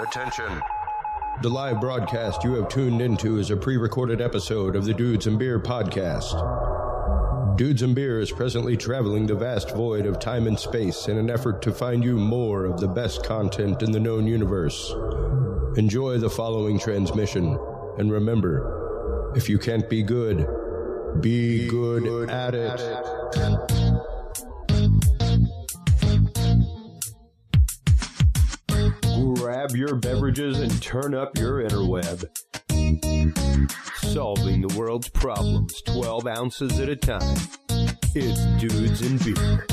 Attention. The live broadcast you have tuned into is a pre-recorded episode of the Dudes and Beer podcast. Dudes and Beer is presently traveling the vast void of time and space in an effort to find you more of the best content in the known universe. Enjoy the following transmission, and remember, if you can't be good, be good at it. Grab your beverages and turn up your interweb. Solving the world's problems 12 ounces at a time. It's Dudes and Beer.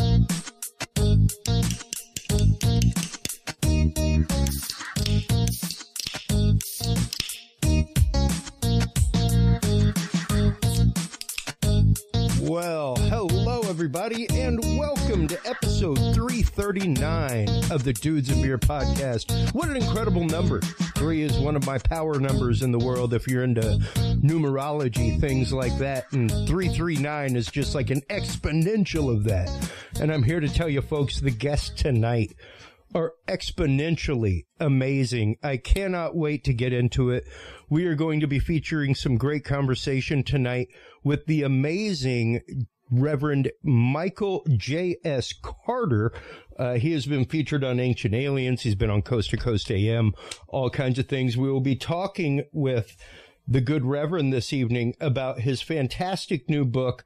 Well, hello everybody, and welcome to episode 339 of the Dudes and Beer podcast. What an incredible number. 3 is one of my power numbers in the world if you're into numerology, things like that, and 339 is just like an exponential of that. And I'm here to tell you folks, the guests tonight are exponentially amazing. I cannot wait to get into it. We are going to be featuring some great conversation tonight with the amazing Reverend Michael JS Carter. He has been featured on Ancient Aliens. He's been on Coast to Coast AM, all kinds of things. We will be talking with the good Reverend this evening about his fantastic new book,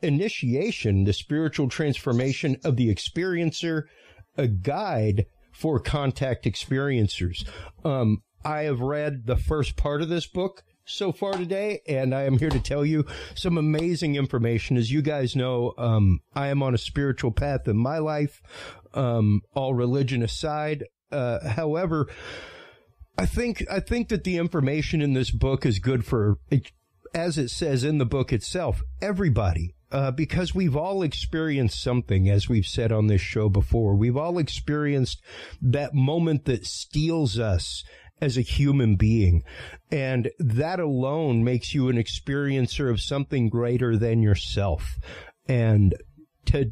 Initiation, the Spiritual Transformation of the Experiencer, a guide for contact experiencers. I have read the first part of this book so far today, and I am here to tell you some amazing information. As you guys know, I am on a spiritual path in my life, all religion aside. However, I think that the information in this book is good for, as it says in the book itself, everybody. Because we've all experienced something, as we've said on this show before. We've all experienced that moment that steals us as a human being. And that alone makes you an experiencer of something greater than yourself. And to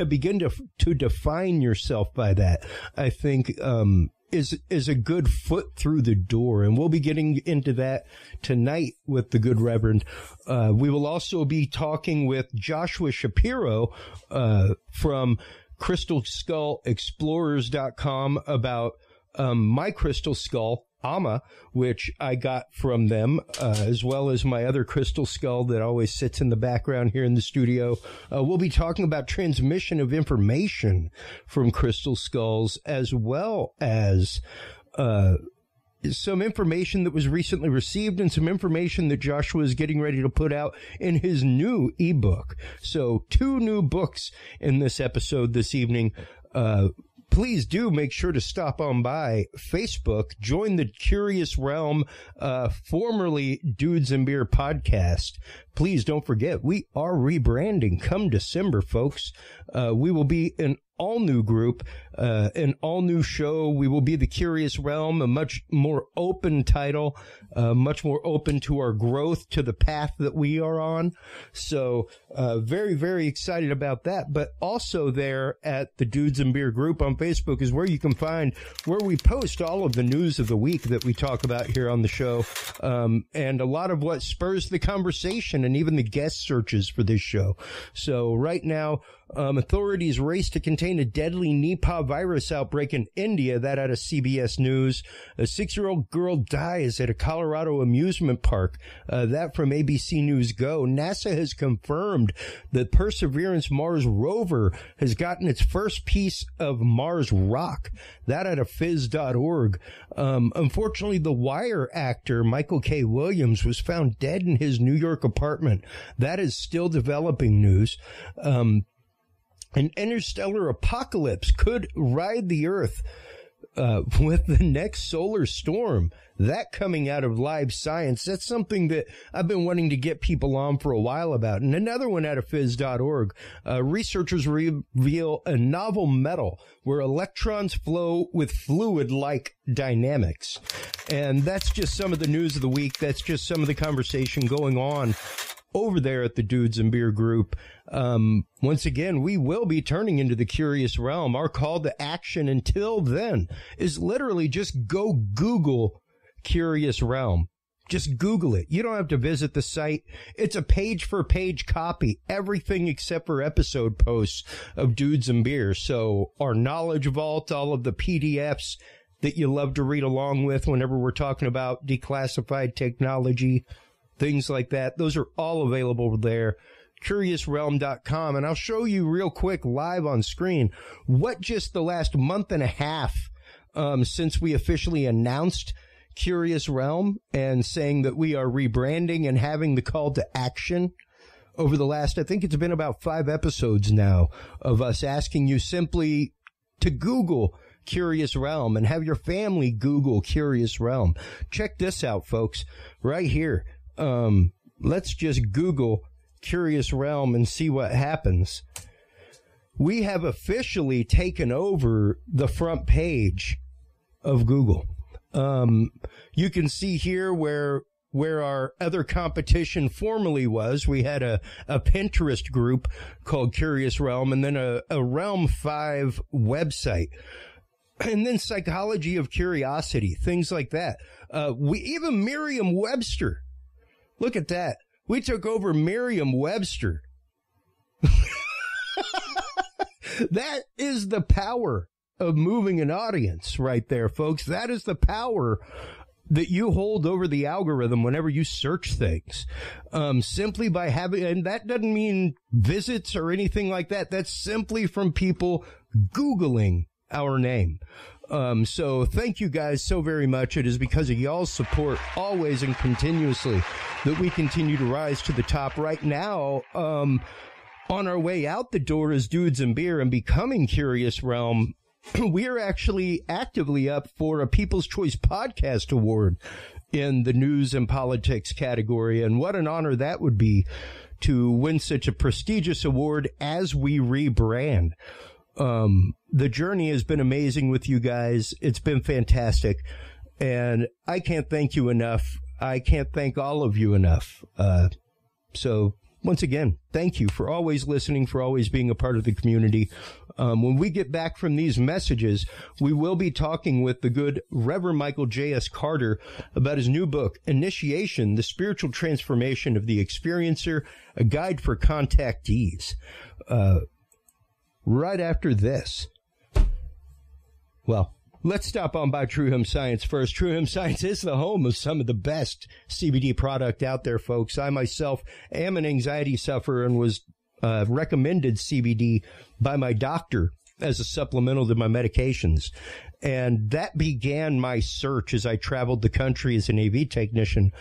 begin to define yourself by that, I think, is a good foot through the door. And we'll be getting into that tonight with the good Reverend. We will also be talking with Joshua Shapiro from CrystalSkullExplorers.com about my crystal skull, Amma, which I got from them, as well as my other crystal skull that always sits in the background here in the studio. We'll be talking about transmission of information from crystal skulls, as well as some information that was recently received and some information that Joshua is getting ready to put out in his new ebook. So 2 new books in this episode this evening. Please do make sure to stop on by Facebook, join the Curious Realm, formerly Dudes and Beer podcast. Please don't forget, we are rebranding come December, folks. We will be an all-new group, an all-new show. We will be the Curious Realm, a much more open title, much more open to our growth, to the path that we are on. So very, very excited about that. But also there at the Dudes and Beer group on Facebook is where you can find where we post all of the news of the week that we talk about here on the show, and a lot of what spurs the conversation and even the guest searches for this show. So right now, authorities race to contain a deadly Nipah virus outbreak in India. That out of CBS News. A 6-year-old girl dies at a Colorado amusement park. That from ABC News Go. NASA has confirmed that Perseverance Mars rover has gotten its first piece of Mars rock. That out of phys.org. Unfortunately, The Wire actor Michael K. Williams was found dead in his New York apartment. That is still developing news. An interstellar apocalypse could ride the Earth with the next solar storm. That coming out of Live Science. That's something that I've been wanting to get people on for a while about. And another one out of phys.org. Researchers reveal a novel metal where electrons flow with fluid-like dynamics. And that's just some of the news of the week. That's just some of the conversation going on over there at the Dudes and Beer group. Once again, we will be turning into the Curious Realm. Our call to action until then is literally just go Google Curious Realm. Just Google it. You don't have to visit the site. It's a page-for-page copy, everything except for episode posts of Dudes and Beer. So our knowledge vault, all of the PDFs that you love to read along with whenever we're talking about declassified technology, things like that, those are all available there. CuriousRealm.com. And I'll show you real quick live on screen what just the last month and a half since we officially announced Curious Realm and saying that we are rebranding and having the call to action over the last, I think it's been about 5 episodes now of us asking you simply to Google Curious Realm and have your family Google Curious Realm. Check this out, folks, right here. Let's just Google Curious Realm and see what happens. We have officially taken over the front page of Google. You can see here where our other competition formerly was. We had a Pinterest group called Curious Realm, and then a Realm 5 website, and then Psychology of Curiosity, things like that. We even Merriam-Webster. Look at that. We took over Merriam-Webster. That is the power of moving an audience right there, folks. That is the power that you hold over the algorithm whenever you search things. Simply by having, and that doesn't mean visits or anything like that. That's simply from people Googling our name. So thank you guys so very much. It is because of y'all's support always and continuously that we continue to rise to the top. Right now, on our way out the door as Dudes and Beer and becoming Curious Realm, we are actually actively up for a People's Choice Podcast Award in the news and politics category. And what an honor that would be to win such a prestigious award as we rebrand. The journey has been amazing with you guys. It's been fantastic. And I can't thank you enough. I can't thank all of you enough. So once again, thank you for always listening, for always being a part of the community. When we get back from these messages, we will be talking with the good Reverend Michael JS Carter about his new book, Initiation, The Spiritual Transformation of the Experiencer, a Guide for Contactees. Right after this. Well, let's stop on by True Hemp Science first. True Hemp Science is the home of some of the best CBD product out there, folks. I myself am an anxiety sufferer and was recommended CBD by my doctor as a supplemental to my medications. And that began my search as I traveled the country as an AV technician,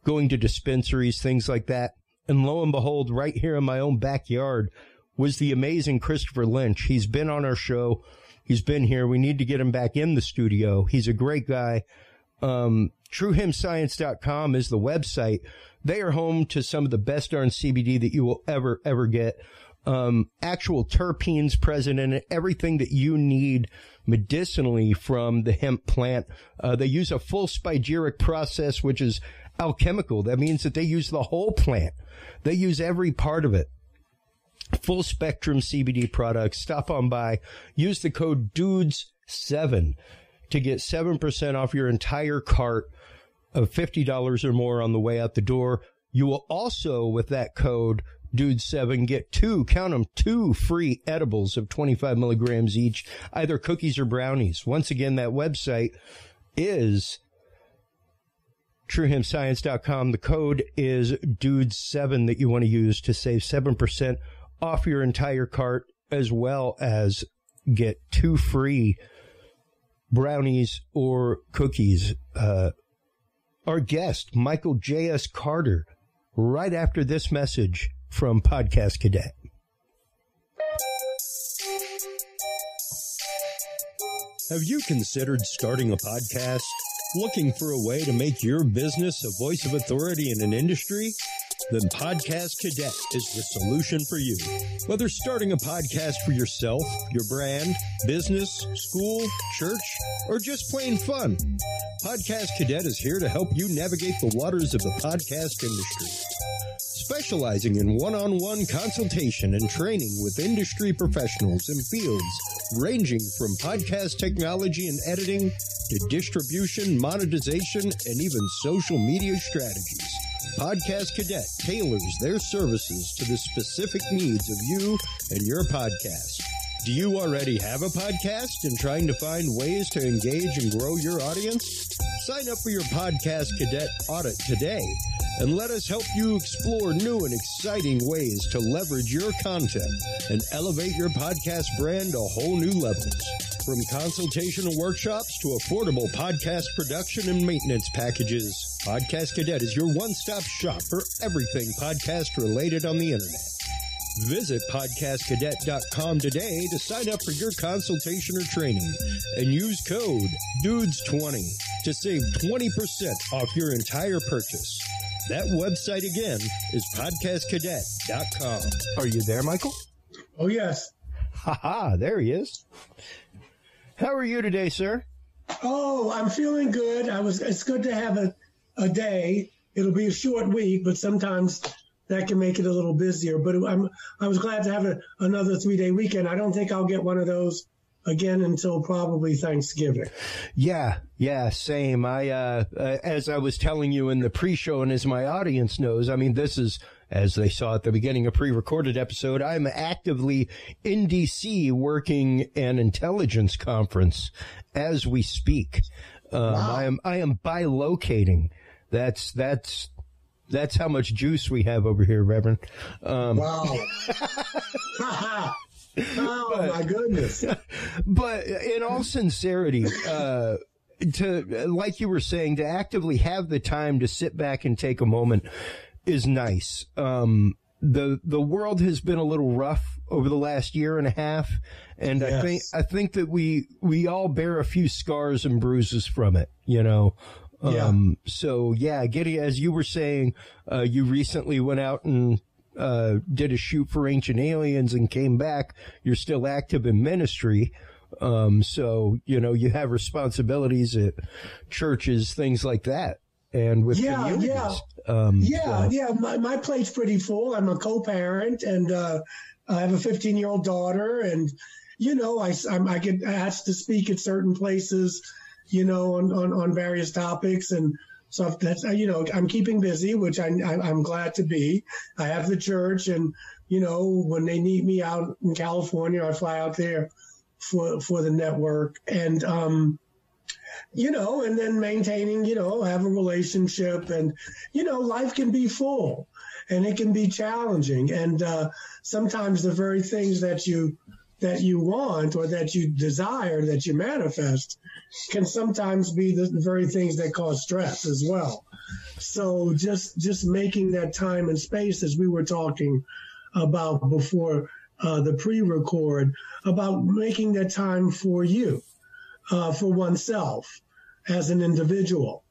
going to dispensaries, things like that. And lo and behold, right here in my own backyard was the amazing Christopher Lynch. He's been on our show. He's been here. We need to get him back in the studio. He's a great guy. TrueHempScience.com is the website. They are home to some of the best darn CBD that you will ever get. Actual terpenes present in it, everything that you need medicinally from the hemp plant. They use a full spigeric process, which is alchemical. That means that they use the whole plant. They use every part of it. Full spectrum CBD products. Stop on by. Use the code DUDES7 to get 7% off your entire cart of $50 or more on the way out the door. You will also, with that code DUDES7, get two free edibles of 25 milligrams each, either cookies or brownies. Once again, that website is TrueHempScience.com. The code is DUDES7 that you want to use to save 7% off your entire cart, as well as get 2 free brownies or cookies. Our guest, Michael JS Carter, right after this message from Podcast Cadet. Have you considered starting a podcast? Looking for a way to make your business a voice of authority in an industry? Then Podcast Cadet is the solution for you. Whether starting a podcast for yourself, your brand, business, school, church, or just plain fun, Podcast Cadet is here to help you navigate the waters of the podcast industry. Specializing in one-on-one consultation and training with industry professionals in fields ranging from podcast technology and editing to distribution, monetization, and even social media strategies. Podcast Cadet tailors their services to the specific needs of you and your podcast. Do you already have a podcast and trying to find ways to engage and grow your audience? Sign up for your Podcast Cadet audit today and let us help you explore new and exciting ways to leverage your content and elevate your podcast brand to whole new levels. From consultational workshops to affordable podcast production and maintenance packages, Podcast Cadet is your one-stop shop for everything podcast related on the internet. Visit podcastcadet.com today to sign up for your consultation or training and use code DUDES20 to save 20% off your entire purchase. That website again is podcastcadet.com. Are you there, Michael? Oh, yes. Ha, there he is. How are you today, sir? Oh, I'm feeling good. It's good to have a day. It'll be a short week, but sometimes that can make it a little busier. But I was glad to have another 3-day weekend. I don't think I'll get one of those again until probably Thanksgiving. Yeah, same. As I was telling you in the pre-show, and as my audience knows, I mean, this is, as they saw at the beginning, a pre-recorded episode. I'm actively in D.C. working an intelligence conference as we speak. Wow. I am bilocating. That's how much juice we have over here, Reverend. Wow. Oh, my goodness. But in all sincerity, like you were saying, to actively have the time to sit back and take a moment is nice. The world has been a little rough over the last year and a half, and yes. I think that we all bear a few scars and bruises from it, you know. So getting, as you were saying, you recently went out and did a shoot for Ancient Aliens and came back. You're still active in ministry. So, you know, you have responsibilities at churches, things like that. And with communities. My plate's pretty full. I'm a co-parent and, I have a 15-year-old daughter and, you know, I get asked to speak at certain places, you know, on various topics and stuff. That's, you know, I'm keeping busy, which I'm glad to be. I have the church and, you know, when they need me out in California, I fly out there for the network and, you know, and then maintaining, you know, have a relationship and, you know, life can be full and it can be challenging. And, sometimes the very things that you want or that you desire, that you manifest, can sometimes be the very things that cause stress as well. So just making that time and space, as we were talking about before the pre-record, about making that time for you, for oneself as an individual,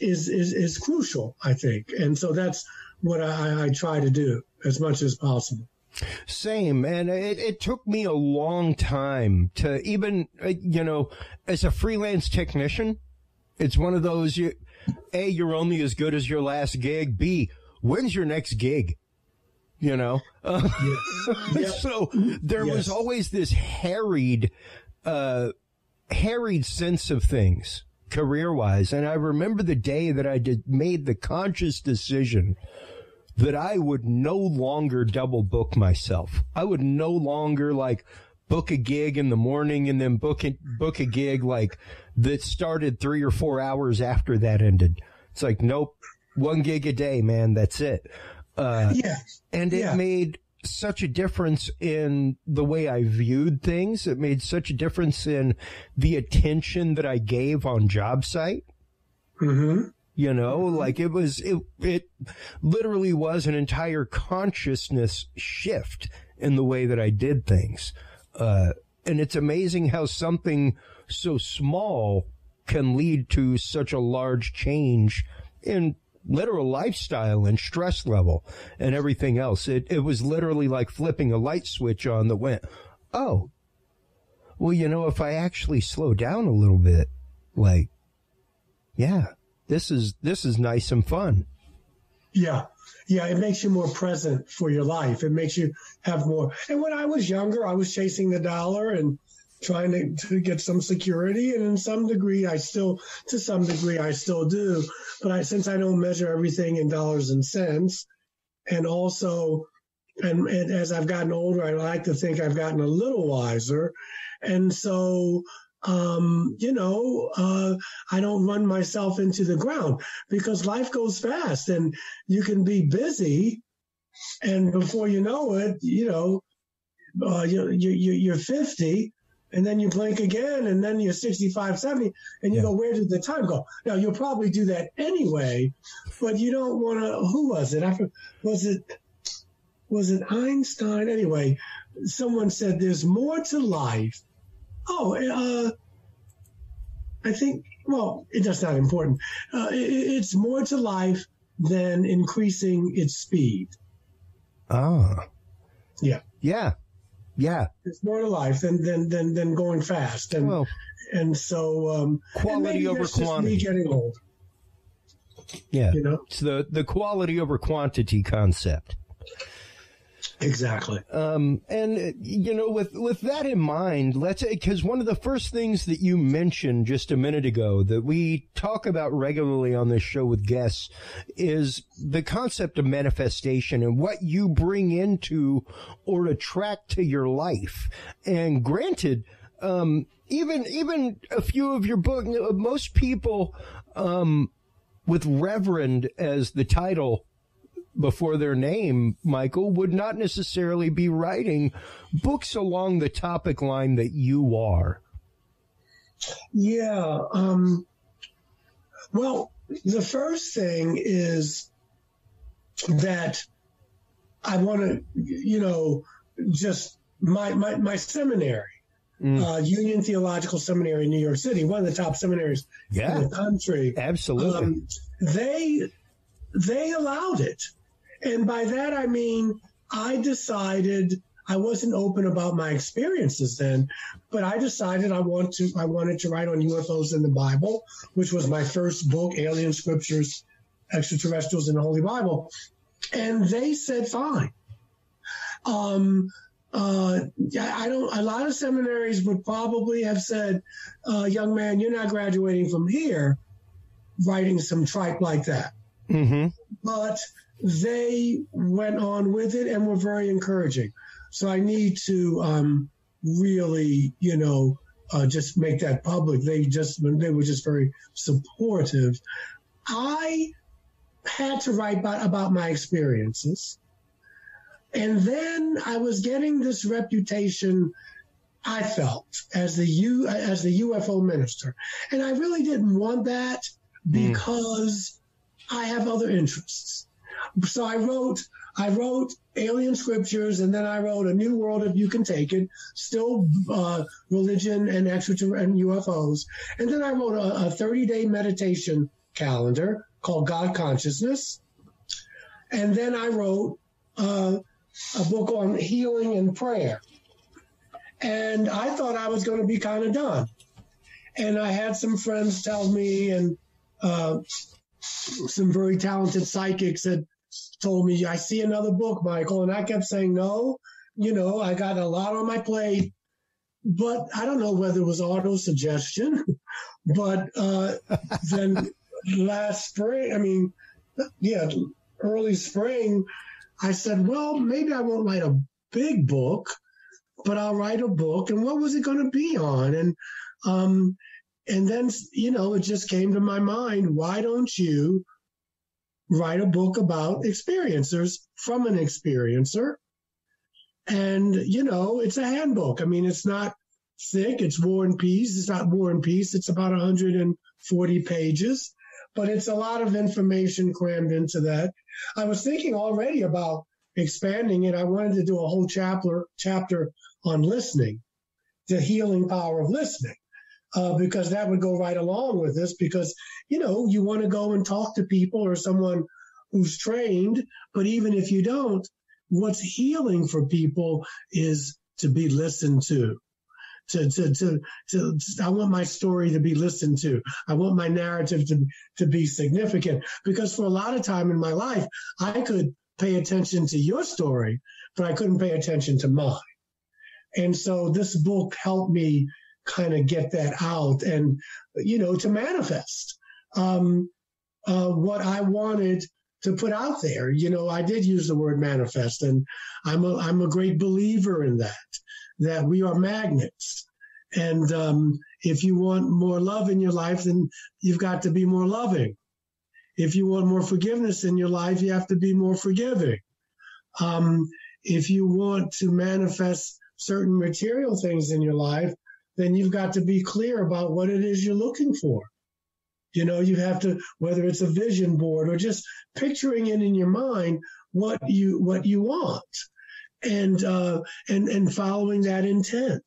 is crucial, I think. And so that's what I try to do as much as possible. Same. And it took me a long time to even, you know, as a freelance technician, it's one of those, A, you're only as good as your last gig. B, when's your next gig? You know? So there was always this harried sense of things career-wise. And I remember the day that I made the conscious decision that I would no longer double book myself. I would no longer book a gig in the morning and then book a gig that started 3 or 4 hours after that ended. It's like, nope, 1 gig a day, man. That's it. And it made such a difference in the way I viewed things. It made such a difference in the attention that I gave on job site. Mm-hmm. You know, it literally was an entire consciousness shift in the way that I did things. And it's amazing how something so small can lead to such a large change in literal lifestyle and stress level and everything else. It was literally like flipping a light switch on that went, oh, well, you know, if I actually slow down a little bit, this is nice and fun. Yeah. Yeah, it makes you more present for your life. It makes you have more. And when I was younger, I was chasing the dollar and trying to get some security. And to some degree, I still do. But since I don't measure everything in dollars and cents, and also, and as I've gotten older, I like to think I've gotten a little wiser. And so, I don't run myself into the ground because life goes fast and you can be busy. And before you know it, you're 50 and then you blink again and then you're 65, 70 and you go, where did the time go? Now you'll probably do that anyway, but you don't want to, who was it? Was it Einstein? Anyway, someone said there's more to life. I think, well, that's not important. It's more to life than increasing its speed. Ah. Yeah. Yeah. Yeah. It's more to life than going fast. And so quality over quantity. Just me getting old. Yeah. It's the quality over quantity concept. Exactly. And with that in mind, because one of the first things that you mentioned just a minute ago that we talk about regularly on this show with guests is the concept of manifestation and what you bring into or attract to your life. And granted, even a few of your books, most people, with Reverend as the title before their name, Michael, would not necessarily be writing books along the topic line that you are. Yeah. Well, the first thing is that I want to, just my seminary, Union Theological Seminary in New York City, one of the top seminaries in the country. Absolutely. They allowed it. And by that, I mean, I decided I wasn't open about my experiences then, but I decided I wanted to write on UFOs in the Bible, which was my first book, Alien Scriptures, Extraterrestrials in the Holy Bible. And they said, fine. A lot of seminaries would probably have said, young man, you're not graduating from here writing some tripe like that. Mm-hmm. But they went on with it and were very encouraging. So I need to really, just make that public. They were just very supportive. I had to write about my experiences. And then I was getting this reputation, I felt, as the UFO minister. And I really didn't want that because I have other interests. So I wrote Alien Scriptures, and then I wrote A New World If You Can Take It, still religion and UFOs. And then I wrote a 30-day meditation calendar called God Consciousness. And then I wrote a book on healing and prayer. And I thought I was going to be kind of done. And I had some friends tell me, and some very talented psychics had told me, I see another book, Michael. And I kept saying, no, I got a lot on my plate. But I don't know whether it was auto-suggestion. But then last spring, early spring, I said, well, maybe I won't write a big book, but I'll write a book. And what was it going to be on? And then, it just came to my mind, why don't you write a book about experiencers from an experiencer? And, it's a handbook. I mean, it's not thick. It's War and Peace. It's not War and Peace. It's about 140 pages, but it's a lot of information crammed into that. I was thinking already about expanding it. I wanted to do a whole chapter on listening, the healing power of listening. Because that would go right along with this, because, you want to go and talk to people or someone who's trained, but even if you don't, what's healing for people is to be listened to, I want my story to be listened to. I want my narrative to be significant, because for a lot of time in my life, I could pay attention to your story, but I couldn't pay attention to mine. And so this book helped me kind of get that out and, to manifest what I wanted to put out there. I did use the word manifest, and I'm a great believer in that we are magnets. And if you want more love in your life, then you've got to be more loving. If you want more forgiveness in your life, you have to be more forgiving. If you want to manifest certain material things in your life, then you've got to be clear about what it is you're looking for. You have to, whether it's a vision board or just picturing it in your mind, what you want, and following that intent.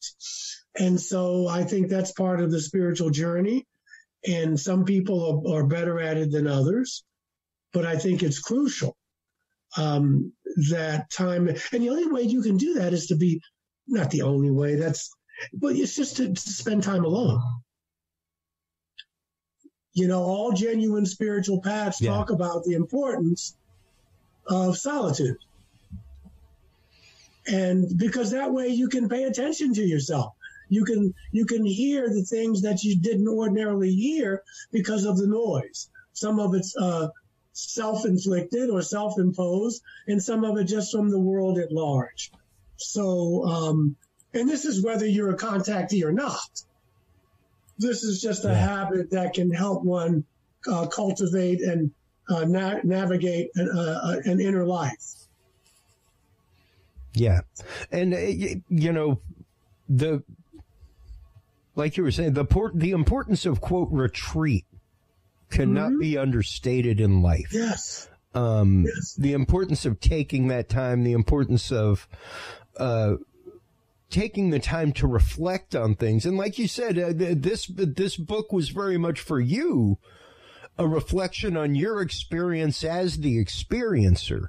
And so I think that's part of the spiritual journey. And some people are better at it than others, but I think it's crucial that time. And the only way you can do that is to be, not the only way, but it's just to spend time alone. All genuine spiritual paths talk about the importance of solitude. And because that way you can pay attention to yourself. You can hear the things that you didn't ordinarily hear because of the noise. Some of it's self-inflicted or self-imposed, and some of it just from the world at large. So, and this is whether you're a contactee or not. This is just a habit that can help one cultivate and navigate an inner life. Yeah. And, like you were saying, the importance of, quote, retreat cannot be understated in life. Yes. The importance of taking that time, the importance of taking the time to reflect on things. And like you said, this book was very much for you, a reflection on your experience as the experiencer.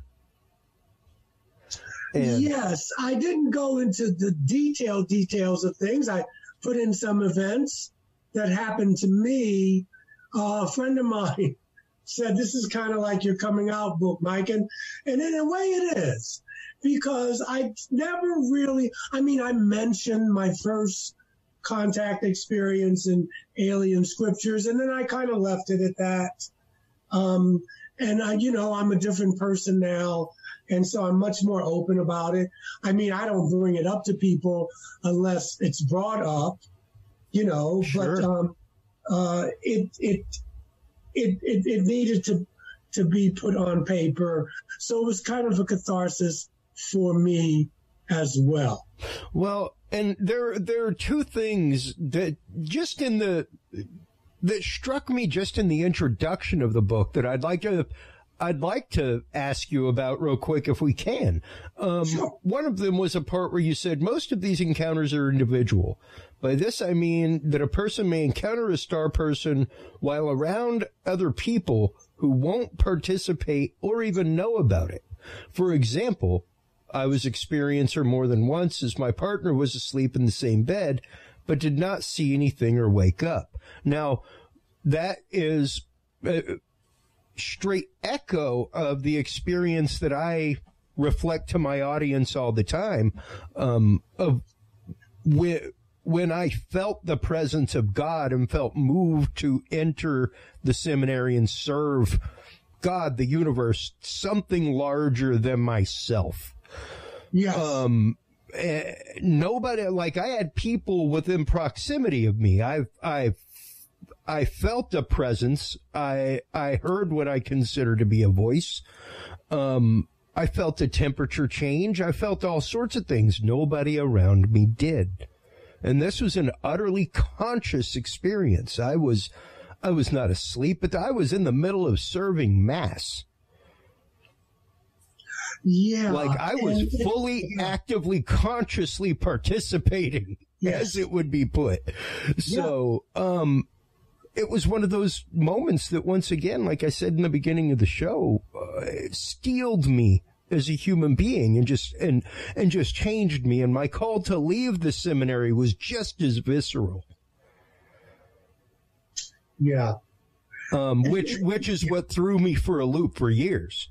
And yes, I didn't go into the details of things. I put in some events that happened to me. A friend of mine said, this is kind of like your coming out book, Mike. And in a way it is, because I never really, I mentioned my first contact experience in alien scriptures, and then I kind of left it at that. And I'm a different person now. And so I'm much more open about it. I don't bring it up to people unless it's brought up, sure. But it needed to be put on paper. So it was kind of a catharsis for me as well. Well, and there are two things that that struck me just in the introduction of the book that I'd like to ask you about real quick if we can. Sure. One of them was a part where you said most of these encounters are individual. By this, I mean that a person may encounter a star person while around other people who won't participate or even know about it. For example, I was experiencer more than once as my partner was asleep in the same bed, but did not see anything or wake up. Now, that is straight echo of the experience that I reflect to my audience all the time, of when I felt the presence of God and felt moved to enter the seminary and serve God, the universe, something larger than myself. Yes. Nobody, like, I had people within proximity of me. I felt a presence. I heard what I consider to be a voice. I felt a temperature change. I felt all sorts of things. Nobody around me did. And this was an utterly conscious experience. I was not asleep, but I was in the middle of serving Mass. Yeah. Like I was fully, actively, consciously participating, as it would be put. So, it was one of those moments that, once again, like I said in the beginning of the show, steeled me as a human being, and just changed me. And my call to leave the seminary was just as visceral. Yeah. Which is what threw me for a loop for years.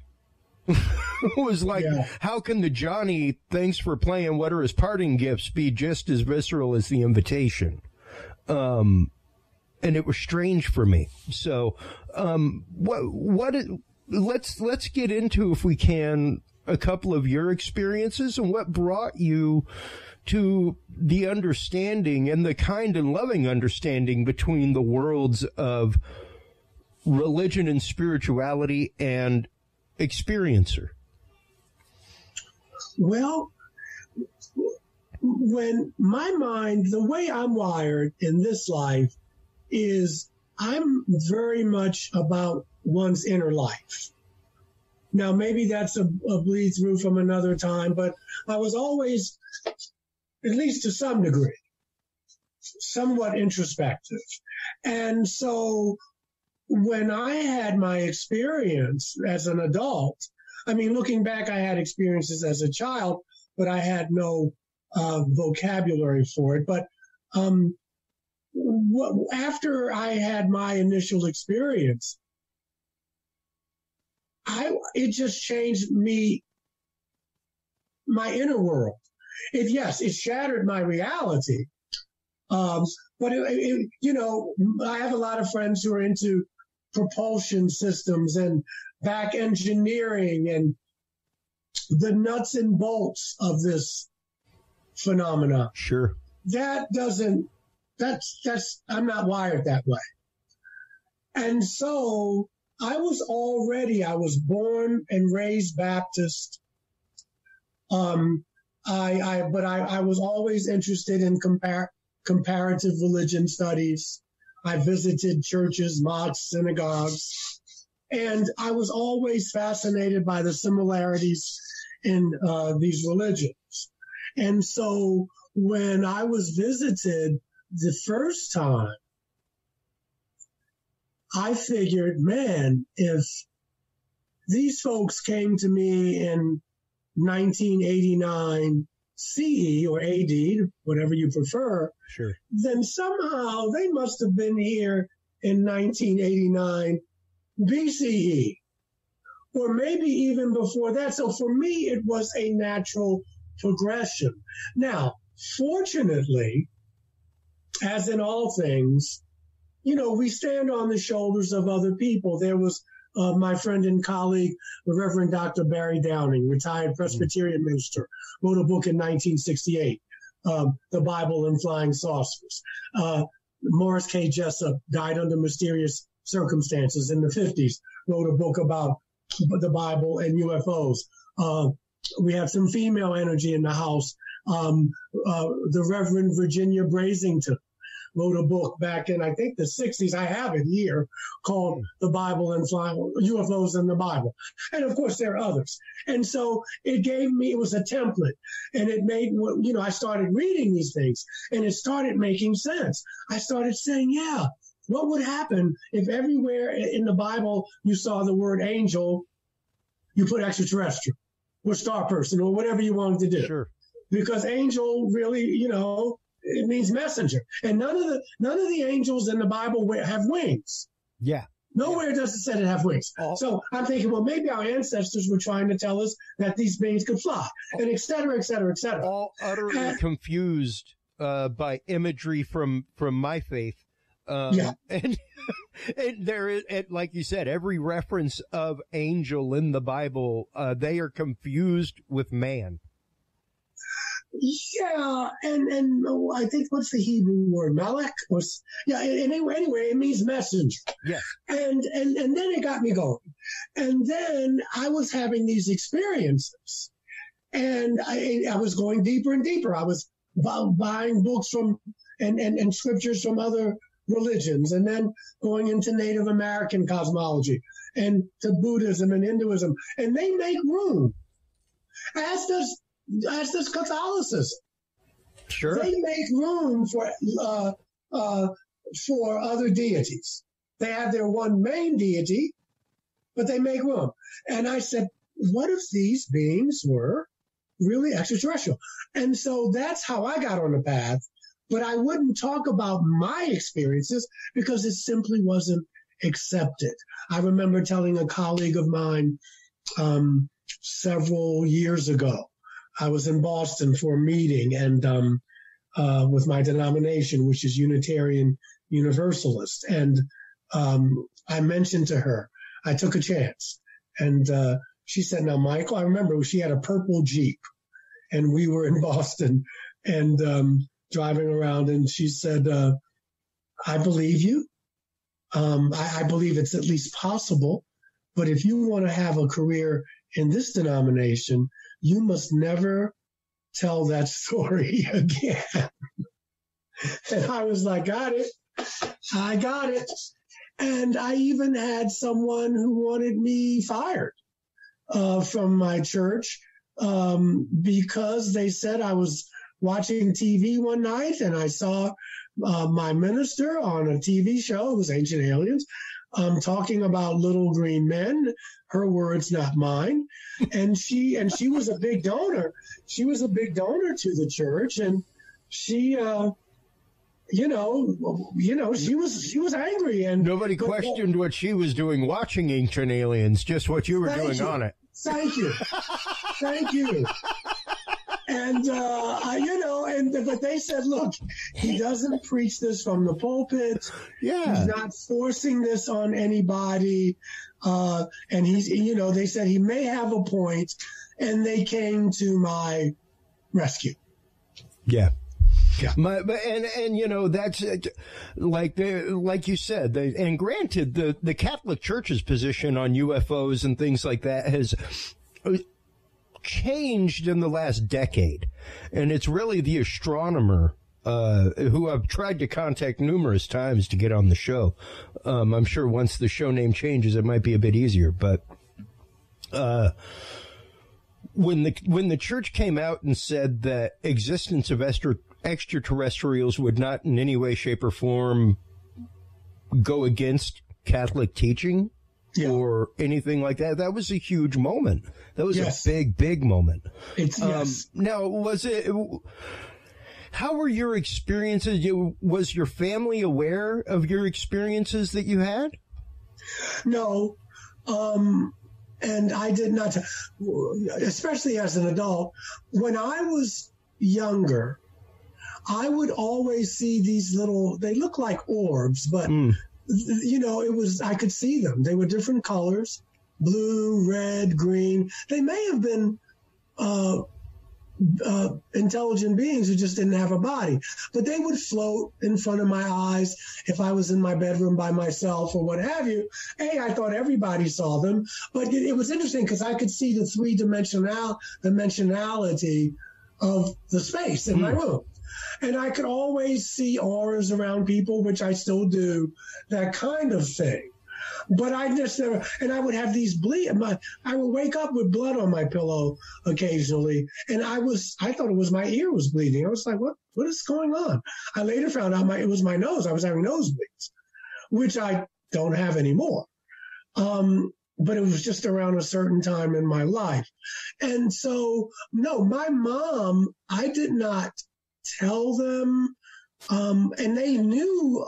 It was like, how can the Johnny, thanks for playing, what are his parting gifts, be just as visceral as the invitation? And it was strange for me. So, let's get into, if we can, a couple of your experiences and what brought you to the understanding and the kind and loving understanding between the worlds of religion and spirituality and experiencer. Well, when my mind, the way I'm wired in this life is I'm very much about one's inner life. Now, maybe that's a bleed through from another time, but I was always, at least to some degree, somewhat introspective. And so when I had my experience as an adult, I mean, looking back, I had experiences as a child, but I had no vocabulary for it. But after I had my initial experience, it just changed me, my inner world. It shattered my reality. But you know, I have a lot of friends who are into propulsion systems and back engineering and the nuts and bolts of this phenomena. Sure. I'm not wired that way. And so I was born and raised Baptist. But I was always interested in comparative religion studies. I visited churches, mosques, synagogues, and I was always fascinated by the similarities in these religions. And so when I was visited the first time, I figured, man, if these folks came to me in 1989 CE or AD, whatever you prefer, sure, then somehow they must have been here in 1989 BCE, or maybe even before that. So for me, it was a natural progression. Now, fortunately, as in all things, you know, we stand on the shoulders of other people. There was my friend and colleague, the Reverend Dr. Barry Downing, retired Presbyterian minister, wrote a book in 1968, The Bible and Flying Saucers. Morris K. Jessup died under mysterious circumstances in the 50s, wrote a book about the Bible and UFOs. We have some female energy in the house. The Reverend Virginia Brasington wrote a book back in, I think, the 60s. I have it here, called The Bible and Flying UFOs in the Bible. And of course, there are others. And so it was a template, and it made, you know, I started reading these things, and it started making sense. I started saying, yeah, what would happen if everywhere in the Bible you saw the word angel, you put extraterrestrial or star person or whatever you wanted to do? Sure. Because angel really, you know, it means messenger. And none of the angels in the Bible have wings. Yeah. Nowhere does it say they have wings. So I'm thinking, well, maybe our ancestors were trying to tell us that these beings could fly, and et cetera, et cetera, et cetera. All utterly confused by imagery from my faith. Yeah. And there is, like you said, every reference of angel in the Bible, they are confused with man. Yeah, and I think, what's the Hebrew word? Malak? Anyway, it means messenger. Yes. And then it got me going. And then I was having these experiences, and I was going deeper and deeper. I was buying books from and scriptures from other religions, and then going into Native American cosmology and to Buddhism and Hinduism, and they make room, as does Catholicism. Sure. They make room for other deities. They have their one main deity, but they make room. And I said, what if these beings were really extraterrestrial? And so that's how I got on the path. But I wouldn't talk about my experiences because it simply wasn't accepted. I remember telling a colleague of mine several years ago, I was in Boston for a meeting and with my denomination, which is Unitarian Universalist. And I mentioned to her, I took a chance. And she said, now, Michael, I remember she had a purple Jeep and we were in Boston and driving around. And she said, I believe you. I believe it's at least possible. But if you want to have a career in this denomination, you must never tell that story again. And I was like, got it. I got it. And I even had someone who wanted me fired from my church because they said I was watching TV one night and I saw my minister on a TV show, it was Ancient Aliens, talking about little green men, her words, not mine. And she was a big donor. She was a big donor to the church. And she, she was angry. And nobody questioned what she was doing watching Ancient Aliens, just what you were doing on it. Thank you. Thank you. And, but they said, look, he doesn't preach this from the pulpit. Yeah. He's not forcing this on anybody. And they said he may have a point. And they came to my rescue. Yeah. Yeah. That's like you said, and granted, the Catholic Church's position on UFOs and things like that has changed in the last decade. And it's really the astronomer, who I've tried to contact numerous times to get on the show. I'm sure once the show name changes, it might be a bit easier, but, when the church came out and said that existence of extraterrestrials would not in any way, shape, or form go against Catholic teaching or anything like that, that was a huge moment. That was a big, big moment. Yes. Now, how were your experiences? Was your family aware of your experiences that you had? No. And I did not, especially as an adult. When I was younger, I would always see these they look like orbs, but, I could see them. They were different colors, blue, red, green. They may have been intelligent beings who just didn't have a body, but they would float in front of my eyes if I was in my bedroom by myself or what have you. I thought everybody saw them, but it was interesting because I could see the dimensionality of the space in my room. And I could always see auras around people, which I still do, that kind of thing. But I just never, and I would have these I would wake up with blood on my pillow occasionally. And I thought it was my ear was bleeding. I was like, what is going on? I later found out it was my nose. I was having nosebleeds, which I don't have anymore. But it was just around a certain time in my life. And so, no, my mom, I did not tell them. And they knew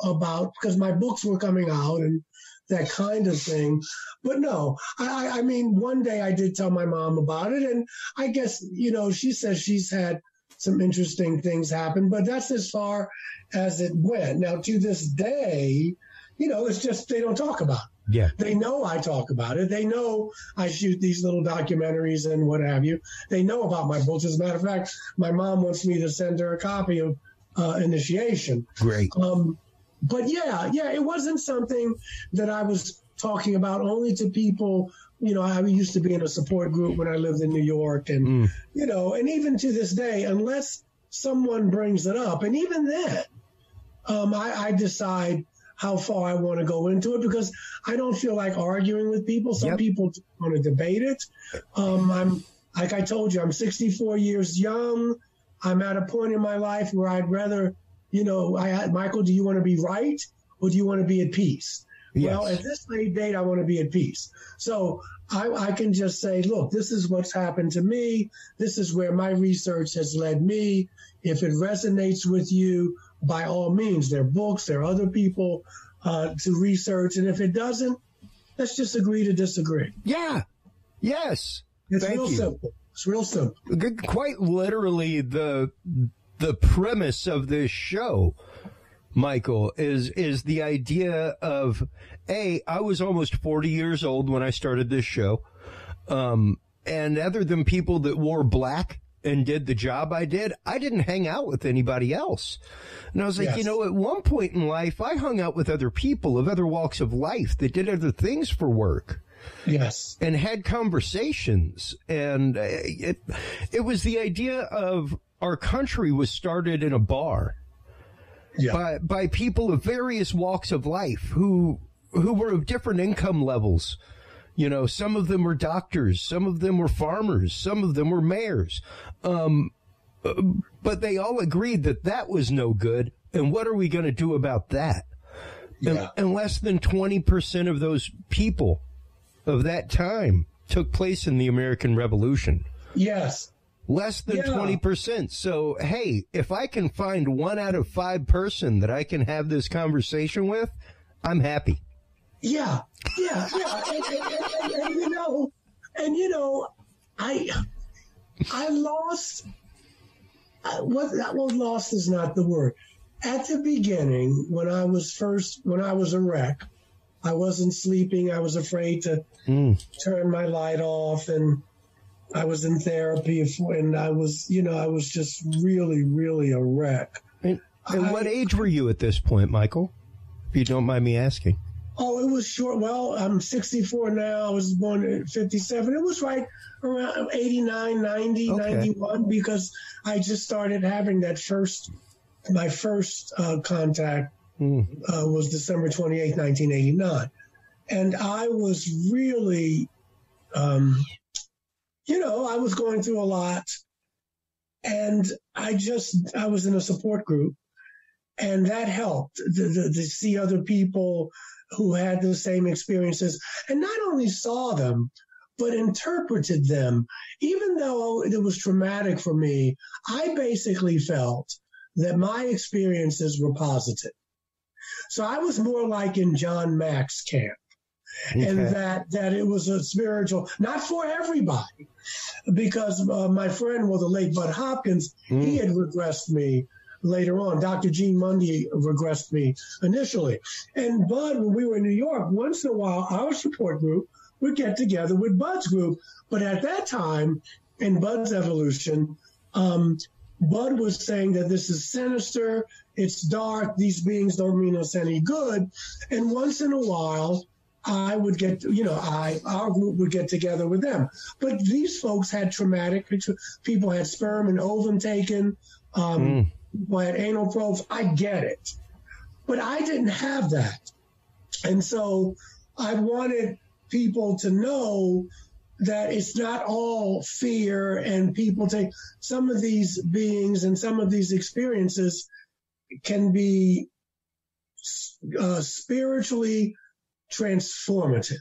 because my books were coming out and that kind of thing. But no, I mean, one day I did tell my mom about it. And I guess, she says she's had some interesting things happen, but that's as far as it went. Now, to this day, it's just they don't talk about it. Yeah. They know I talk about it. They know I shoot these little documentaries and what have you. They know about my books. As a matter of fact, my mom wants me to send her a copy of Initiation. Great. But it wasn't something that I was talking about only to people. I used to be in a support group when I lived in New York, and and even to this day, unless someone brings it up, and even then, I decide how far I want to go into it because I don't feel like arguing with people. Some people want to debate it. I'm like I told you, I'm 64 years young. I'm at a point in my life where I'd rather, Michael, do you want to be right or do you want to be at peace? Yes. Well, at this late date, I want to be at peace. So I can just say, look, this is what's happened to me. This is where my research has led me. If it resonates with you, by all means, there are books, there are other people to research. And if it doesn't, let's just agree to disagree. Yeah. Yes. It's Thank real you. simple. It's real simple. Quite literally, the premise of this show, Michael, is the idea of, I was almost 40 years old when I started this show. And other than people that wore black and did the job I didn't hang out with anybody else. And I was like, Yes. at one point in life, I hung out with other people of other walks of life that did other things for work. Yes. And had conversations. And it was the idea of our country was started in a bar. Yeah. By people of various walks of life who were of different income levels. Some of them were doctors, some of them were farmers, some of them were mayors. But they all agreed that was no good. And what are we going to do about that? Yeah. And less than 20% of those people of that time took place in the American Revolution. Yes. Less than 20%. So, hey, if I can find 1 out of 5 person that I can have this conversation with, I'm happy. Yeah. And I lost. Lost is not the word. At the beginning, when I was a wreck, I wasn't sleeping. I was afraid to turn my light off, and I was in therapy, and I was just really, really a wreck. And what age were you at this point, Michael? If you don't mind me asking. Oh, it was short. Well, I'm 64 now. I was born in 57. It was right around 89, 90, 91, because I just started having my first contact was December 28, 1989. And I was really, I was going through a lot, and I was in a support group, and that helped to see other people who had the same experiences, and not only saw them, but interpreted them. Even though it was traumatic for me, I basically felt that my experiences were positive. So I was more like in John Mack's camp. Okay. And that it was a spiritual, not for everybody, because my friend, the late Bud Hopkins, he had regressed me later on. Dr. Gene Mundy regressed me initially. And Bud, when we were in New York, once in a while, our support group would get together with Bud's group. But at that time, in Bud's evolution, Bud was saying that this is sinister, it's dark, these beings don't mean us any good. And once in a while, I would get, our group would get together with them. But these folks had people had sperm and ovum taken, people had anal probes. I get it. But I didn't have that. And so I wanted people to know that it's not all fear, and people take some of these beings and some of these experiences can be spiritually transformative.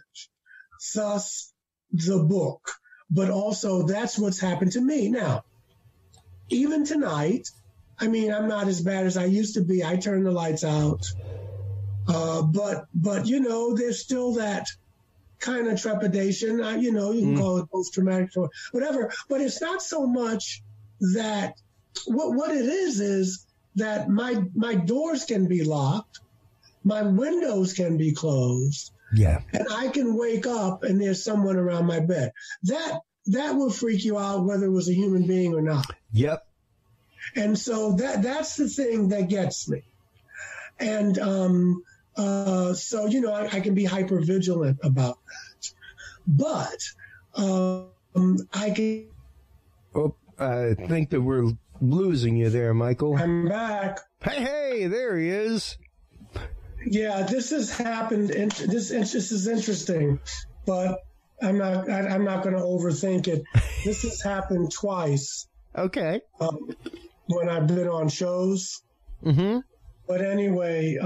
Thus, the book. But also, that's what's happened to me. Now, even tonight, I'm not as bad as I used to be. I turned the lights out. But there's still that kind of trepidation. You can call it post-traumatic or whatever. But it's not so much that what it is that my doors can be locked. My windows can be closed. Yeah. And I can wake up and there's someone around my bed. That will freak you out, whether it was a human being or not. Yep. And so that's the thing that gets me. And I can be hyper vigilant about that. But I can. Oh, I think that we're losing you there, Michael. I'm back. Hey, there he is. Yeah, this has happened. This is interesting, but I'm not going to overthink it. This has happened twice. Okay. When I've been on shows. Mm-hmm. But anyway,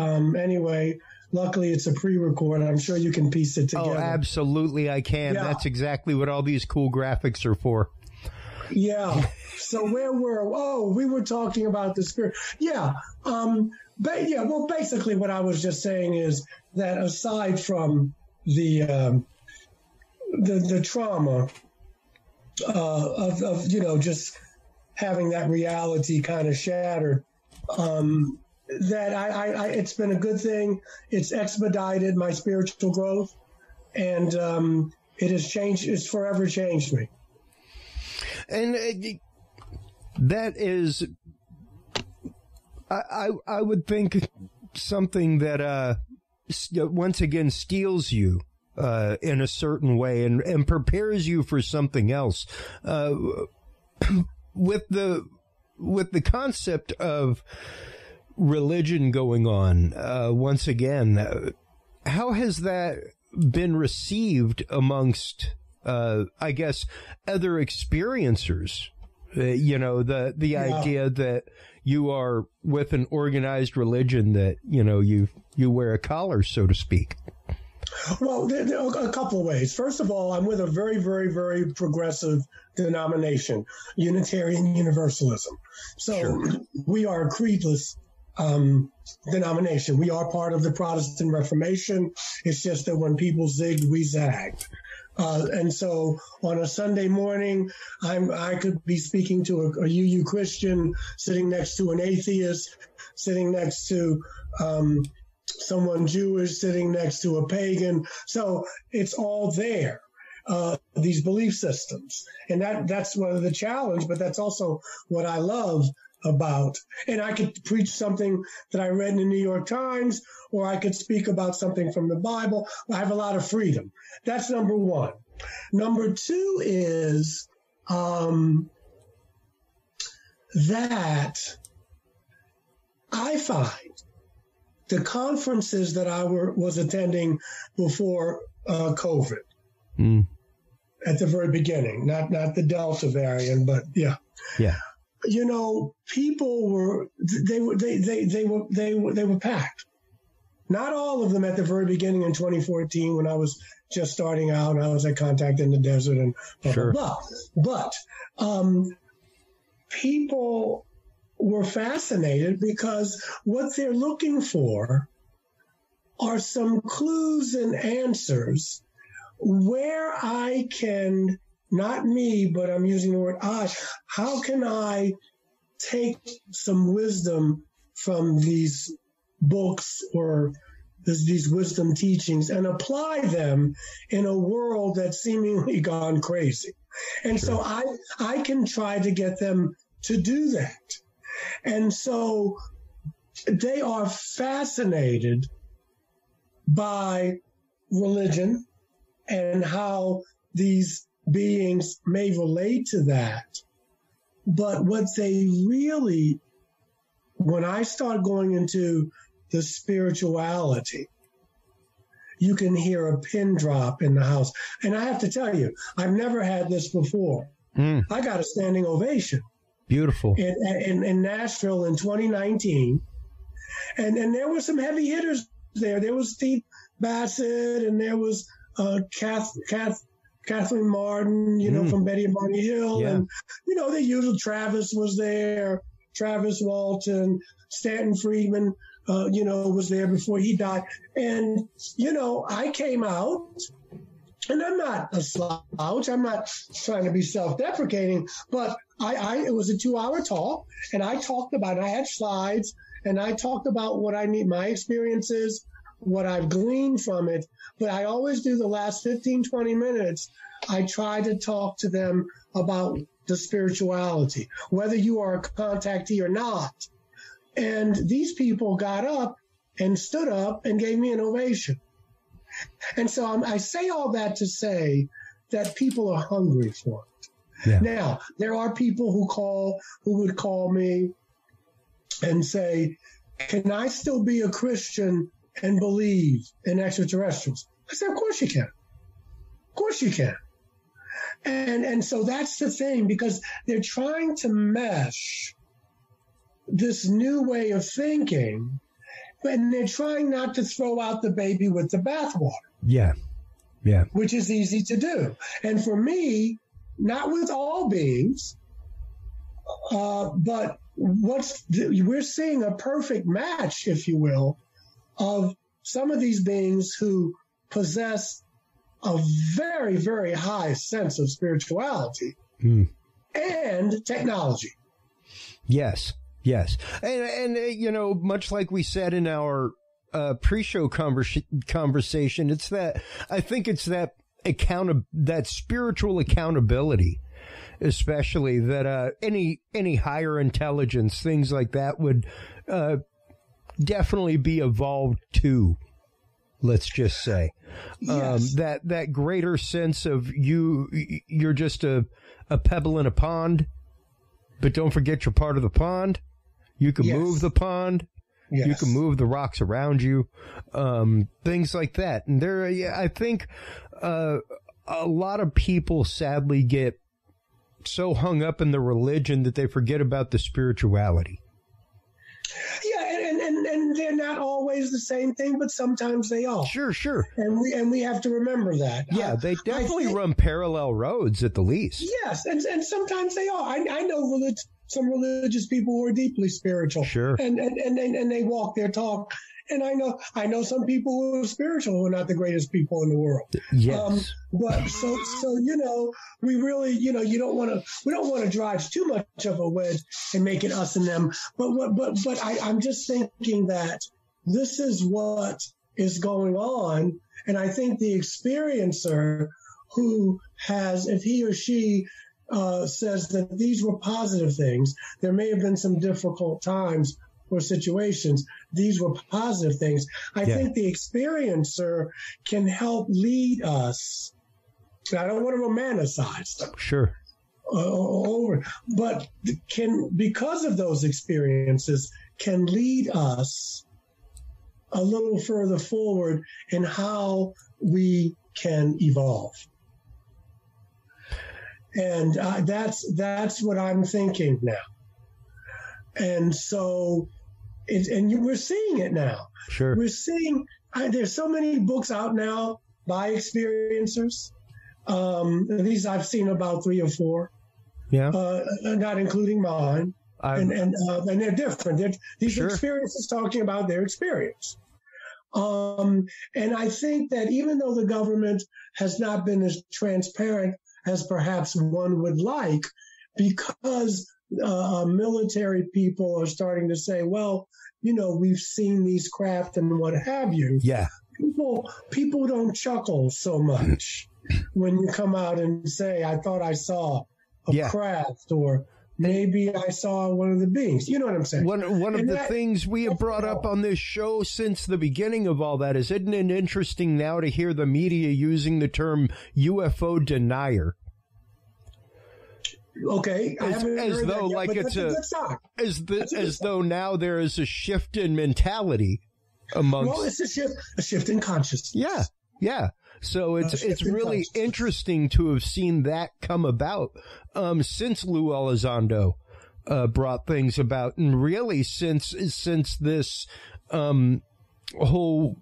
Luckily, it's a pre-record. I'm sure you can piece it together. Oh, absolutely, I can. Yeah. That's exactly what all these cool graphics are for. Yeah. So we were talking about the spirit. Yeah. Well, basically, what I was just saying is that aside from the trauma of just having that reality kind of shattered, that I it's been a good thing. It's expedited my spiritual growth, and it has changed. It's forever changed me. And that is, I would think, something that once again steals you in a certain way and prepares you for something else. With the concept of religion going on, once again, how has that been received amongst, I guess, other experiencers? The idea that you are with an organized religion, that, you wear a collar, so to speak. Well, there are a couple of ways. First of all, I'm with a very, very, very progressive denomination, Unitarian Universalism. So sure. We are a creedless denomination. We are part of the Protestant Reformation. It's just that when people zigged, we zagged. And so on a Sunday morning, I could be speaking to a UU Christian, sitting next to an atheist, sitting next to someone Jewish, sitting next to a pagan. So it's all there, these belief systems. And that's one of the challenge, but that's also what I love about. And I could preach something that I read in the New York Times, or I could speak about something from the Bible. I have a lot of freedom. That's number one. Number two is that I find the conferences that I was attending before COVID, at the very beginning, not the Delta variant, but yeah. People were packed. Not all of them at the very beginning in 2014 when I was just starting out and I was at Contact in the Desert and blah, sure. blah, blah. But people were fascinated because what they're looking for are some clues and answers where I can, not me, but I'm using the word I, how can I take some wisdom from these books or these wisdom teachings and apply them in a world that's seemingly gone crazy. And sure. So I can try to get them to do that. And so they are fascinated by religion and how these beings may relate to that. But what they really, when I start going into the spirituality, you can hear a pin drop in the house. And I have to tell you, I've never had this before. I got a standing ovation. Beautiful. In Nashville in 2019. And there were some heavy hitters there. There was Steve Bassett, and there was Kathleen Martin, from Betty and Barney Hill. Yeah. And, the usual Travis was there, Travis Walton, Stanton Friedman, was there before he died. And, I came out, and I'm not a slouch. I'm not trying to be self-deprecating, but it was a 2-hour talk, and I talked about it. I had slides, and I talked about what I need, my experiences, what I've gleaned from it. But I always do the last 15, 20 minutes. I try to talk to them about the spirituality, whether you are a contactee or not. And these people got up and stood up and gave me an ovation. And so I say all that to say that people are hungry for it. Yeah. Now, there are people who would call me and say, can I still be a Christian and believe in extraterrestrials? I said, of course you can. Of course you can. And so that's the thing, because they're trying to mesh this new way of thinking and they're trying not to throw out the baby with the bathwater. Yeah. Yeah. Which is easy to do. And for me, not with all beings, but we're seeing a perfect match, if you will, of some of these beings who possess a very, very high sense of spirituality and technology. Yes. Yes. And you know, much like we said in our pre-show conversation, it's that, I think it's that that spiritual accountability, especially that any higher intelligence, things like that would definitely be evolved to, let's just say. Yes. That greater sense of you're just a pebble in a pond, but don't forget you're part of the pond. You can move the pond. Yes. You can move the rocks around you, things like that. And I think a lot of people sadly get so hung up in the religion that they forget about the spirituality. Yeah, and they're not always the same thing, but sometimes they are. Sure. And we have to remember that. Yeah, they definitely run parallel roads at the least. Yes, and sometimes they are. I know some religious people who are deeply spiritual. Sure. And they walk their talk. And I know some people who are spiritual who are not the greatest people in the world. Yes. But so you know, we really, we don't want to drive too much of a wedge and make it us and them. But I'm just thinking that this is what is going on, and I think the experiencer who has, if he or she says that these were positive things, there may have been some difficult times or situations, these were positive things. I think the experiencer can help lead us. I don't want to romanticize them. Sure. But because of those experiences, can lead us a little further forward in how we can evolve. And that's what I'm thinking now. And so, we're seeing it now. Sure. We're seeing, there's so many books out now by experiencers. These I've seen about 3 or 4. Yeah. Not including mine. And they're different. These are experiences talking about their experience. And I think that even though the government has not been as transparent as perhaps one would like, because military people are starting to say, well, we've seen these craft and what have you. Yeah. People don't chuckle so much when you come out and say, I thought I saw a craft, or maybe I saw one of the beings. You know what I'm saying? One of the things we have brought up on this show since the beginning of all that is, isn't it interesting now to hear the media using the term UFO denier? Okay, as though now there is a shift in mentality amongst. Well, it's a shift in consciousness. Yeah. So it's really interesting to have seen that come about since Lou Elizondo brought things about, and really since this whole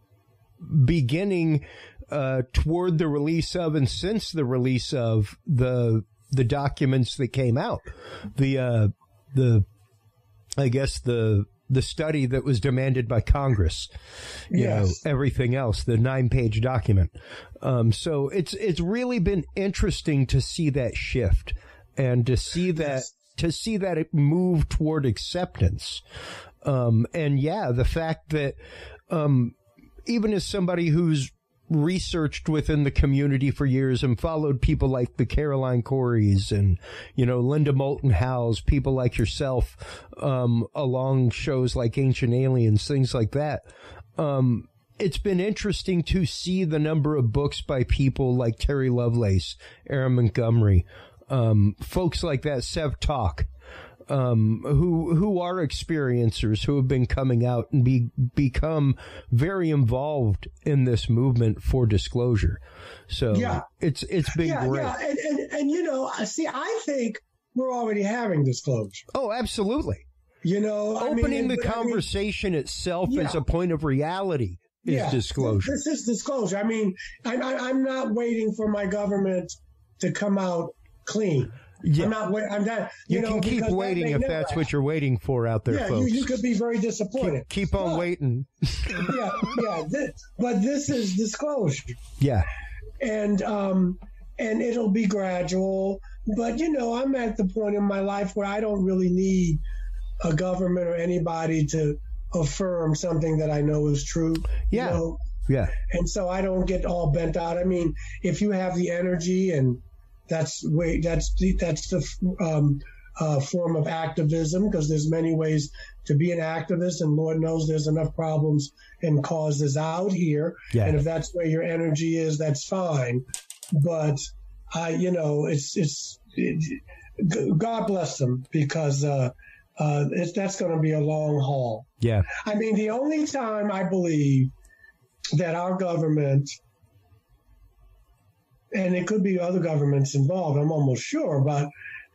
beginning toward the release of, and since the release of the documents that came out, the study that was demanded by Congress, you know, everything else, the 9-page document. So it's really been interesting to see that shift and to see that it move toward acceptance. And the fact that even as somebody who's researched within the community for years and followed people like the Caroline Coreys and, Linda Moulton Howes, people like yourself, along shows like Ancient Aliens, things like that. It's been interesting to see the number of books by people like Terry Lovelace, Aaron Montgomery, folks like that, Sev Talk, who are experiencers, who have been coming out and become very involved in this movement for disclosure. So it's been great. Yeah, and see, I think we're already having disclosure. Oh, absolutely. Opening the conversation itself as a point of reality is disclosure. This is disclosure. I mean, I'm not waiting for my government to come out clean. Yeah. I'm not. You can keep waiting if that's what you're waiting for out there, folks. You could be very disappointed. Keep on waiting. But this is disclosure. Yeah. And it'll be gradual. But, I'm at the point in my life where I don't really need a government or anybody to affirm something that I know is true. Yeah. Yeah. And so I don't get all bent out. I mean, if you have the energy, and that's the form of activism, because there's many ways to be an activist, and Lord knows there's enough problems and causes out here. Yeah. And if that's where your energy is, that's fine. But God bless them, because that's going to be a long haul. Yeah. I mean, the only time I believe that our government, and it could be other governments involved, I'm almost sure, but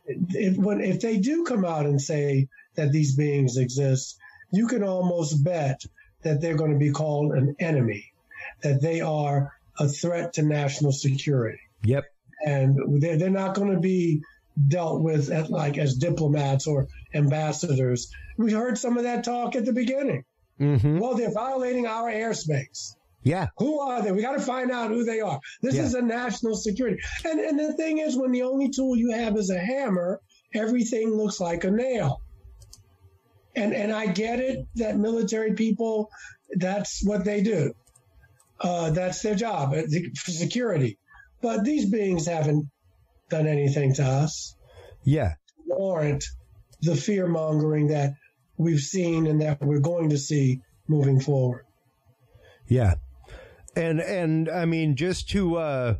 if they do come out and say that these beings exist, you can almost bet that they're going to be called an enemy, that they are a threat to national security. Yep. And they're not going to be dealt with as diplomats or ambassadors. We heard some of that talk at the beginning. Mm-hmm. Well, they're violating our airspace. Yeah. Who are they? We got to find out who they are. This is a national security. And the thing is, when the only tool you have is a hammer, everything looks like a nail. And I get it that military people, that's what they do. That's their job, security. But these beings haven't done anything to us. Yeah. Warrant the fear-mongering that we've seen and that we're going to see moving forward. Yeah. And I mean, just to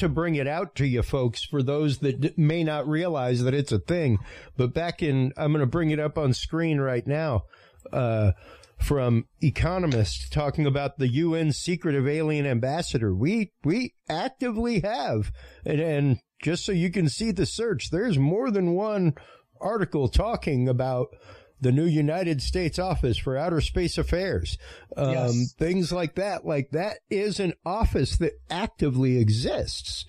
bring it out to you folks, for those that may not realize that it's a thing, but I'm going to bring it up on screen right now, from Economist talking about the UN secretive alien ambassador. We actively have, and just so you can see the search, there's more than one article talking about the new United States Office for Outer Space Affairs, things like that. Like, that is an office that actively exists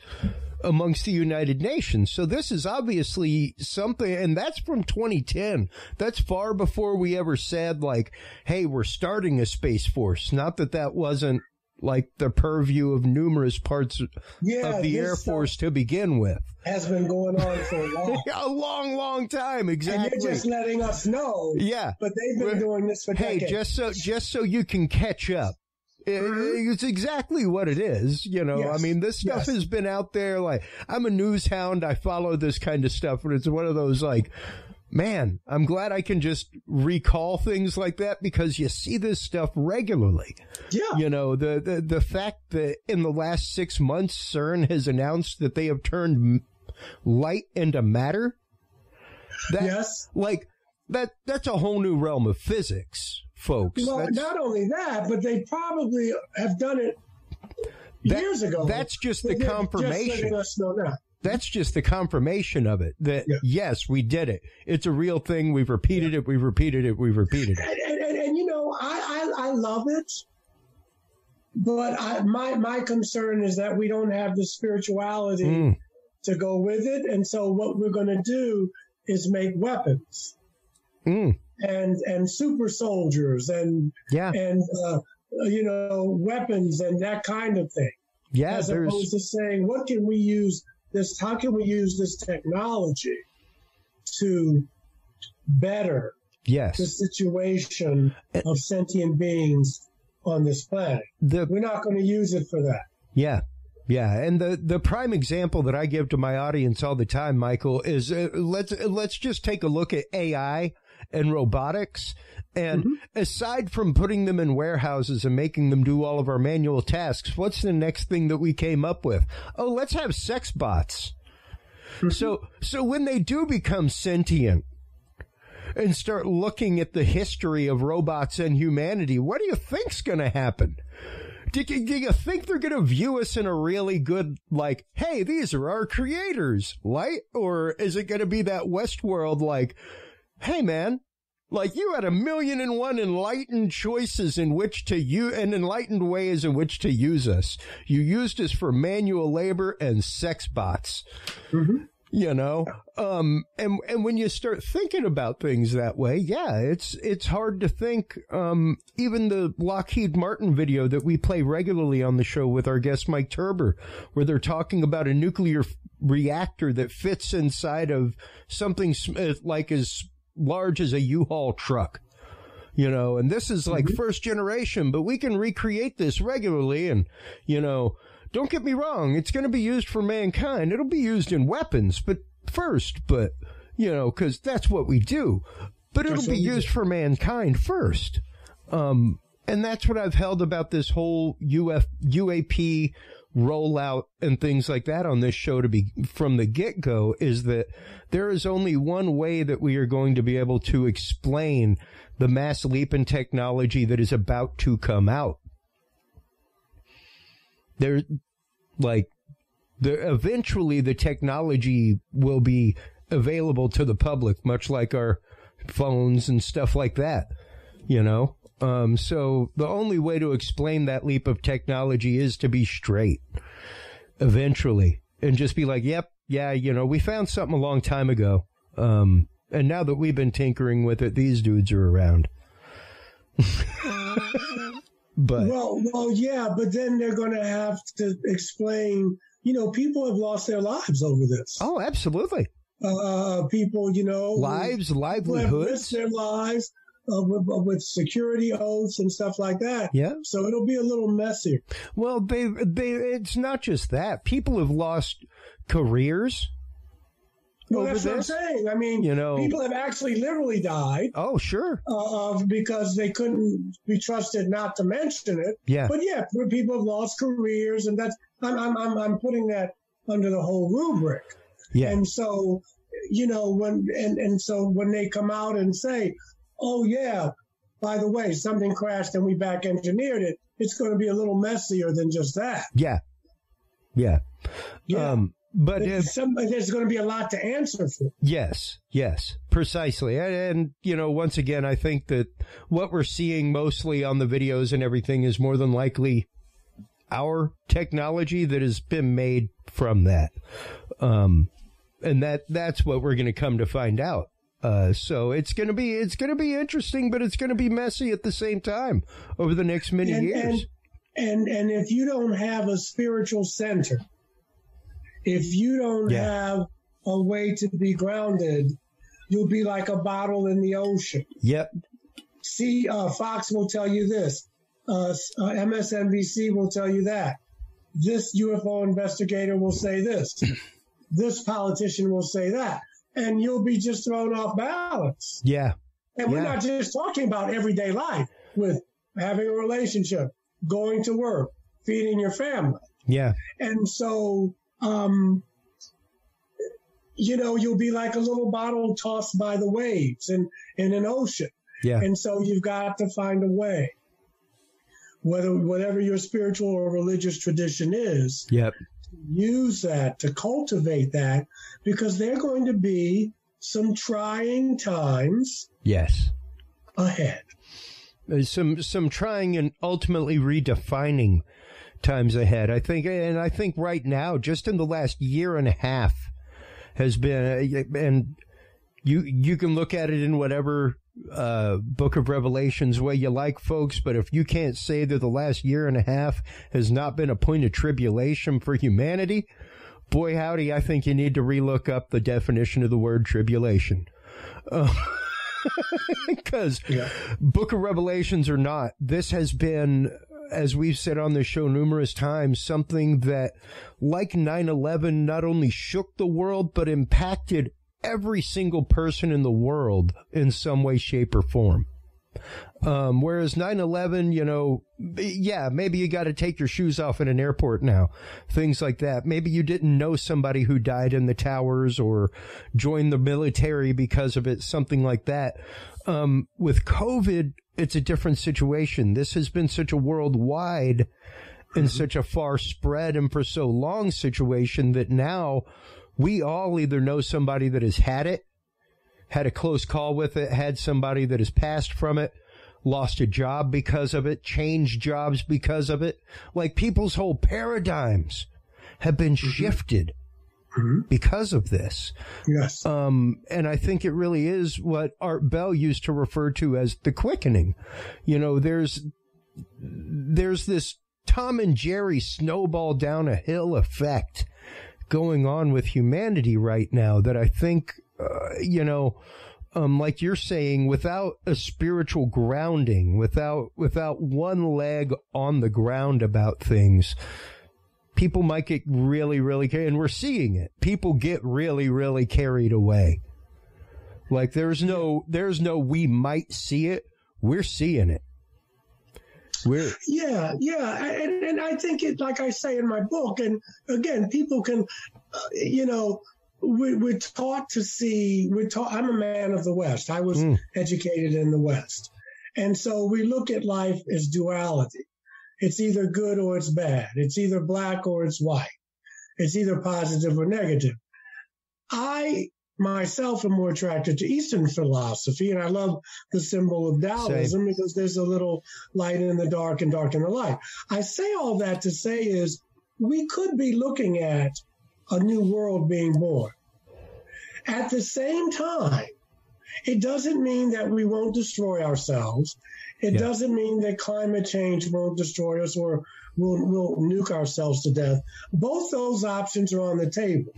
amongst the United Nations. So this is obviously something, and that's from 2010. That's far before we ever said, like, hey, we're starting a Space Force. Not that wasn't like the purview of numerous parts of the Air Force to begin with. Has been going on for a while. A long, long time, exactly. And you're just letting us know. Yeah. But they've been doing this for decades. Hey, just so you can catch up. It's exactly what it is, Yes. I mean, this stuff has been out there. Like, I'm a news hound. I follow this kind of stuff, and it's one of those, like, man, I'm glad I can just recall things like that, because you see this stuff regularly. Yeah. The fact that in the last 6 months, CERN has announced that they have turned light into matter. That's a whole new realm of physics, folks. Well, not only that, but they probably have done it years ago. That's just the confirmation. Just letting us know now. That's just the confirmation of it, that, yes, we did it. It's a real thing. We've repeated it. We've repeated it. We've repeated it. And I love it. But my concern is that we don't have the spirituality to go with it. And so what we're going to do is make weapons and super soldiers and weapons and that kind of thing. Yeah, as opposed to saying, how can we use this technology to better the situation of sentient beings on this planet? We're not going to use it for that. Yeah. Yeah. And the prime example that I give to my audience all the time, Michael, is let's just take a look at AI and robotics. And aside from putting them in warehouses and making them do all of our manual tasks, what's the next thing that we came up with? Oh, let's have sex bots. So when they do become sentient and start looking at the history of robots and humanity, what do you think's going to happen? Do you think they're going to view us in a really good, like, hey, these are our creators light? Or is it going to be that Westworld, like, hey, man, like you had 1,000,001 enlightened choices in which to use, and enlightened ways in which to use us. You used us for manual labor and sex bots. Mm-hmm. You know, and when you start thinking about things that way, yeah, it's hard to think. Even the Lockheed Martin video that we play regularly on the show with our guest Mike Turber, where they're talking about a nuclear reactor that fits inside of something like as large as a U-Haul truck. You know, and this is like first generation, but we can recreate this regularly, and you know. Don't get me wrong, it's going to be used for mankind. It'll be used in weapons, but you know, because that's what we do. But it'll be used for mankind first. And that's what I've held about this whole UAP rollout and things like that on this show to be from the get-go, is that there is only one way that we are going to be able to explain the mass leap in technology that is about to come out. Eventually the technology will be available to the public, much like our phones and stuff like that, you know? So the only way to explain that leap of technology is to be straight eventually and just be like, yep, yeah, you know, we found something a long time ago. And now that we've been tinkering with it, these dudes are around. But well, yeah, but then they're going to have to explain, you know, people have lost their lives over this. Oh, absolutely. People, you know, livelihoods, have risked their lives with security oaths and stuff like that. Yeah. So it'll be a little messier. Well, it's not just that. People have lost careers. Well, that's what I'm saying. I mean, you know, people have actually literally died. Oh, sure. Because they couldn't be trusted not to mention it. Yeah. But yeah, people have lost careers, and that's I'm putting that under the whole rubric. Yeah. And so, you know, when they come out and say, oh yeah, by the way, something crashed and we back engineered it, it's going to be a little messier than just that. Yeah. Yeah. Yeah. But there's going to be a lot to answer for. Yes, precisely. And, you know, once again, I think that what we're seeing mostly on the videos and everything is more than likely our technology that has been made from that. And that's what we're going to come to find out. So it's going to be interesting, but it's going to be messy at the same time over the next many years. And if you don't have a spiritual center, if you don't have a way to be grounded, you'll be like a bottle in the ocean. Yep. See, Fox will tell you this. MSNBC will tell you that. This UFO investigator will say this. This politician will say that. And you'll be just thrown off balance. Yeah. And we're not just talking about everyday life with having a relationship, going to work, feeding your family. Yeah. And so... you know, you'll be like a little bottle tossed by the waves in an ocean. Yeah. And so you've got to find a way, whatever your spiritual or religious tradition is. Yep. Use that to cultivate that, because there are going to be some trying times. Yes. Ahead. Some trying and ultimately redefining times ahead. I think right now, just in the last year and a half, has been, and you can look at it in whatever Book of Revelations way you like, folks, but if you can't say that the last year and a half has not been a point of tribulation for humanity, boy howdy, I think you need to relook up the definition of the word tribulation. Because Book of Revelations or not, this has been, as we've said on the show numerous times, something that, like 9/11, not only shook the world, but impacted every single person in the world in some way, shape, or form. Whereas 9/11, you know, yeah, maybe you got to take your shoes off in an airport now. Things like that. Maybe you didn't know somebody who died in the towers or joined the military because of it, something like that. With COVID, it's a different situation. This has been such a worldwide and such a far spread and for so long situation that now we all either know somebody that has had it, had a close call with it, had somebody that has passed from it, lost a job because of it, changed jobs because of it. Like, people's whole paradigms have been shifted because of this. Yes. And I think it really is what Art Bell used to refer to as the quickening. You know, there's this Tom and Jerry snowball down a hill effect going on with humanity right now that I think, like you're saying, without a spiritual grounding, without one leg on the ground about things, people might get really, really, and we're seeing it. People get really, really carried away. Like, there's no, we might see it. We're seeing it. Yeah. And I think it, like I say in my book, and again, people can, we're taught to see, I'm a man of the West. I was educated in the West. And so we look at life as duality. It's either good or it's bad. It's either black or it's white. It's either positive or negative. I myself am more attracted to Eastern philosophy, and I love the symbol of Taoism because there's a little light in the dark and dark in the light. I say all that to say is we could be looking at a new world being born. At the same time, it doesn't mean that we won't destroy ourselves. It doesn't mean that climate change won't destroy us or we'll nuke ourselves to death. Both those options are on the table.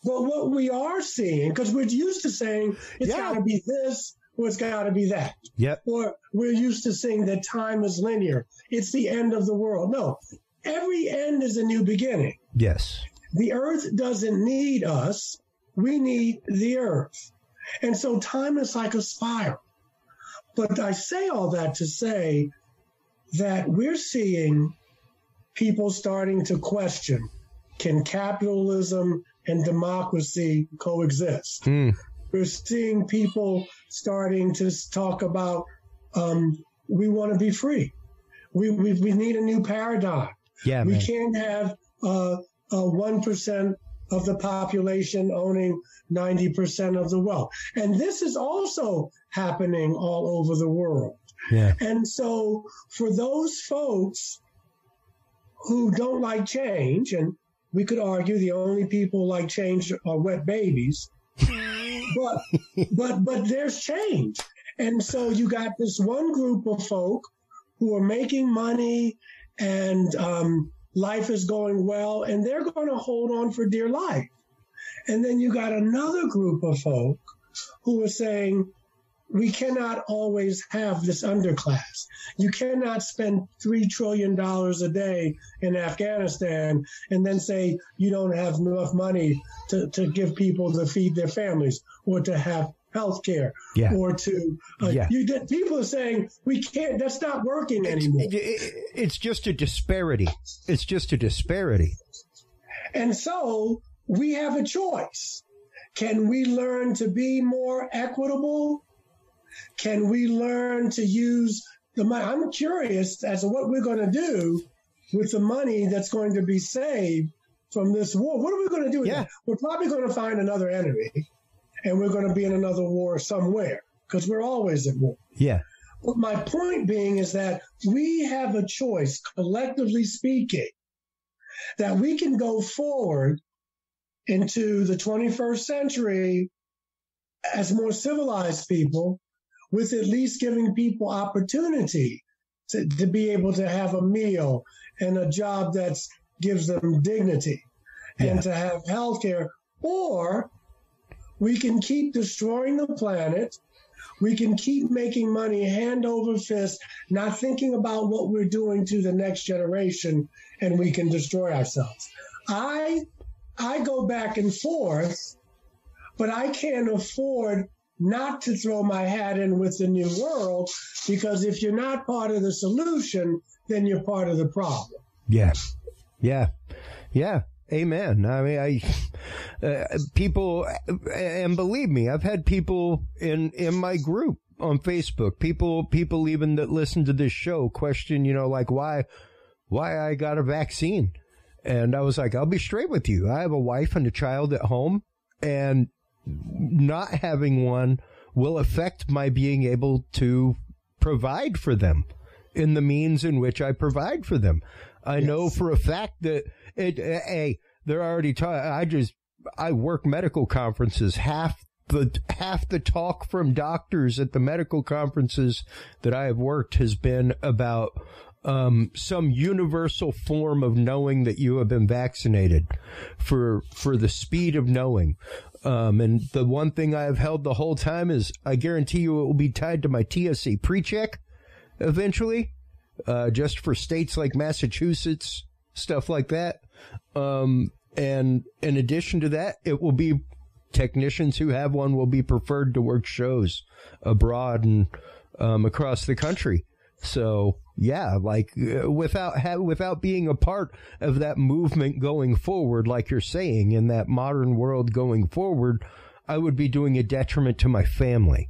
But what we are seeing, because we're used to saying it's got to be this or it's got to be that. Yep. Or we're used to saying that time is linear. It's the end of the world. No, every end is a new beginning. Yes. The earth doesn't need us. We need the earth. And so time is like a spiral. But I say all that to say that we're seeing people starting to question, can capitalism and democracy coexist? We're seeing people starting to talk about, we want to be free. We need a new paradigm. Yeah, we can't have 1% of the population owning 90% of the wealth. And this is also happening all over the world. Yeah. And so for those folks who don't like change, and we could argue the only people who like change are wet babies, but there's change. And so you got this one group of folk who are making money and life is going well, and they're going to hold on for dear life. And then you got another group of folk who are saying, we cannot always have this underclass. You cannot spend $3 trillion a day in Afghanistan and then say you don't have enough money to give people to feed their families or to have health care or to people are saying we can't, that's not working anymore. It's just a disparity. It's just a disparity. And so we have a choice. Can we learn to be more equitable? Can we learn to use the money? I'm curious as to what we're going to do with the money that's going to be saved from this war. What are we going to do with that? We're probably going to find another enemy, and we're going to be in another war somewhere because we're always at war. Yeah. But my point being is that we have a choice, collectively speaking, that we can go forward into the 21st century as more civilized people, with at least giving people opportunity to be able to have a meal and a job that gives them dignity and to have health care. Or we can keep destroying the planet. We can keep making money hand over fist, not thinking about what we're doing to the next generation, and we can destroy ourselves. I go back and forth, but I can't afford not to throw my hat in with the new world, because if you're not part of the solution, then you're part of the problem. Yeah. Amen. I mean, people, and believe me, I've had people in my group on Facebook, people even that listen to this show question, like why I got a vaccine. And I was like, I'll be straight with you. I have a wife and a child at home, and not having one will affect my being able to provide for them in the means in which I provide for them. I know for a fact that they're already I work medical conferences. Half the talk from doctors at the medical conferences that I have worked has been about some universal form of knowing that you have been vaccinated for the speed of knowing. And the one thing I have held the whole time is I guarantee you it will be tied to my TSA pre-check eventually, just for states like Massachusetts, stuff like that. And in addition to that, it will be technicians who have one will be preferred to work shows abroad and across the country. So yeah, like without being a part of that movement going forward, like you're saying, in that modern world going forward, I would be doing a detriment to my family.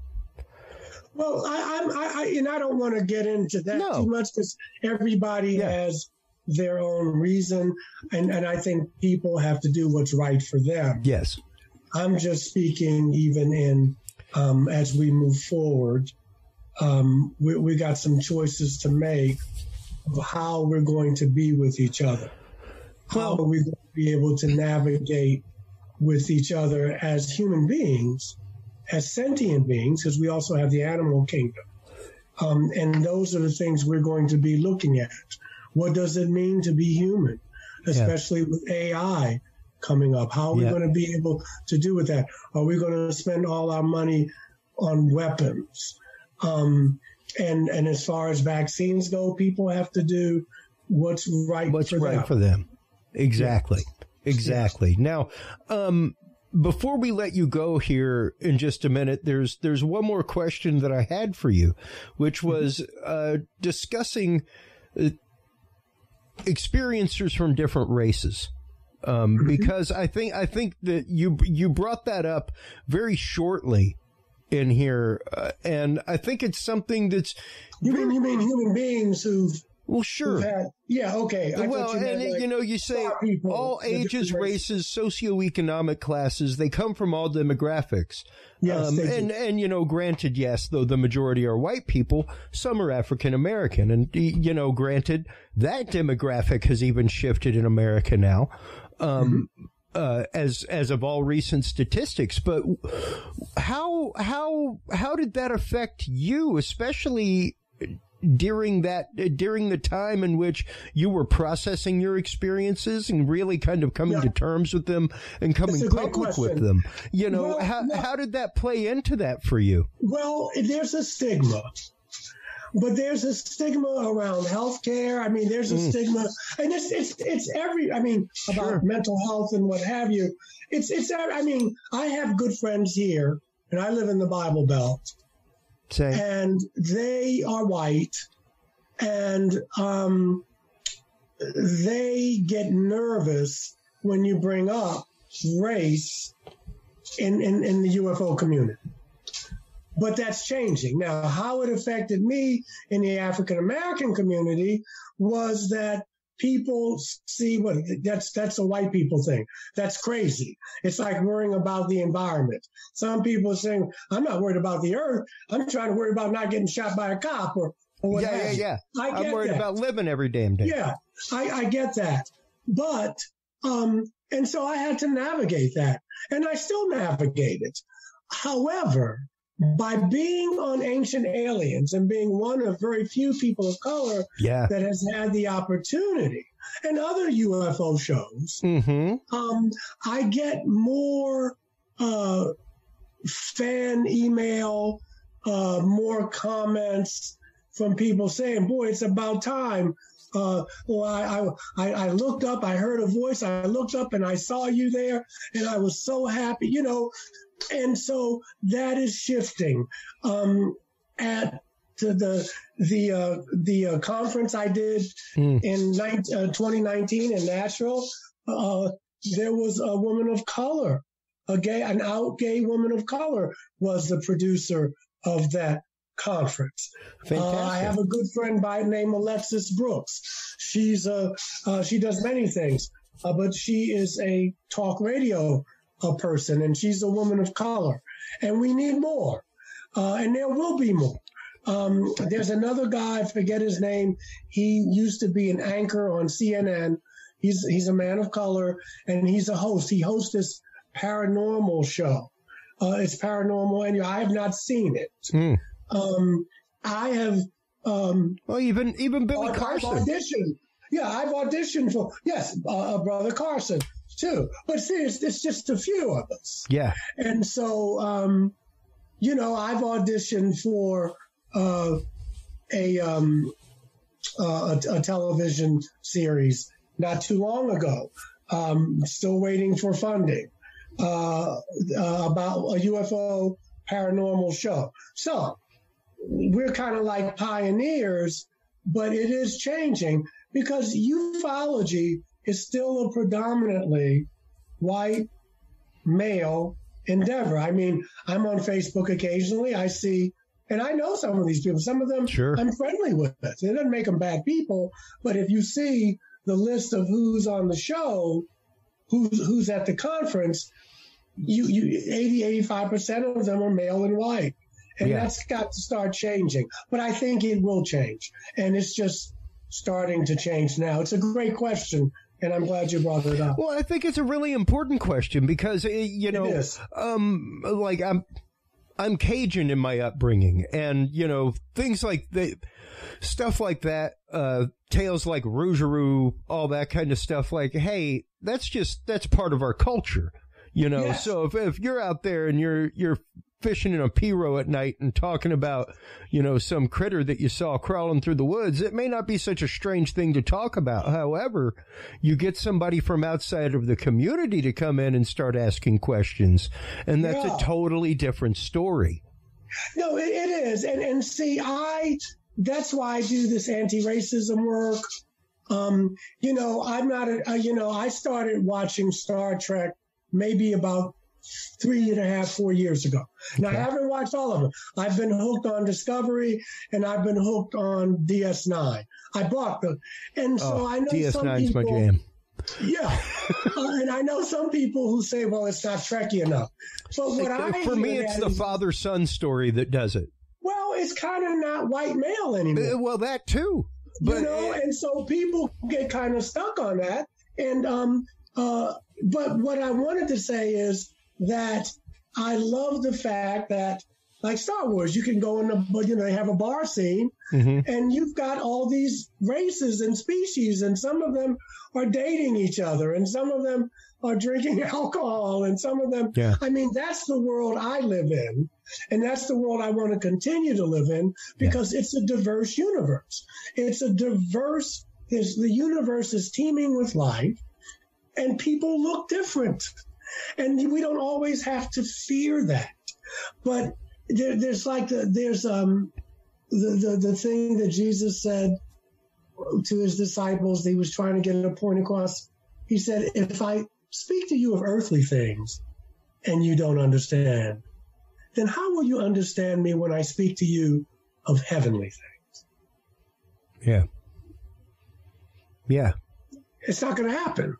Well, I don't want to get into that too much because everybody has their own reason, and I think people have to do what's right for them. Yes. I'm just speaking even in as we move forward, we got some choices to make of how we're going to be with each other. How are we going to be able to navigate with each other as human beings, as sentient beings, because we also have the animal kingdom. And those are the things we're going to be looking at. What does it mean to be human, especially with AI coming up? How are we going to be able to do with that? Are we going to spend all our money on weapons? And as far as vaccines go, people have to do what's right for them. Exactly. Yes. Exactly. Now, before we let you go here in just a minute, there's one more question that I had for you, which was discussing experiencers from different races. Because I think that you brought that up very shortly in here, and I think it's something that's you mean human beings who've sure. Okay. You say all ages, races, socioeconomic classes, they come from all demographics. Yes, and granted, yes, though the majority are white people, some are African American, and granted that demographic has even shifted in America now. As of all recent statistics, but how did that affect you, especially during the time in which you were processing your experiences and really kind of coming to terms with them and coming public with them? How did that play into that for you? Well, there's a stigma. But there's a stigma around healthcare. I mean, there's a stigma, and it's about mental health and what have you. I have good friends here, and I live in the Bible Belt, and they are white, and they get nervous when you bring up race in the UFO community. But that's changing. Now, how it affected me in the African American community was that people see that's a white people thing. That's crazy. It's like worrying about the environment. Some people are saying, I'm not worried about the earth. I'm trying to worry about not getting shot by a cop or what have you. I'm worried about living every damn day. Yeah, I get that. But, and so I had to navigate that. And I still navigate it. However, by being on Ancient Aliens and being one of very few people of color that has had the opportunity, and other UFO shows, I get more fan email, more comments from people saying, boy, it's about time. I looked up, I heard a voice, I looked up and I saw you there, and I was so happy, And so that is shifting. At the conference I did in 2019 in Nashville, there was a woman of color, an out gay woman of color was the producer of that conference. I have a good friend by the name Alexis Brooks. She does many things, but she is a talk radio person, and she's a woman of color. And we need more. And there will be more. There's another guy, I forget his name. He used to be an anchor on CNN. He's a man of color, and he's a host. He hosts this paranormal show. It's paranormal, and I have not seen it. I have. Well, even Billy Carson. I've auditioned. Yeah, I've auditioned for Brother Carson too. But see, it's just a few of us. Yeah, and so I've auditioned for a television series not too long ago. Still waiting for funding about a UFO paranormal show. So we're kind of like pioneers, but it is changing because ufology is still a predominantly white male endeavor. I mean, I'm on Facebook occasionally. I see, and I know some of these people. Some of them I'm friendly with. It doesn't make them bad people, but if you see the list of who's on the show, who's at the conference, 85% of them are male and white. And that's got to start changing. But I think it will change. And it's just starting to change now. It's a great question, and I'm glad you brought it up. Well, I think it's a really important question because, it is. Like I'm Cajun in my upbringing, and, things like stuff like that, tales like Rougarou, all that kind of stuff, like, hey, that's part of our culture, Yes. So if you're out there and you're fishing in a pirogue at night and talking about, some critter that you saw crawling through the woods, it may not be such a strange thing to talk about. However, you get somebody from outside of the community to come in and start asking questions, and that's a totally different story. No, it is. And see, that's why I do this anti-racism work. I'm not, I started watching Star Trek maybe about 3.5-4 years ago. Now, I haven't watched all of them. I've been hooked on Discovery, and I've been hooked on DS9. I bought them. And so I know DS9's my jam. Yeah. And I know some people who say, well, it's not Trekkie enough. But for me, it's the father-son story that does it. Well, it's kind of not white male anymore. Well, that too. But, and so people get kind of stuck on that. And but what I wanted to say is that I love the fact that, like Star Wars, you can go in they have a bar scene, and you've got all these races and species, and some of them are dating each other, and some of them are drinking alcohol, and some of them, I mean, that's the world I live in, and that's the world I want to continue to live in, because it's a diverse universe. The universe is teeming with life, and people look different. And we don't always have to fear that. But there's the thing that Jesus said to his disciples. He was trying to get a point across. He said, if I speak to you of earthly things and you don't understand, then how will you understand me when I speak to you of heavenly things? Yeah. Yeah. It's not going to happen.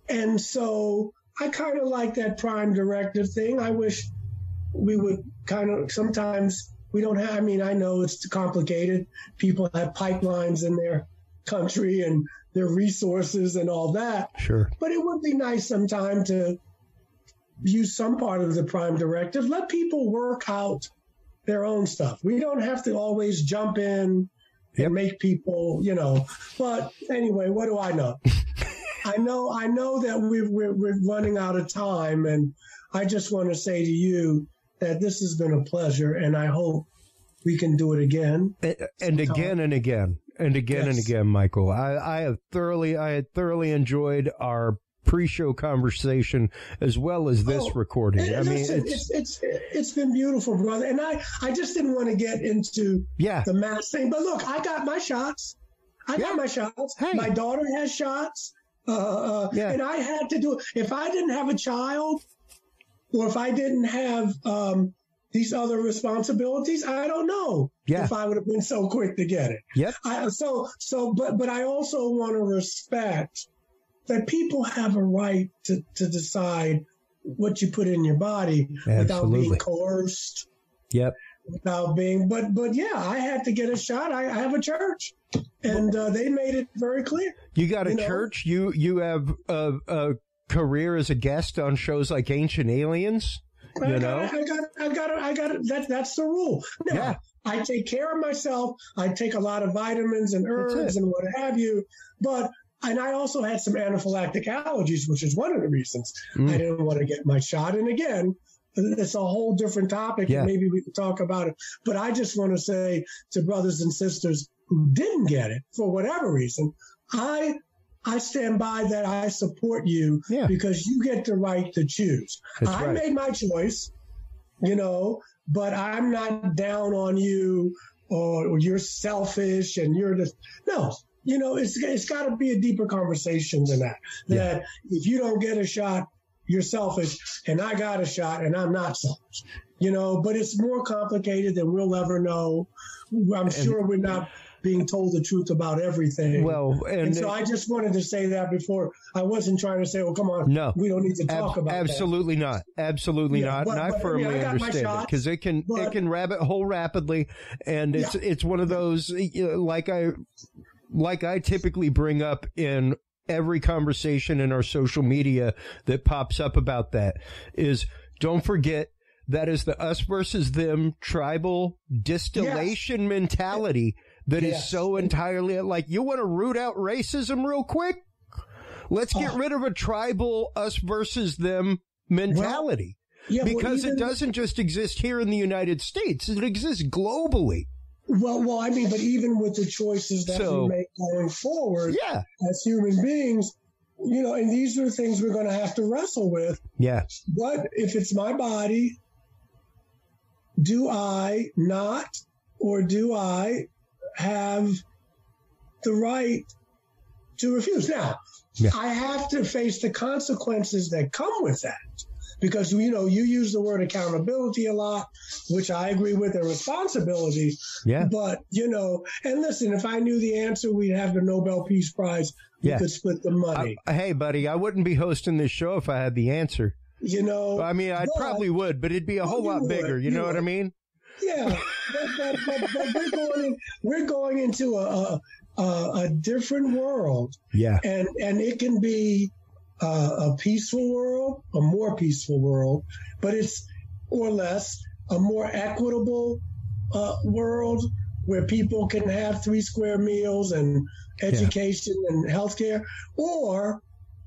And so I kind of like that prime directive thing. I wish we would sometimes we don't have, I mean, I know it's complicated. People have pipelines in their country and their resources and all that. Sure. But it would be nice sometime to use some part of the prime directive. Let people work out their own stuff. We don't have to always jump in and make people, But anyway, what do I know? I know that we're running out of time, and I just want to say to you that this has been a pleasure, and I hope we can do it again. And again and again and again and again, Michael. I had thoroughly enjoyed our pre-show conversation as well as this recording. It's been beautiful, brother. And I just didn't want to get into the mass thing, but look, I got my shots. Hey. My daughter has shots. And I had to do it. If I didn't have a child, or if I didn't have these other responsibilities, I don't know if I would have been so quick to get it. Yep. But I also want to respect that people have a right to decide what you put in your body without being coerced. Yep. Without being, but yeah, I had to get a shot. I have a church, and they made it very clear. You got a church. You have a career as a guest on shows like Ancient Aliens. I got it. That's the rule. Now, yeah. I take care of myself. I take a lot of vitamins and herbs and what have you. And I also had some anaphylactic allergies, which is one of the reasons I didn't want to get my shot. And again, it's a whole different topic, and maybe we can talk about it. But I just want to say to brothers and sisters who didn't get it for whatever reason, I stand by that. I support you because you get the right to choose. I made my choice, but I'm not down on you or you're selfish and you're just no. It's got to be a deeper conversation than that. That if you don't get a shot, you're selfish, and I got a shot, and I'm not selfish. But it's more complicated than we'll ever know. I'm sure we're not being told the truth about everything. Well, and so I just wanted to say that before. I wasn't trying to say, well, come on, no, we don't need to talk about absolutely that. Not. Absolutely not. And I firmly understand it because it can rabbit hole rapidly, and it's one of those like I typically bring up in every conversation in our social media that pops up about that is don't forget that is the us versus them tribal distillation mentality that is so entirely like, you want to root out racism real quick? Let's get rid of a tribal us versus them mentality because it doesn't just exist here in the United States. It exists globally. Well, I mean, but even with the choices that we make going forward as human beings, and these are the things we're going to have to wrestle with. Yeah. But if it's my body, do I not, or do I have the right to refuse? Now, I have to face the consequences that come with that. Because, you use the word accountability a lot, which I agree with, and responsibility. Yeah. But, and listen, if I knew the answer, we'd have the Nobel Peace Prize. We could split the money. Hey, buddy, I wouldn't be hosting this show if I had the answer. I mean, I probably would, but it'd be a whole lot bigger. You know what I mean? Yeah. But we're going into a different world. Yeah. And it can be a peaceful world, a more peaceful world, but it's, or less, a more equitable world where people can have 3 square meals and education and healthcare, or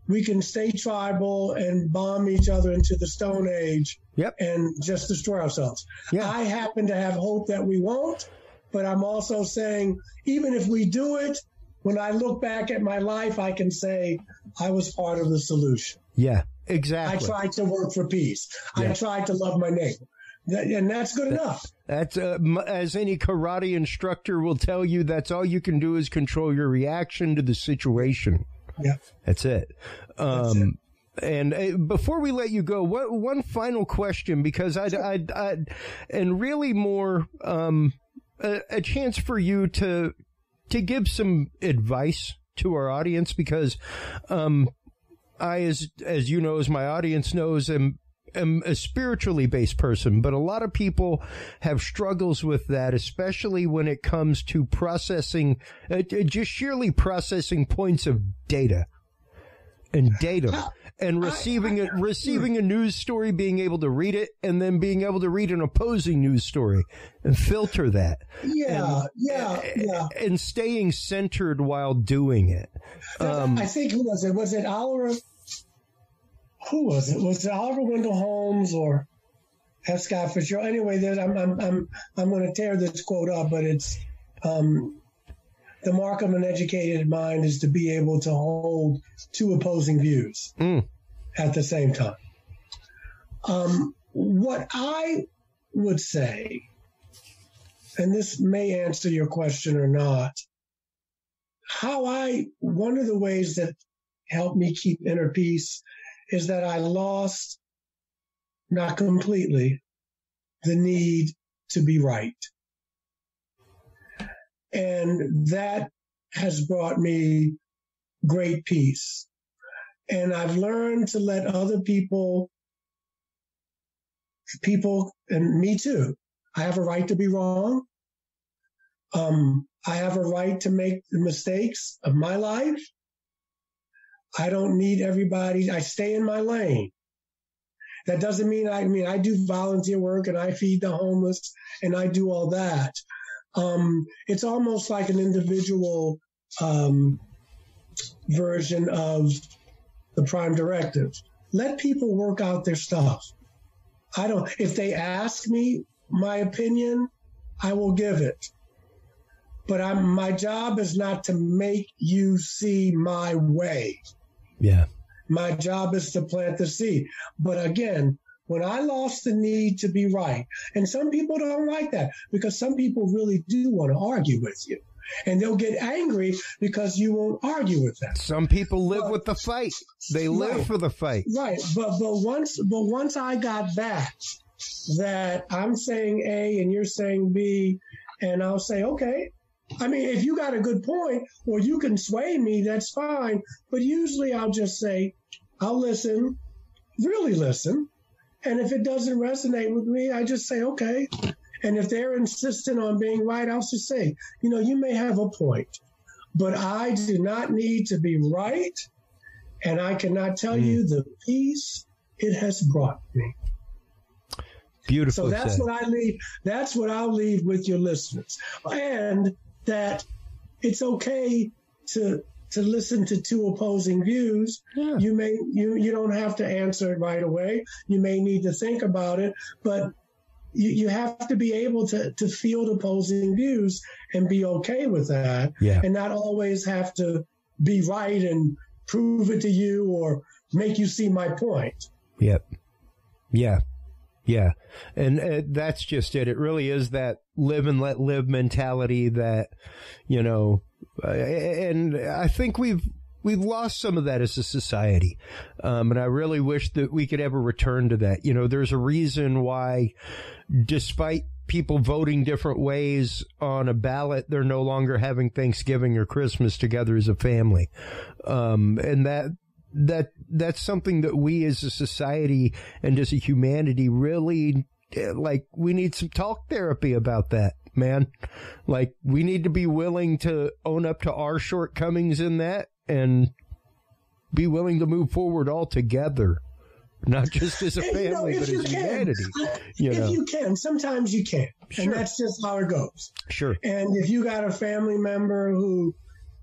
we can stay tribal and bomb each other into the Stone Age and just destroy ourselves. Yeah. I happen to have hope that we won't, but I'm also saying, even if we do it, when I look back at my life, I can say I was part of the solution. Yeah, exactly. I tried to work for peace. Yeah. I tried to love my neighbor. And that's good enough. That's as any karate instructor will tell you, that's all you can do is control your reaction to the situation. Yeah. That's it. And before we let you go, one final question, because and really more a chance for you to give some advice to our audience, because I, as you know, as my audience knows, am a spiritually based person, but a lot of people have struggles with that, especially when it comes to processing, just sheerly processing points of data and data. And receiving a news story, being able to read it, and then being able to read an opposing news story and filter that. And staying centered while doing it. I think, who was it? Was it Oliver? Who was it? Was it Oliver Wendell Holmes or F. Scott Fitzgerald? Anyway, I'm going to tear this quote up, but it's the mark of an educated mind is to be able to hold 2 opposing views at the same time. What I would say, and this may answer your question or not, one of the ways that helped me keep inner peace is that I lost, not completely, the need to be right. And that has brought me great peace. And I've learned to let other people, and me too, I have a right to be wrong. I have a right to make the mistakes of my life. I don't need everybody. I stay in my lane. That doesn't mean I do volunteer work and I feed the homeless and I do all that. It's almost like an individual version of the Prime Directive. Let people work out their stuff. If they ask me my opinion, I will give it. But my job is not to make you see my way. Yeah. My job is to plant the seed. But again, when I lost the need to be right, and some people don't like that because some people really do want to argue with you. And they'll get angry because you won't argue with them. Some people live with the fight. They live for the fight. Right. But once I got that I'm saying A and you're saying B, and I'll say, okay. I mean, if you got a good point or you can sway me, that's fine. But usually I'll just say, I'll listen, really listen. And if it doesn't resonate with me, I just say, okay. And if they're insistent on being right, I'll just say, you may have a point, but I do not need to be right. And I cannot tell you the peace it has brought me. Beautiful. So that's what I leave. That's what I'll leave with your listeners. And that it's okay to listen to two opposing views. Yeah. You don't have to answer it right away. You may need to think about it, but you have to be able to field opposing views and be okay with that. Yeah. And not always have to be right and prove it to you or make you see my point. Yep. Yeah. Yeah. And that's just it. It really is that live and let live mentality that, and I think we've lost some of that as a society. And I really wish that we could ever return to that. There's a reason why, despite people voting different ways on a ballot, they're no longer having Thanksgiving or Christmas together as a family. And that's something that we as a society and as a humanity really, we need some talk therapy about that, man. We need to be willing to own up to our shortcomings in that and be willing to move forward all together, not just as a family, but as humanity. If you can, sometimes you can't. Sure. And that's just how it goes. Sure. And if you got a family member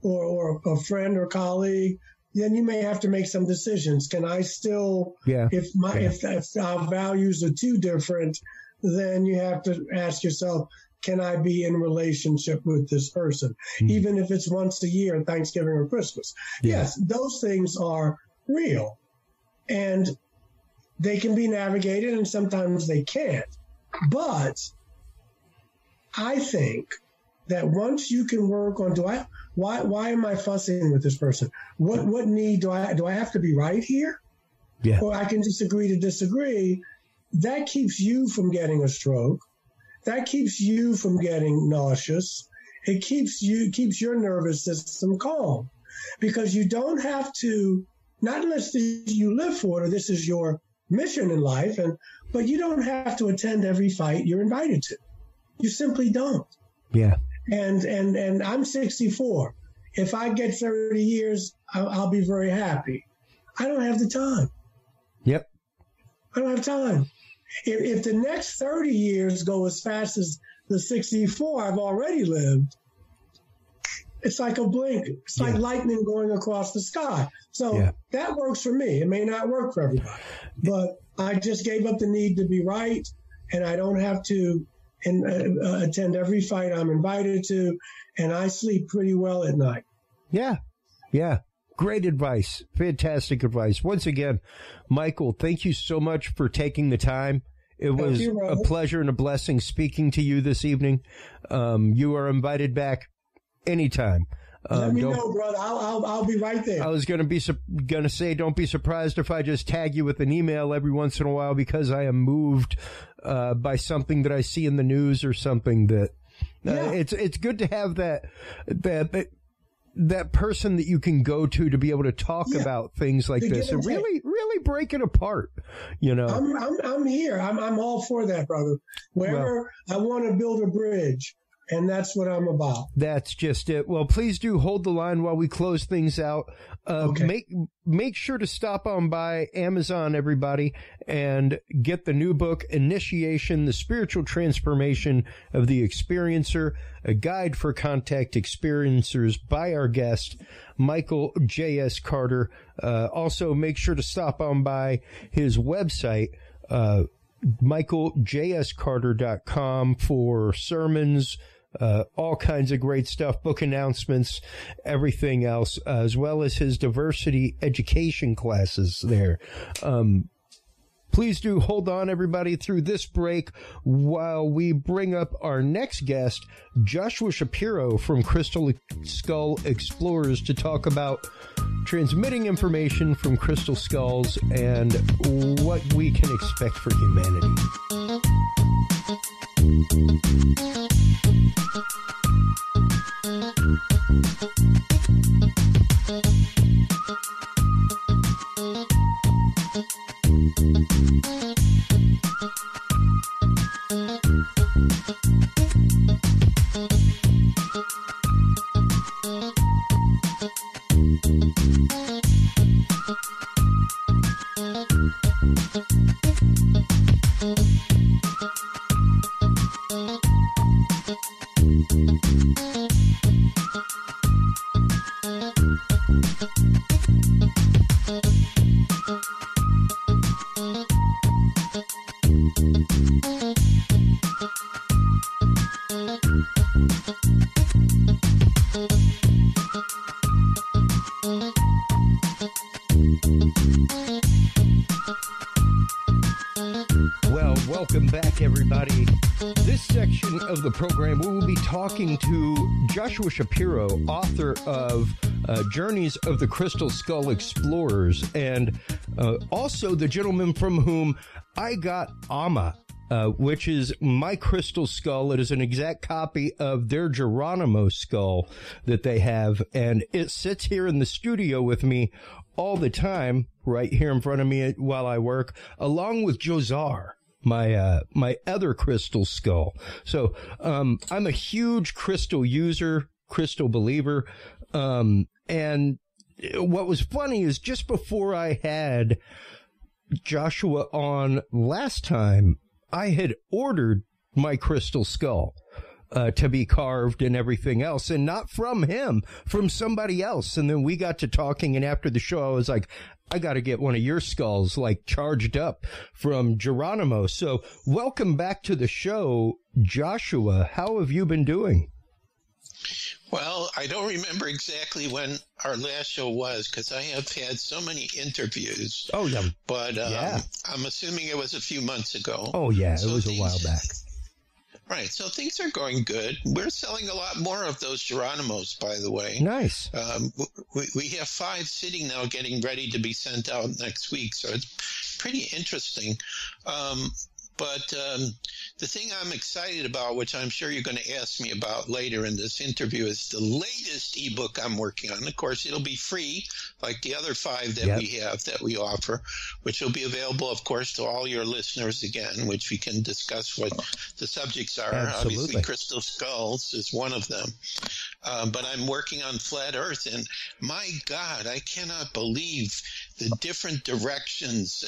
or a friend or colleague, then you may have to make some decisions. Can I still, if our values are too different, then you have to ask yourself, can I be in relationship with this person? Even if it's once a year, Thanksgiving or Christmas. Yeah. Yes, those things are real. And they can be navigated and sometimes they can't. But I think that once you can work on, why am I fussing with this person? What need do I have to be right here? Yeah. Or I can just agree to disagree. That keeps you from getting a stroke. That keeps you from getting nauseous. It keeps your nervous system calm, because you don't have to, not unless you live for it or this is your mission in life, but you don't have to attend every fight you're invited to. You simply don't. Yeah. And I'm 64. If I get 30 years, I'll be very happy. I don't have the time. Yep. I don't have time. If the next 30 years go as fast as the 64 I've already lived, it's like a blink. It's like lightning going across the sky. So that works for me. It may not work for everybody, but I just gave up the need to be right, and I don't have to attend every fight I'm invited to, and I sleep pretty well at night. Yeah. Yeah. Great advice. Fantastic advice. Once again, Michael, thank you so much for taking the time. It was a pleasure and a blessing speaking to you this evening. You are invited back anytime. Let me know, brother. I'll be right there. I was going to say, don't be surprised if I just tag you with an email every once in a while, because I am moved by something that I see in the news or something that it's good to have that that person that you can go to be able to talk about things like this and really break it apart. You know, I'm here. I'm all for that, brother. Wherever I want to build a bridge. And that's what I'm about. That's just it. Well, please do hold the line while we close things out. Okay. Make sure to stop on by Amazon, everybody, and get the new book, Initiation, The Spiritual Transformation of the Experiencer, a guide for contact experiencers by our guest, Michael JS Carter. Also, make sure to stop on by his website, michaeljscarter.com, for sermons, all kinds of great stuff, book announcements, everything else, as well as his diversity education classes there. Please do hold on, everybody, through this break while we bring up our next guest, Joshua Shapiro from Crystal Skull Explorers, to talk about transmitting information from crystal skulls and what we can expect for humanity. Welcome back, everybody. This section of the program, we will be talking to Joshua Shapiro, author of Journeys of the Crystal Skull Explorers, and also the gentleman from whom I got Amma, which is my crystal skull. It is an exact copy of their Geronimo skull that they have, and it sits here in the studio with me all the time, right here in front of me while I work, along with Josar, my other crystal skull. So I'm a huge crystal user, crystal believer, and what was funny is just before I had Joshua on last time, I had ordered my crystal skull to be carved and everything else, and not from him, from somebody else. And then we got to talking, and after the show, I was like, I got to get one of your skulls, like, charged up from Geronimo. So welcome back to the show, Joshua. How have you been doing? Well, I don't remember exactly when our last show was, because I have had so many interviews. Oh, yeah. But I'm assuming it was a few months ago. Oh, yeah, it was a while back. Right, so things are going good. We're selling a lot more of those Geronimos, by the way. Nice. We have 5 sitting now getting ready to be sent out next week, so it's pretty interesting. But the thing I'm excited about, which I'm sure you're going to ask me about later in this interview, is the latest ebook I'm working on. Of course, it'll be free, like the other 5 that we have that we offer, which will be available, of course, to all your listeners again, which we can discuss what the subjects are. Absolutely. Obviously, crystal skulls is one of them. But I'm working on flat Earth, and my God, I cannot believe the different directions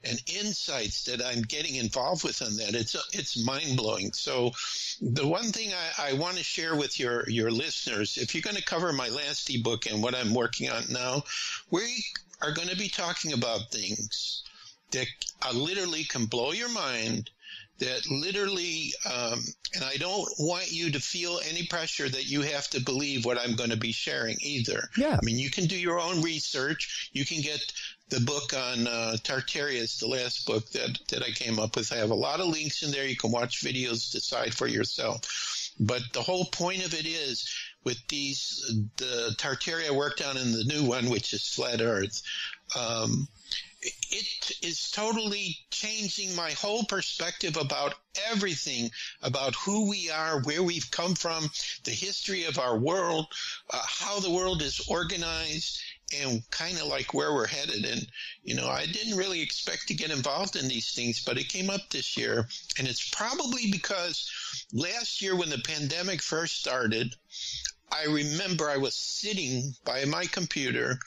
and insights that I'm getting involved with on that. It's mind-blowing. So the one thing I want to share with your listeners, if you're going to cover my last ebook and what I'm working on now, we are going to be talking about things that literally can blow your mind, that literally, and I don't want you to feel any pressure that you have to believe what I'm going to be sharing either. Yeah. I mean, you can do your own research. You can get the book on Tartarius, the last book that I came up with. I have a lot of links in there. You can watch videos, decide for yourself. But the whole point of it is, with the Tartaria I worked on in the new one, which is Flat Earth, it is totally changing my whole perspective about everything, about who we are, where we've come from, the history of our world, how the world is organized, and kind of like where we're headed. And, I didn't really expect to get involved in these things, but it came up this year. And it's probably because last year when the pandemic first started, I remember I was sitting by my computer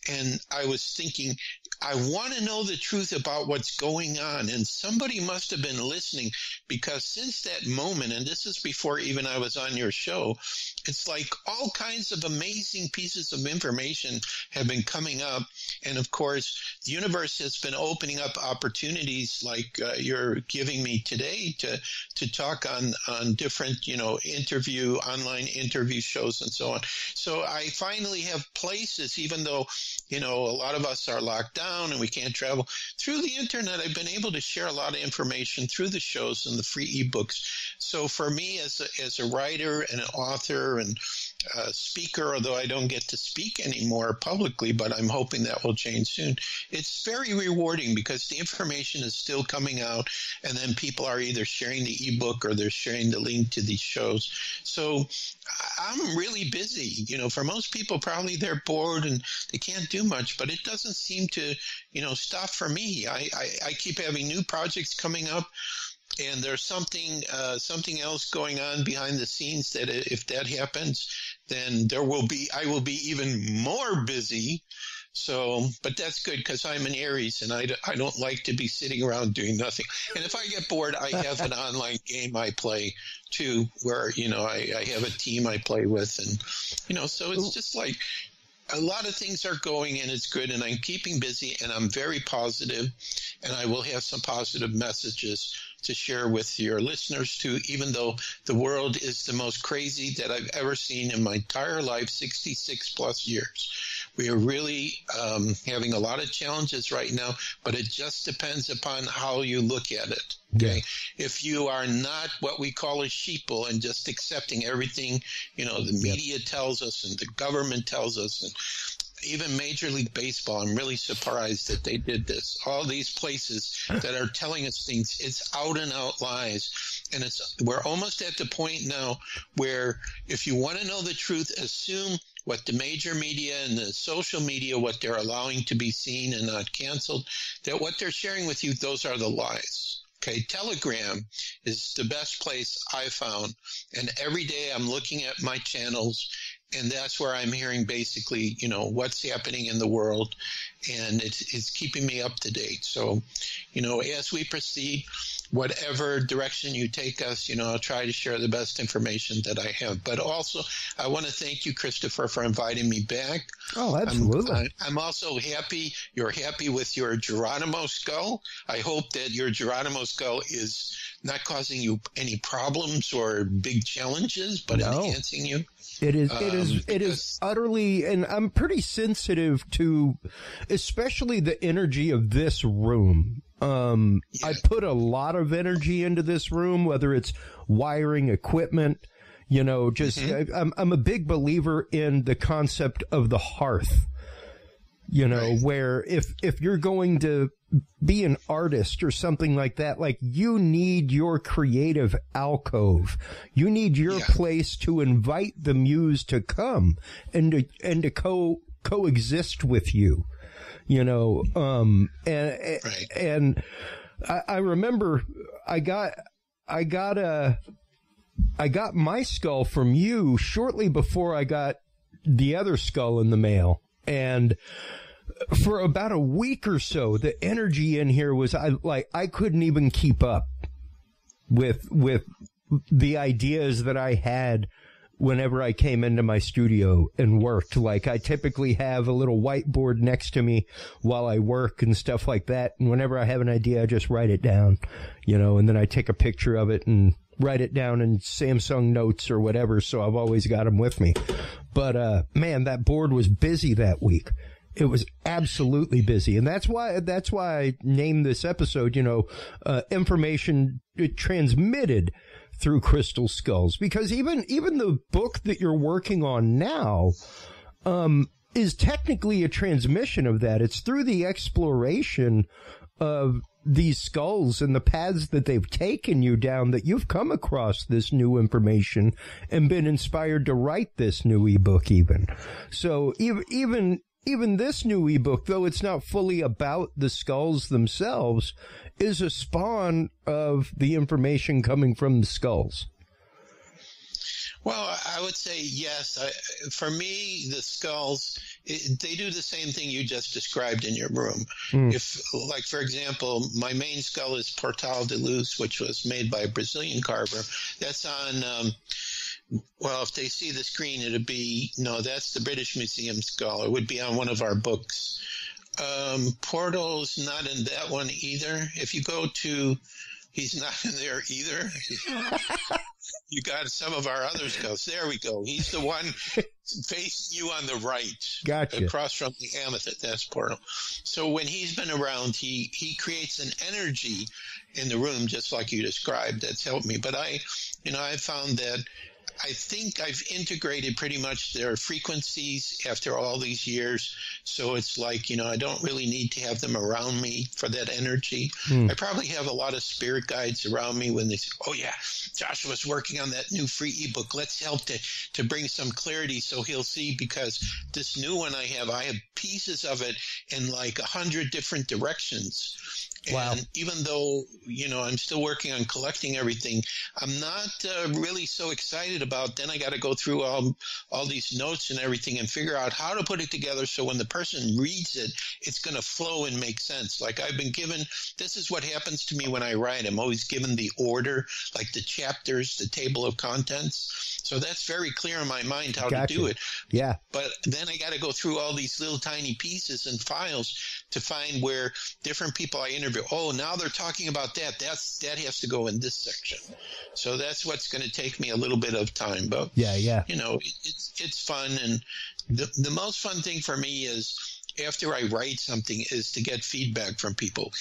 and I was thinking, I want to know the truth about what's going on. And somebody must have been listening, because since that moment, and this is before even I was on your show, it's like all kinds of amazing pieces of information have been coming up. And of course, the universe has been opening up opportunities like you're giving me today to talk on different, online interview shows and so on. So I finally have places, even though, a lot of us are locked down and we can't travel. Through the internet, I've been able to share a lot of information through the shows and the free ebooks. So for me as a writer and an author and a speaker, although I don't get to speak anymore publicly, but I'm hoping that will change soon, it's very rewarding because the information is still coming out, and then people are either sharing the ebook or they're sharing the link to these shows. So I'm really busy. For most people, probably they're bored and they can't do much, but it doesn't seem to, stop for me. I keep having new projects coming up, and there's something else going on behind the scenes that if that happens, then I will be even more busy. So, but that's good because I'm an Aries and I don't like to be sitting around doing nothing. And if I get bored, I have an online game I play too, where, I have a team I play with, and, so it's just like a lot of things are going and it's good, and I'm keeping busy and I'm very positive, and I will have some positive messages to share with your listeners too, even though the world is the most crazy that I've ever seen in my entire life, 66 plus years. We are really having a lot of challenges right now, but it just depends upon how you look at it. Okay. Yeah. If you are not what we call a sheeple and just accepting everything, the media tells us and the government tells us, and even Major League Baseball, I'm really surprised that they did this. All these places that are telling us things, it's out and out lies. And we're almost at the point now where if you want to know the truth, assume what the major media and the social media, what they're allowing to be seen and not canceled, that what they're sharing with you, those are the lies. Okay, Telegram is the best place I found. And every day I'm looking at my channels, and that's where I'm hearing basically, what's happening in the world, and it's keeping me up to date. So, as we proceed, whatever direction you take us, I'll try to share the best information that I have. But also, I want to thank you, Christopher, for inviting me back. Oh, absolutely. I'm also happy you're happy with your Geronimo skull. I hope that your Geronimo skull is not causing you any problems or big challenges, but enhancing you. It is utterly, and I'm pretty sensitive to, especially the energy of this room. I put a lot of energy into this room, whether it's wiring equipment, I'm a big believer in the concept of the hearth, where if you're going to be an artist or something like that, like you need your creative alcove. You need your place to invite the muse to come and to coexist with you, and I remember I got my skull from you shortly before I got the other skull in the mail. And for about a week or so, the energy in here was I couldn't even keep up with the ideas that I had whenever I came into my studio and worked. Like, I typically have a little whiteboard next to me while I work and stuff like that. And whenever I have an idea, I just write it down, and then I take a picture of it and write it down in Samsung Notes or whatever. So I've always got them with me. But, man, that board was busy that week. It was absolutely busy. And that's why I named this episode, information transmitted through crystal skulls, because even the book that you're working on now, is technically a transmission of that. It's through the exploration of these skulls and the paths that they've taken you down that you've come across this new information and been inspired to write this new ebook even. So even this new ebook, though it's not fully about the skulls themselves, is a spawn of the information coming from the skulls. Well, I would say yes. For me, the skulls, they do the same thing you just described in your room. If, like, for example, my main skull is Portal de Luz, which was made by a Brazilian carver. That's on, well, if they see the screen, it'd be, no, that's the British Museum skull. It would be on one of our books. Portal's not in that one either. If you go to, he's not in there either. You got some of our other skulls. There we go. He's the one facing you on the right. Gotcha. Across from the amethyst. That's Portal. So when he's been around, he creates an energy in the room, just like you described. That's helped me. But I found that I think I've integrated pretty much their frequencies after all these years. So it's like, I don't really need to have them around me for that energy. I probably have a lot of spirit guides around me when they say, oh yeah, Joshua's working on that new free ebook. Let's help to bring some clarity so he'll see, because this new one I have pieces of it in like 100 different directions. Wow. And even though, I'm still working on collecting everything, I'm not really so excited about, then I got to go through all these notes and everything and figure out how to put it together so when the person reads it, it's going to flow and make sense. Like I've been given, this is what happens to me when I write. I'm always given the order, like the chapters, the table of contents. So that's very clear in my mind how to do it. Yeah. But then I got to go through all these little tiny pieces and files to find where different people I interview, oh, now they're talking about that. That has to go in this section. So that's what's going to take me a little bit of time. But, it's fun. And the most fun thing for me is after I write something is to get feedback from people.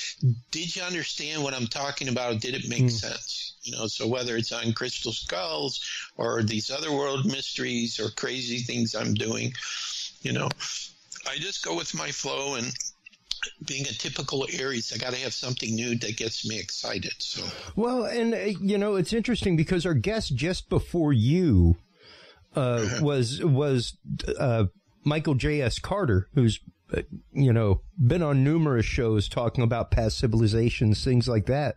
Did you understand what I'm talking about? Did it make sense? So whether it's on crystal skulls or these other world mysteries or crazy things I'm doing, I just go with my flow, and being a typical Aries, I got to have something new that gets me excited. So, well, and it's interesting because our guest just before you was Michael JS Carter, who's been on numerous shows talking about past civilizations, things like that.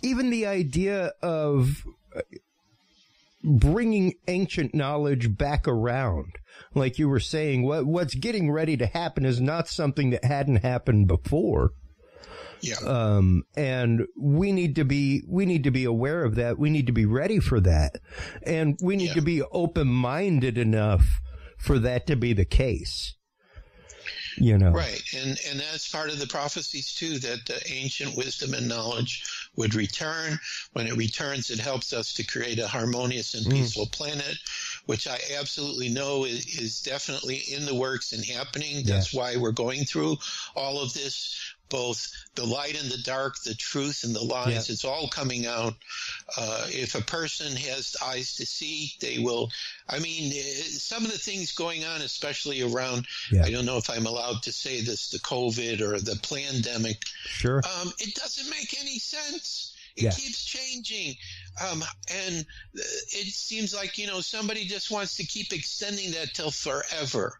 Even the idea of bringing ancient knowledge back around, like you were saying, what's getting ready to happen is not something that hadn't happened before. Yeah. And we need to be aware of that. We need to be ready for that, and we need to be open-minded enough for that to be the case. Right. And that's part of the prophecies too, that the ancient wisdom and knowledge would return. When it returns, it helps us to create a harmonious and peaceful planet, which I absolutely know is definitely in the works and happening. That's why we're going through all of this, both the light and the dark, the truth and the lies. It's all coming out. If a person has eyes to see, they will. I mean, some of the things going on, especially around, I don't know if I'm allowed to say this, the COVID or the pandemic. Sure. It doesn't make any sense. It keeps changing. And it seems like, somebody just wants to keep extending that till forever.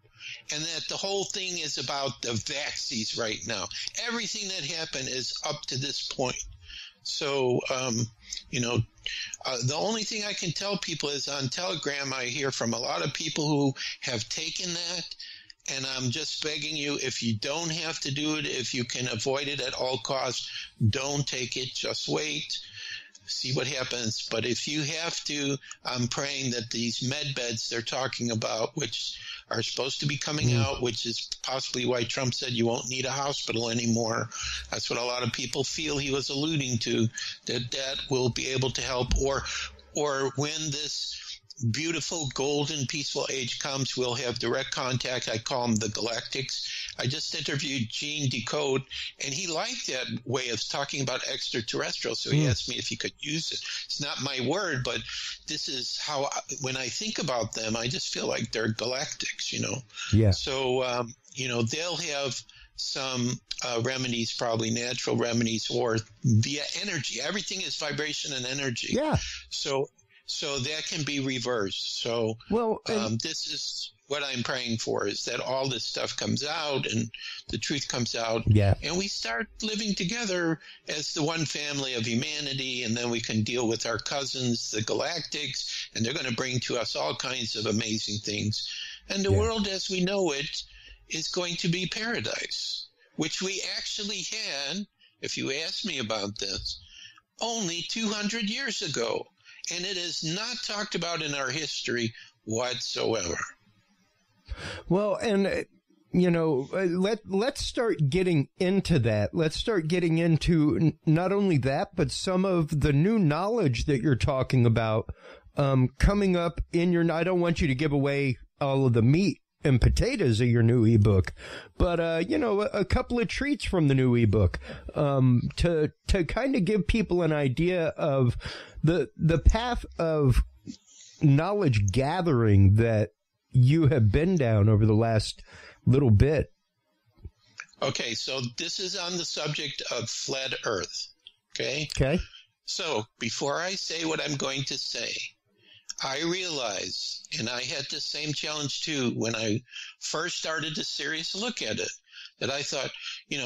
And that the whole thing is about the vaccines right now. Everything that happened is up to this point. So, the only thing I can tell people is on Telegram, I hear from a lot of people who have taken that. And I'm just begging you, if you don't have to do it, if you can avoid it at all costs, don't take it. Just wait. See what happens. But if you have to, I'm praying that these med beds they're talking about, which are supposed to be coming out, which is possibly why Trump said you won't need a hospital anymore. That's what a lot of people feel he was alluding to, that will be able to help. Or when this beautiful, golden, peaceful age comes, we'll have direct contact. I call them the galactics. I just interviewed Gene Decode, and he liked that way of talking about extraterrestrials, so he asked me if he could use it. It's not my word, but this is how, when I think about them, I just feel like they're galactics, Yeah. So, they'll have some remedies, probably natural remedies, or via energy. Everything is vibration and energy. Yeah. So that can be reversed. So this is what I'm praying for, is that all this stuff comes out and the truth comes out. Yeah. And we start living together as the one family of humanity, and then we can deal with our cousins, the galactics, and they're going to bring to us all kinds of amazing things. And the world as we know it is going to be paradise, which we actually had, if you ask me about this, only 200 years ago. And it is not talked about in our history whatsoever. Well, and, let's start getting into that. Let's start getting into not only that, but some of the new knowledge that you're talking about coming up in your, I don't want you to give away all of the meat and potatoes of your new ebook, but a couple of treats from the new ebook to kind of give people an idea of the path of knowledge gathering that you have been down over the last little bit. Okay, so this is on the subject of flat Earth. Okay. So before I say what I'm going to say, I realize, and I had the same challenge too when I first started a serious look at it, that I thought,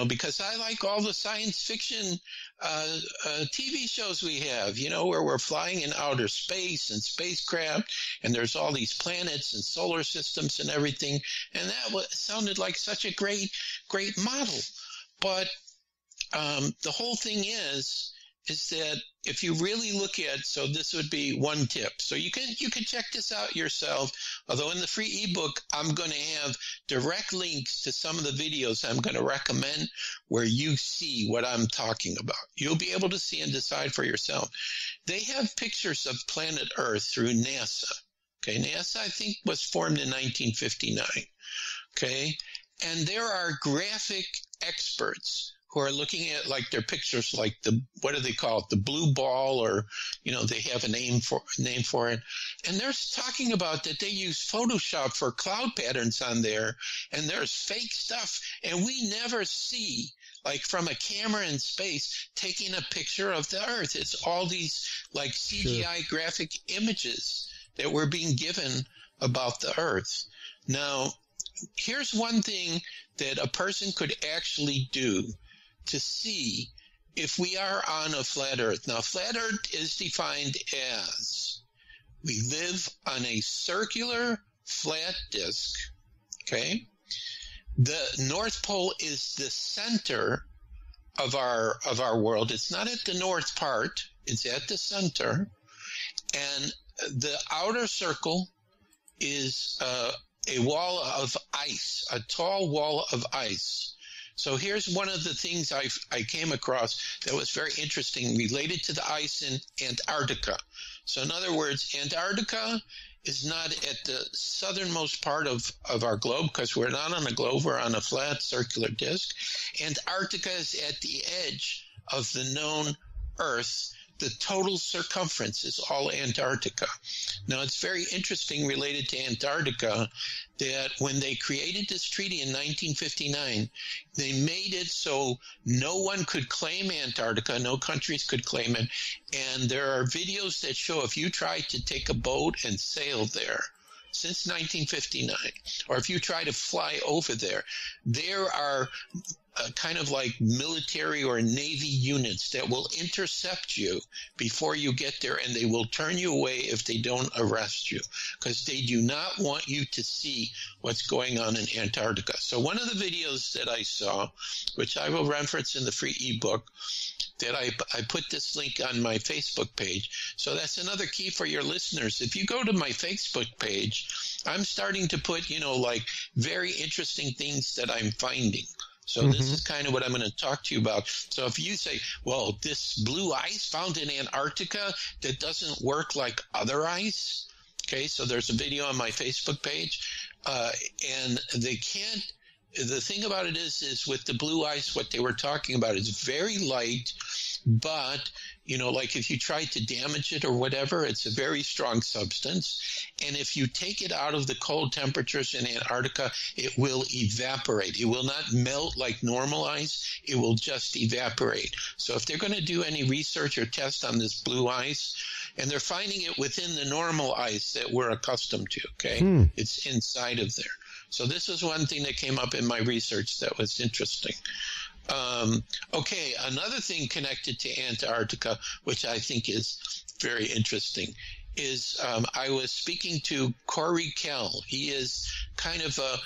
because I like all the science fiction TV shows we have, where we're flying in outer space and spacecraft, and there's all these planets and solar systems and everything, and that sounded like such a great model. But the whole thing is that if you really look at, so this would be one tip. So you can check this out yourself. Although in the free ebook, I'm going to have direct links to some of the videos I'm going to recommend where you see what I'm talking about. You'll be able to see and decide for yourself. They have pictures of planet Earth through NASA. Okay, NASA, I think, was formed in 1959. Okay, and there are graphic experts who are looking at like their pictures, like what do they call it, the blue ball, or they have a name for it, and they're talking about that they use Photoshop for cloud patterns on there, and there's fake stuff, and we never see, like from a camera in space, taking a picture of the Earth. It's all these like CGI graphic images that we're being given about the Earth. Now, here's one thing that a person could actually do to see if we are on a flat Earth. Now, flat Earth is defined as we live on a circular flat disk, okay? The North Pole is the center of our world. It's not at the north part, it's at the center. And the outer circle is a wall of ice, a tall wall of ice. So here's one of the things I came across that was very interesting related to the ice in Antarctica. So in other words, Antarctica is not at the southernmost part of our globe, because we're not on a globe, we're on a flat circular disk. Antarctica is at the edge of the known Earth. The total circumference is all Antarctica. Now, it's very interesting related to Antarctica that when they created this treaty in 1959, they made it so no one could claim Antarctica, no countries could claim it, and there are videos that show if you try to take a boat and sail there since 1959, or if you try to fly over there, there are kind of like military or Navy units that will intercept you before you get there, and they will turn you away if they don't arrest you, because they do not want you to see what's going on in Antarctica. So one of the videos that I saw, which I will reference in the free ebook, that I put this link on my Facebook page. So that's another key for your listeners. If you go to my Facebook page, I'm starting to put, like very interesting things that I'm finding. So this is kind of what I'm going to talk to you about. So if you say, well, this blue ice found in Antarctica that doesn't work like other ice, Okay, so there's a video on my Facebook page, and they can't. The thing about it is with the blue ice, what they were talking about is very light, but, you know, like if you try to damage it or whatever, it's a very strong substance. And if you take it out of the cold temperatures in Antarctica, it will evaporate. It will not melt like normal ice. It will just evaporate. So if they're going to do any research or test on this blue ice, and they're finding it within the normal ice that we're accustomed to, okay? It's inside of there. So this was one thing that came up in my research that was interesting. Okay, another thing connected to Antarctica, which I think is very interesting, is I was speaking to Corey Kell. He is kind of a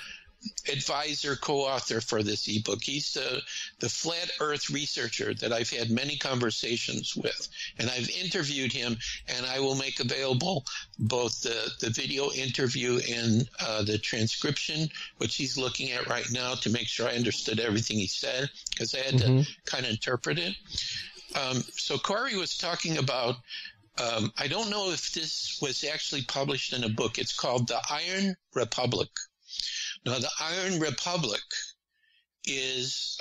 advisor, co-author for this ebook. He's the flat earth researcher that I've had many conversations with, and I've interviewed him, and I will make available both the video interview and the transcription, which he's looking at right now to make sure I understood everything he said, because I had to kind of interpret it. So Corey was talking about, I don't know if this was actually published in a book. It's called The Iron Republic. Now, the Iron Republic is,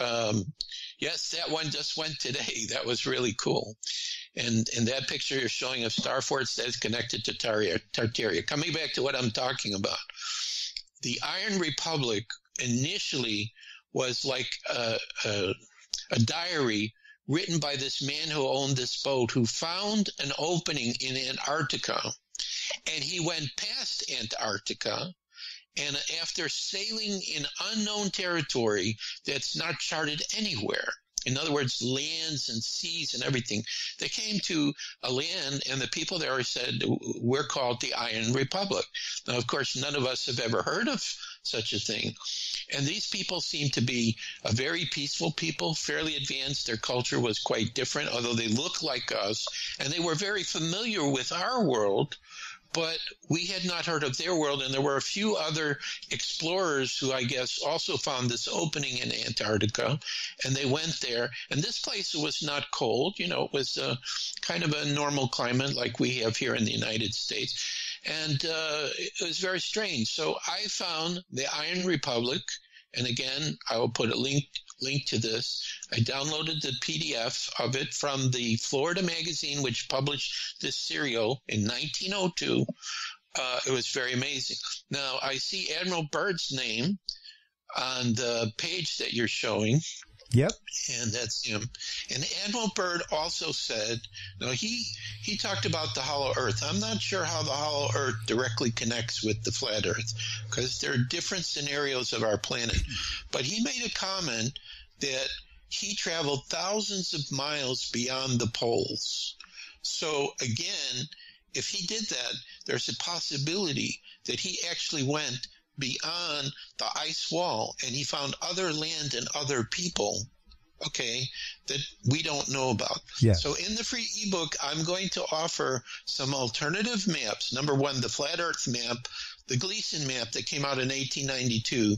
yes, that one just went today. That was really cool. And that picture you're showing of Starfort says connected to Tartaria. Coming back to what I'm talking about, the Iron Republic initially was like a diary written by this man who owned this boat, who found an opening in Antarctica, and he went past Antarctica. And after sailing in unknown territory that's not charted anywhere, in other words, lands and seas and everything, they came to a land, and the people there said, we're called the Iron Republic. Now, of course, none of us have ever heard of such a thing. And these people seem to be a very peaceful people, fairly advanced. Their culture was quite different, although they look like us. And they were very familiar with our world, but we had not heard of their world, and there were a few other explorers who I guess also found this opening in Antarctica, and they went there. And this place was not cold. You know, it was kind of a normal climate like we have here in the United States, and it was very strange. So I found the Iron Republic, and again, I will put a link to this. I downloaded the PDF of it from the Florida magazine, which published this serial in 1902. It was very amazing. Now, I see Admiral Byrd's name on the page that you're showing. Yep. And that's him. And Admiral Byrd also said, now he talked about the hollow earth. I'm not sure how the hollow earth directly connects with the flat earth, because there are different scenarios of our planet. But he made a comment that he traveled thousands of miles beyond the poles. So again, if he did that, there's a possibility that he actually went beyond the ice wall, and he found other land and other people, okay, that we don't know about. Yeah. So in the free ebook, I'm going to offer some alternative maps. Number one, the Flat Earth map, the Gleason map that came out in 1892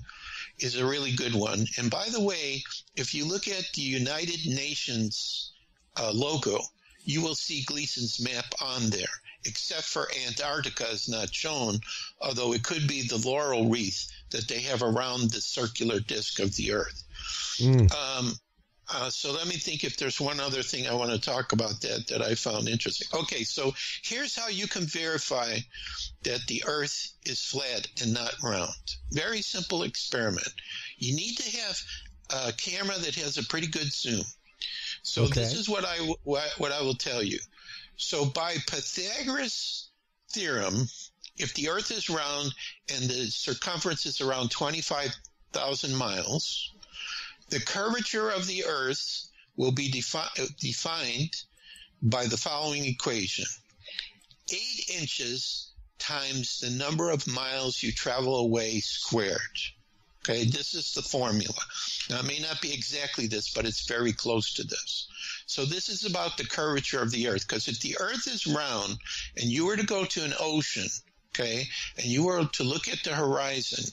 is a really good one. And by the way, if you look at the United Nations logo, you will see Gleason's map on there, except for Antarctica is not shown, although it could be the laurel wreath that they have around the circular disk of the Earth. So let me think if there's one other thing I want to talk about that I found interesting. Okay, so here's how you can verify that the Earth is flat and not round. Very simple experiment. You need to have a camera that has a pretty good zoom. So This is what I will tell you. So by Pythagoras' theorem, if the Earth is round and the circumference is around 25,000 miles, the curvature of the Earth will be defined by the following equation. 8 inches times the number of miles you travel away squared. Okay, this is the formula. Now, it may not be exactly this, but it's very close to this. So this is about the curvature of the Earth, because if the Earth is round and you were to go to an ocean, okay, and you were to look at the horizon,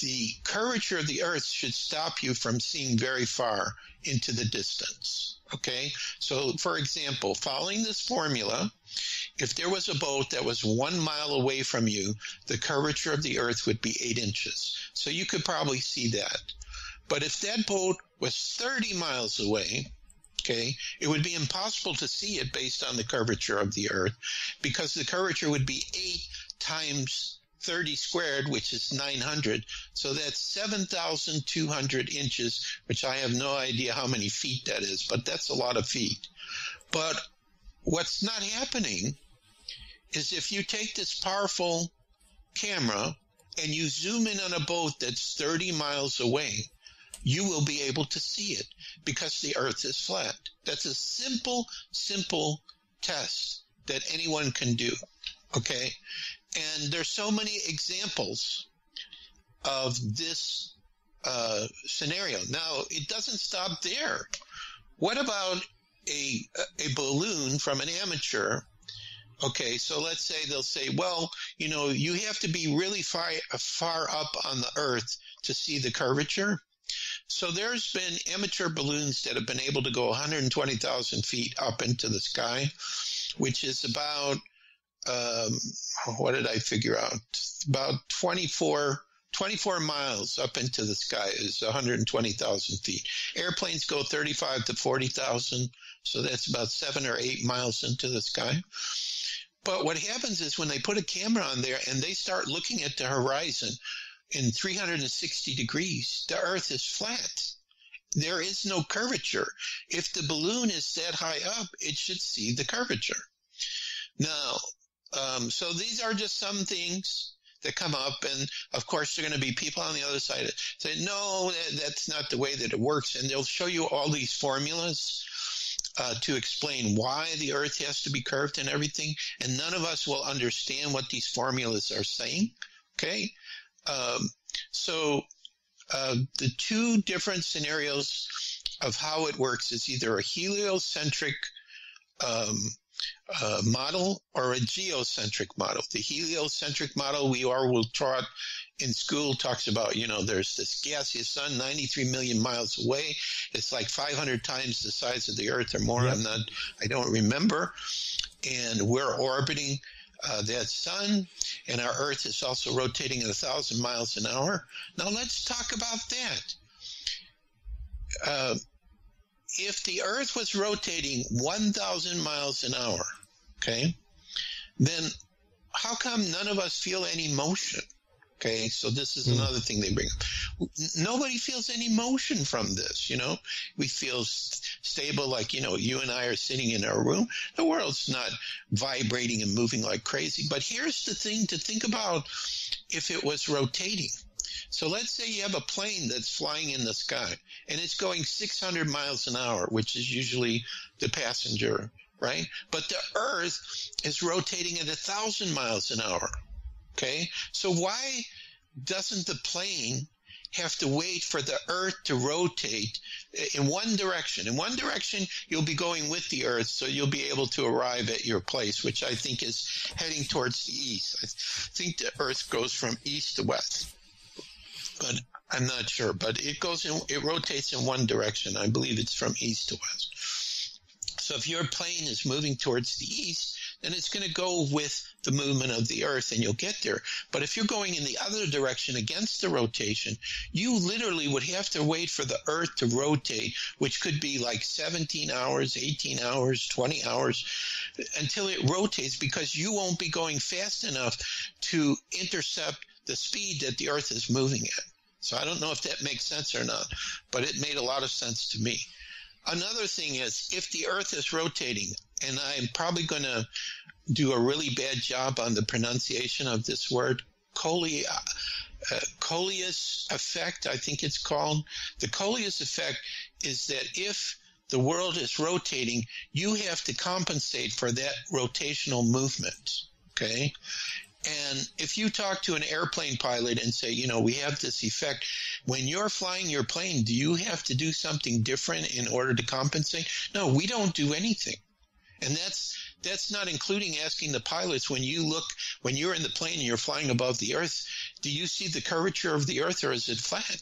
the curvature of the Earth should stop you from seeing very far into the distance, okay? So, for example, following this formula, if there was a boat that was 1 mile away from you, the curvature of the earth would be 8 inches. So you could probably see that. But if that boat was 30 miles away, okay, it would be impossible to see it based on the curvature of the earth, because the curvature would be 8 times 30 squared, which is 900. So that's 7,200 inches, which I have no idea how many feet that is, but that's a lot of feet. But what's not happening is if you take this powerful camera and you zoom in on a boat that's 30 miles away, you will be able to see it because the earth is flat. That's a simple test that anyone can do, okay? And there's so many examples of this scenario. Now, it doesn't stop there. What about a balloon from an amateur? Okay, so let's say they'll say, well, you know, you have to be really far up on the earth to see the curvature. So there's been amateur balloons that have been able to go 120,000 feet up into the sky, which is about, what did I figure out? About 24 miles up into the sky is 120,000 feet. Airplanes go 35 to 40,000, so that's about 7 or 8 miles into the sky. But what happens is when they put a camera on there and they start looking at the horizon in 360 degrees, the earth is flat. There is no curvature. If the balloon is that high up, it should see the curvature. Now, so these are just some things that come up, and of course there are going to be people on the other side that say, no, that's not the way that it works, and they'll show you all these formulas to explain why the earth has to be curved and everything, and none of us will understand what these formulas are saying, okay? So the two different scenarios of how it works is either a heliocentric model or a geocentric model. The heliocentric model we were taught in school talks about, you know, there's this gaseous sun 93 million miles away. It's like 500 times the size of the earth or more. Yep. I don't remember. And we're orbiting that sun, and our earth is also rotating at 1,000 miles an hour. Now let's talk about that. If the earth was rotating 1,000 miles an hour, okay, then how come none of us feel any motion? Okay, so this is another thing they bring up. Nobody feels any motion from this, you know. We feel stable, like, you know, you and I are sitting in our room. The world's not vibrating and moving like crazy. But here's the thing to think about if it was rotating. So let's say you have a plane that's flying in the sky, and it's going 600 miles an hour, which is usually the passenger, right? But the Earth is rotating at 1,000 miles an hour, okay? So why doesn't the plane have to wait for the Earth to rotate in one direction? In one direction, you'll be going with the Earth, so you'll be able to arrive at your place, which I think is heading towards the east. I think the Earth goes from east to west, but I'm not sure. But it rotates in one direction. I believe it's from east to west. So if your plane is moving towards the east, then it's going to go with the movement of the Earth, and you'll get there. But if you're going in the other direction against the rotation, you literally would have to wait for the Earth to rotate, which could be like 17 hours, 18 hours, 20 hours, until it rotates, because you won't be going fast enough to intercept the speed that the Earth is moving at. So I don't know if that makes sense or not, but it made a lot of sense to me. Another thing is, if the Earth is rotating, and I'm probably going to do a really bad job on the pronunciation of this word, Coleus effect, I think it's called. The Coleus effect is that if the world is rotating, you have to compensate for that rotational movement, okay? And if you talk to an airplane pilot and say, you know, we have this effect, when you're flying your plane, do you have to do something different in order to compensate? No, we don't do anything. And that's not including asking the pilots, when you're in the plane and you're flying above the Earth, do you see the curvature of the Earth, or is it flat?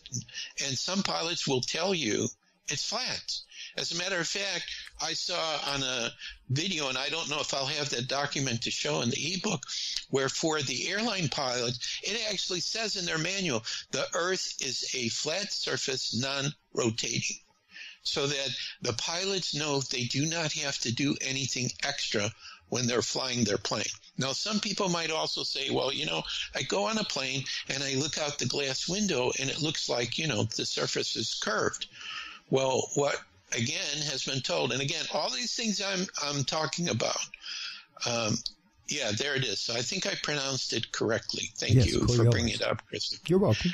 And some pilots will tell you it's flat. As a matter of fact, I saw on a video, and I don't know if I'll have that document to show in the ebook, where for the airline pilots, it actually says in their manual, the Earth is a flat surface, non-rotating, so that the pilots know they do not have to do anything extra when they're flying their plane. Now, some people might also say, well, I go on a plane and I look out the glass window and it looks like, the surface is curved. Well, what, again, has been told, and again, all these things I'm talking about, yeah, there it is. So I think I pronounced it correctly. Thank you for bringing it up, Christopher. You're welcome.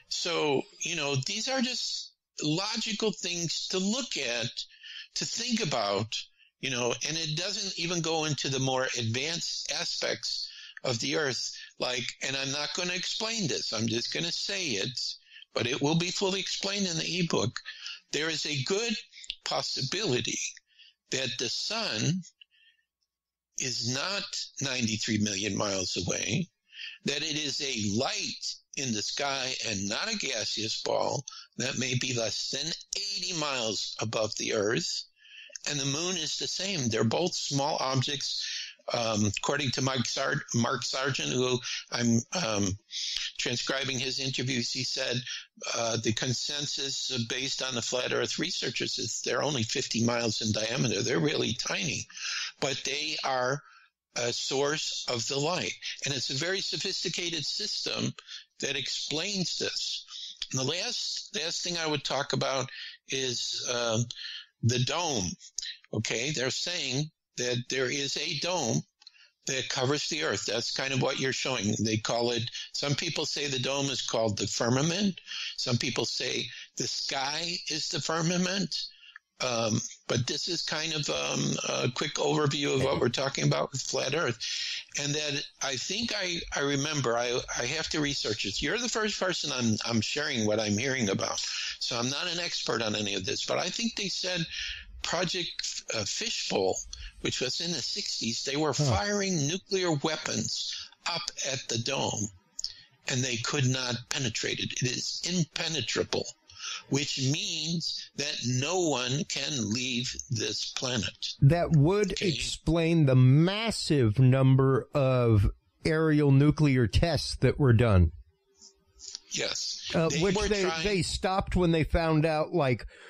So, these are just logical things to look at, to think about, and it doesn't even go into the more advanced aspects of the Earth. And I'm not going to explain this. I'm just going to say it, but it will be fully explained in the ebook. There is a good possibility that the sun is not 93 million miles away, that it is a light in the sky and not a gaseous ball that may be less than 80 miles above the Earth, and the moon is the same. They're both small objects. According to Mark Sargent, who I'm transcribing his interviews, he said the consensus based on the flat Earth researchers is they're only 50 miles in diameter. They're really tiny, but they are a source of the light. And it's a very sophisticated system that explains this. And the last thing I would talk about is the dome. Okay, they're saying that there is a dome that covers the Earth. That's kind of what you're showing. They call it, some people say the dome is called the firmament. Some people say the sky is the firmament. But this is kind of a quick overview of what we're talking about with flat Earth. And that I think I remember, I have to research it. You're the first person I'm sharing what I'm hearing about. So I'm not an expert on any of this, but I think they said Project Fishbowl, which was in the 60s, they were firing nuclear weapons up at the dome, and they could not penetrate it. It is impenetrable, which means that no one can leave this planet. That would explain the massive number of aerial nuclear tests that were done. Yes. Which they stopped when they found out,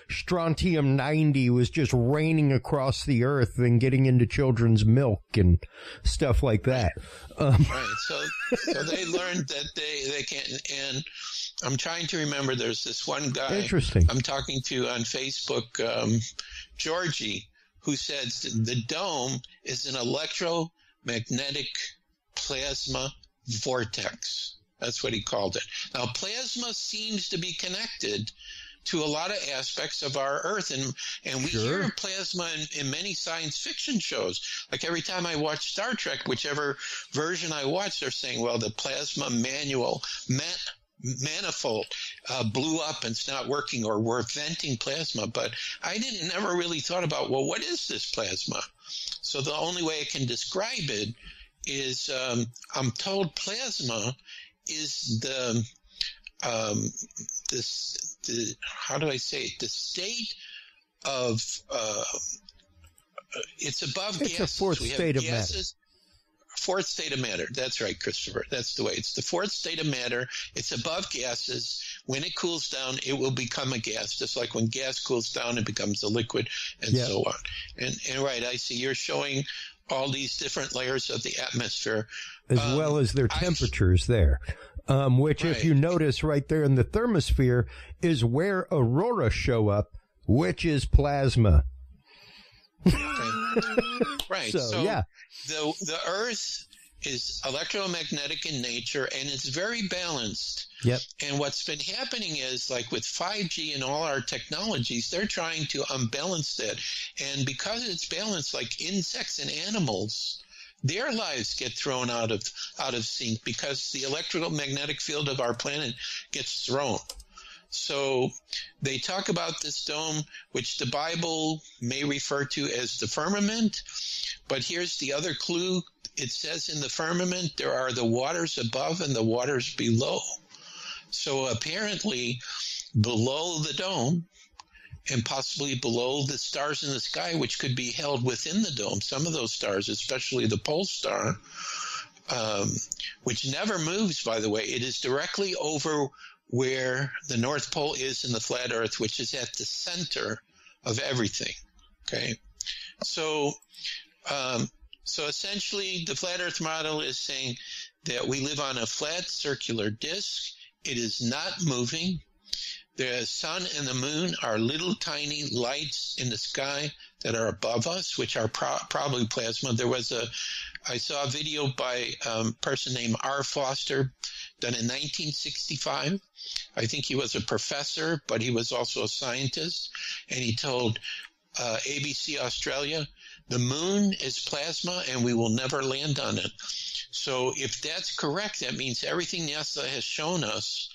strontium-90 was just raining across the Earth and getting into children's milk and stuff like that. Right. So they learned that they can't. And I'm trying to remember, there's this one guy I'm talking to on Facebook, Georgie, who says the dome is an electromagnetic plasma vortex. That's what he called it. Now, plasma seems to be connected to a lot of aspects of our Earth, and we hear plasma in many science fiction shows. Like every time I watch Star Trek, whichever version I watch, they're saying, well, the plasma manifold blew up and it's not working, or we're venting plasma. But I never really thought about, well, what is this plasma? So the only way I can describe it is I'm told plasma is the how do I say it? The state of it's above gases. It's a fourth state of matter. Fourth state of matter. That's right, Christopher. That's the way. It's the fourth state of matter. It's above gases. When it cools down, it will become a gas. Just like when gas cools down, it becomes a liquid, and so on. And right, I see you're showing all these different layers of the atmosphere. As well as their temperatures there. Which, if you notice right there in the thermosphere, is where aurora show up, which is plasma. Right. So yeah. The Earth is electromagnetic in nature, and it's very balanced. Yep. And what's been happening is, like with 5G and all our technologies, they're trying to unbalance that. And because it's balanced, like insects and animals, their lives get thrown out of sync because the electromagnetic field of our planet gets thrown. So they talk about this dome, which the Bible may refer to as the firmament. But here's the other clue. It says in the firmament there are the waters above and the waters below. So apparently below the dome and possibly below the stars in the sky, which could be held within the dome. Some of those stars, especially the pole star, which never moves, by the way, it is directly over where the North Pole is in the flat Earth, which is at the center of everything. Okay, so essentially, the flat Earth model is saying that we live on a flat circular disk. It is not moving. The sun and the moon are little tiny lights in the sky that are above us, which are probably plasma. I saw a video by a person named R. Foster done in 1965. I think he was a professor, but he was also a scientist. And he told ABC Australia, the moon is plasma and we will never land on it. So if that's correct, that means everything NASA has shown us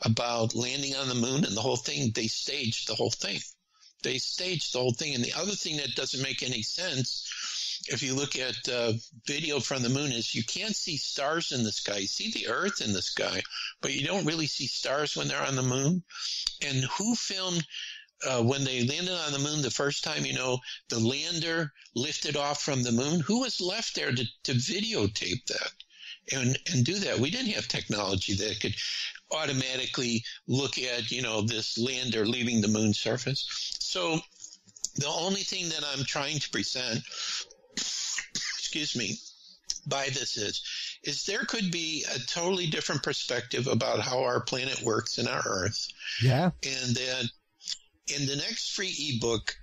about landing on the moon and the whole thing, they staged the whole thing. They staged the whole thing. And the other thing that doesn't make any sense, if you look at video from the moon, is you can't see stars in the sky. You see the Earth in the sky, but you don't really see stars when they're on the moon. And who filmed when they landed on the moon the first time, the lander lifted off from the moon? Who was left there to videotape that and do that? We didn't have technology that could automatically look at, this lander leaving the moon surface. So the only thing that I'm trying to present, by this is there could be a totally different perspective about how our planet works and our Earth. Yeah. And then in the next free ebook,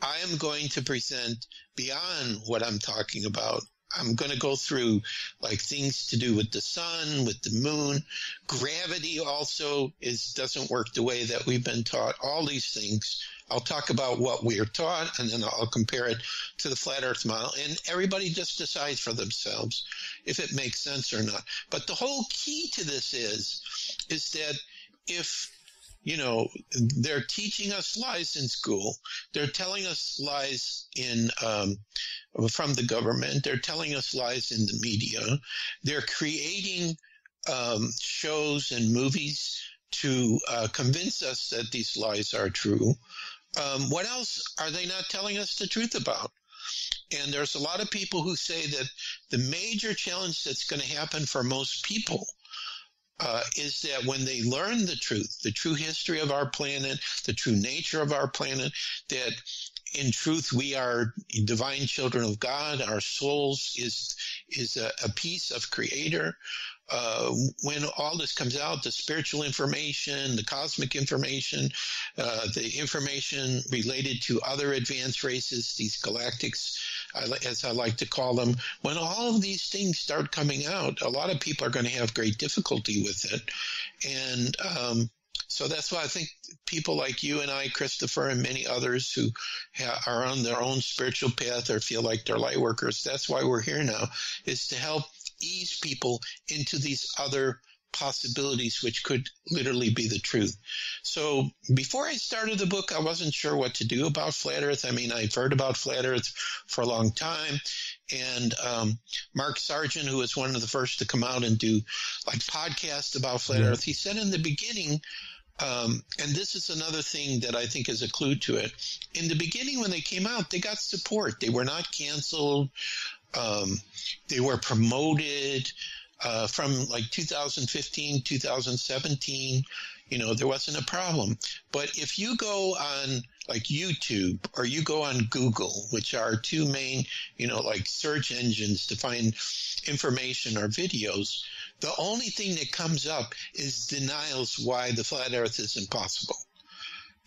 I am going to present beyond what I'm talking about. I'm going to go through like things to do with the sun, with the moon. Gravity also doesn't work the way that we've been taught. All these things. I'll talk about what we are taught, and then I'll compare it to the flat Earth model. And everybody just decides for themselves if it makes sense or not. But the whole key to this is that if they're teaching us lies in school. They're telling us lies from the government. They're telling us lies in the media. They're creating shows and movies to convince us that these lies are true. What else are they not telling us the truth about? And there's a lot of people who say that the major challenge that's going to happen for most people is that when they learn the true history of our planet, the true nature of our planet, that in truth we are divine children of God, our souls is a piece of Creator. When all this comes out, the spiritual information, the cosmic information, the information related to other advanced races, these galactics, as I like to call them, when all of these things start coming out, a lot of people are going to have great difficulty with it. And so that's why I think people like you and I, Christopher, and many others who are on their own spiritual path or feel like they're light workers, that's why we're here now, is to help ease people into these other possibilities, which could literally be the truth. So before I started the book, I wasn't sure what to do about flat Earth. I mean, I've heard about flat Earth for a long time. And Mark Sargent, who was one of the first to come out and do like podcasts about flat Earth, he said in the beginning, and this is another thing that I think is a clue to it. In the beginning, when they came out, they got support. They were not canceled. They were promoted from like 2015, 2017. There wasn't a problem. But if you go on like YouTube or you go on Google, which are two main, like search engines to find information or videos, the only thing that comes up is denials why the flat Earth is impossible.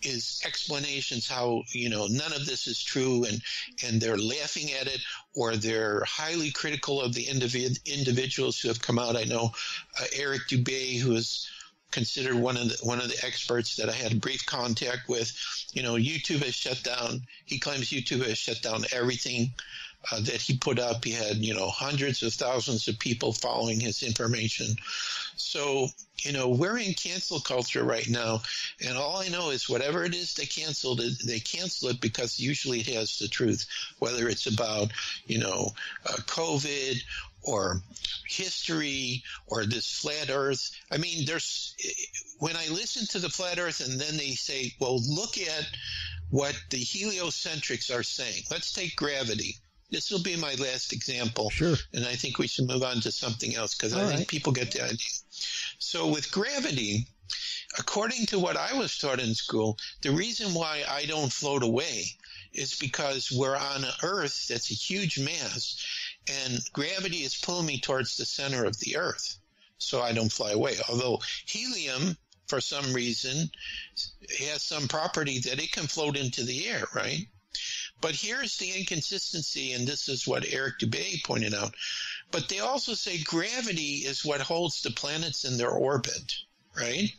Is explanations how, none of this is true, and they're laughing at it, or they're highly critical of the individuals who have come out. I know Eric Dubé, who is considered one of the experts that I had brief contact with. YouTube has shut down. He claims YouTube has shut down everything that he put up. He had, hundreds of thousands of people following his information. So, we're in cancel culture right now, and all I know is whatever it is they cancel it because usually it has the truth, whether it's about, COVID or history or this flat earth. I mean, when I listen to the flat earth and then they say, well, look at what the heliocentrics are saying. Let's take gravity. This will be my last example. Sure. And I think we should move on to something else because I think people get the idea. So with gravity, according to what I was taught in school, the reason why I don't float away is because we're on an Earth that's a huge mass, and gravity is pulling me towards the center of the Earth, so I don't fly away. Although helium, for some reason, has some property that it can float into the air, right? But here's the inconsistency, and this is what Eric Dubé pointed out. But they also say gravity is what holds the planets in their orbit, right?